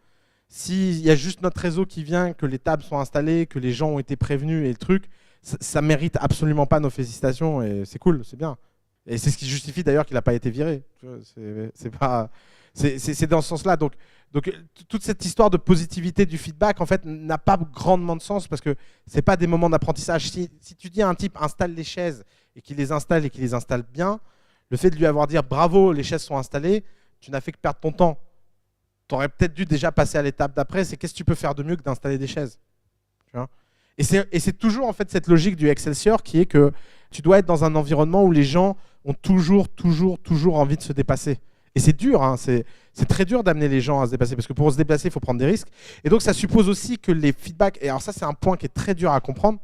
S'il y a juste notre réseau qui vient, que les tables sont installées, que les gens ont été prévenus et le truc, ça mérite absolument pas nos félicitations et c'est cool, c'est bien. Et c'est ce qui justifie d'ailleurs qu'il n'a pas été viré. C'est dans ce sens-là. Donc, toute cette histoire de positivité du feedback, en fait, n'a pas grandement de sens parce que c'est pas des moments d'apprentissage. Si tu dis à un type installe les chaises et qu'il les installe bien, le fait de lui avoir dit bravo, les chaises sont installées, tu n'as fait que perdre ton temps. Tu aurais peut-être dû déjà passer à l'étape d'après, c'est qu'est-ce que tu peux faire de mieux que d'installer des chaises, tu vois. Et c'est toujours en fait cette logique du Excelsior qui est que tu dois être dans un environnement où les gens ont toujours envie de se dépasser. Et c'est dur, hein, c'est très dur d'amener les gens à se dépasser parce que pour se dépasser, il faut prendre des risques. Et donc ça suppose aussi que les feedbacks, et alors ça c'est un point qui est très dur à comprendre,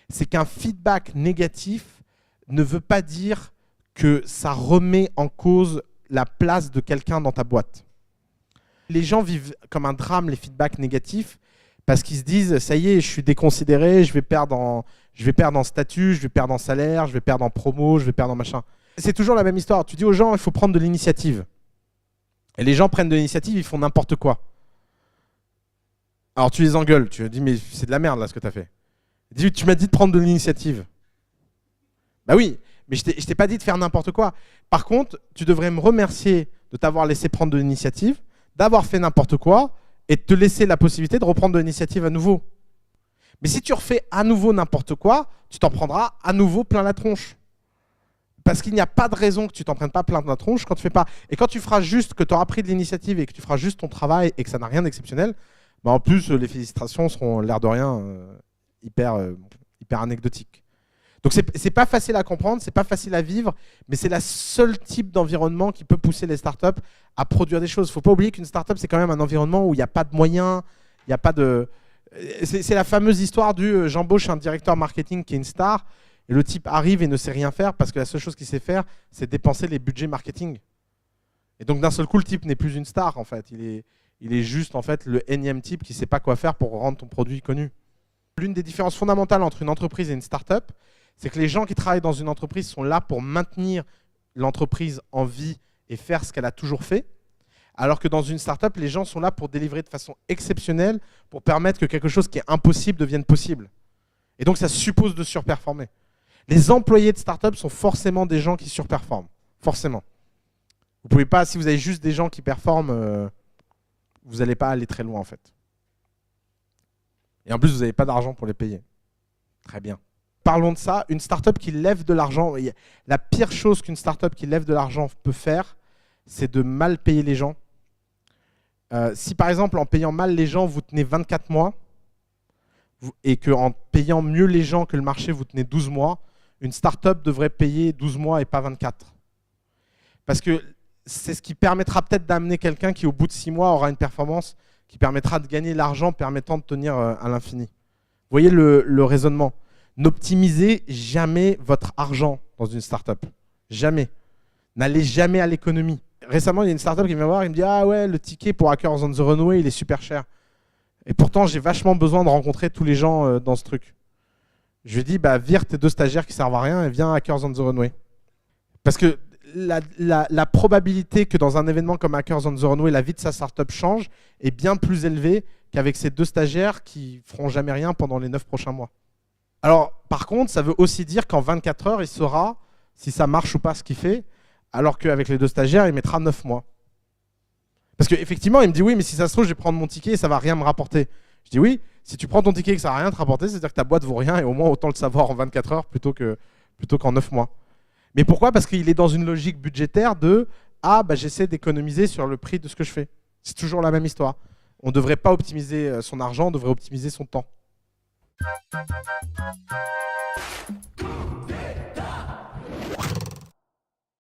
c'est qu'un feedback négatif ne veut pas dire que ça remet en cause la place de quelqu'un dans ta boîte. Les gens vivent comme un drame les feedbacks négatifs parce qu'ils se disent ça y est, je suis déconsidéré, je vais perdre en statut, je vais perdre en salaire, je vais perdre en promo, je vais perdre en machin. C'est toujours la même histoire. Tu dis aux gens il faut prendre de l'initiative. Et les gens prennent de l'initiative, ils font n'importe quoi. Alors tu les engueules, tu leur dis mais c'est de la merde là ce que tu as fait. Tu m'as dit de prendre de l'initiative. Bah oui. Mais je t'ai pas dit de faire n'importe quoi. Par contre, tu devrais me remercier de t'avoir laissé prendre de l'initiative, d'avoir fait n'importe quoi et de te laisser la possibilité de reprendre de l'initiative à nouveau. Mais si tu refais à nouveau n'importe quoi, tu t'en prendras à nouveau plein la tronche. Parce qu'il n'y a pas de raison que tu t'en prennes pas plein la tronche quand tu fais pas. Et quand tu feras juste, que tu auras pris de l'initiative et que tu feras juste ton travail et que ça n'a rien d'exceptionnel, bah en plus, les félicitations seront l'air de rien hyper anecdotiques. Donc c'est pas facile à comprendre, c'est pas facile à vivre, mais c'est le seul type d'environnement qui peut pousser les startups à produire des choses. Il ne faut pas oublier qu'une startup, c'est quand même un environnement où il n'y a pas de moyens, il n'y a pas de... C'est la fameuse histoire du j'embauche un directeur marketing qui est une star, et le type arrive et ne sait rien faire parce que la seule chose qu'il sait faire, c'est dépenser les budgets marketing. Et donc d'un seul coup, le type n'est plus une star en fait. Il est juste en fait le énième type qui ne sait pas quoi faire pour rendre ton produit connu. L'une des différences fondamentales entre une entreprise et une startup, c'est que les gens qui travaillent dans une entreprise sont là pour maintenir l'entreprise en vie et faire ce qu'elle a toujours fait, alors que dans une startup, les gens sont là pour délivrer de façon exceptionnelle, pour permettre que quelque chose qui est impossible devienne possible. Et donc ça suppose de surperformer. Les employés de startup sont forcément des gens qui surperforment, forcément. Vous pouvez pas, si vous avez juste des gens qui performent, vous n'allez pas aller très loin en fait. Et en plus, vous n'avez pas d'argent pour les payer. Très bien. Parlons de ça, une startup qui lève de l'argent, la pire chose qu'une startup qui lève de l'argent peut faire, c'est de mal payer les gens. Si par exemple, en payant mal les gens, vous tenez 24 mois, et qu'en payant mieux les gens que le marché, vous tenez 12 mois, une startup devrait payer 12 mois et pas 24. Parce que c'est ce qui permettra peut-être d'amener quelqu'un qui, au bout de 6 mois, aura une performance qui permettra de gagner l'argent permettant de tenir à l'infini. Vous voyez le raisonnement. N'optimisez jamais votre argent dans une startup. Jamais. N'allez jamais à l'économie. Récemment, il y a une startup qui vient me voir et me dit « Ah ouais, le ticket pour Hackers on the Runway, il est super cher. » Et pourtant, j'ai vachement besoin de rencontrer tous les gens dans ce truc. Je lui ai dit bah, « Vire tes 2 stagiaires qui servent à rien et viens à Hackers on the Runway. » Parce que la probabilité que dans un événement comme Hackers on the Runway, la vie de sa startup change est bien plus élevée qu'avec ces 2 stagiaires qui feront jamais rien pendant les 9 prochains mois. Alors, par contre, ça veut aussi dire qu'en 24 heures, il saura si ça marche ou pas ce qu'il fait, alors qu'avec les 2 stagiaires, il mettra 9 mois. Parce qu'effectivement, il me dit oui, mais si ça se trouve, je vais prendre mon ticket et ça va rien me rapporter. Je dis oui, si tu prends ton ticket et que ça va rien te rapporter, c'est-à-dire que ta boîte vaut rien et au moins autant le savoir en 24 heures plutôt qu'en 9 mois. Mais pourquoi? Parce qu'il est dans une logique budgétaire de ah, bah, j'essaie d'économiser sur le prix de ce que je fais. C'est toujours la même histoire. On ne devrait pas optimiser son argent, on devrait optimiser son temps.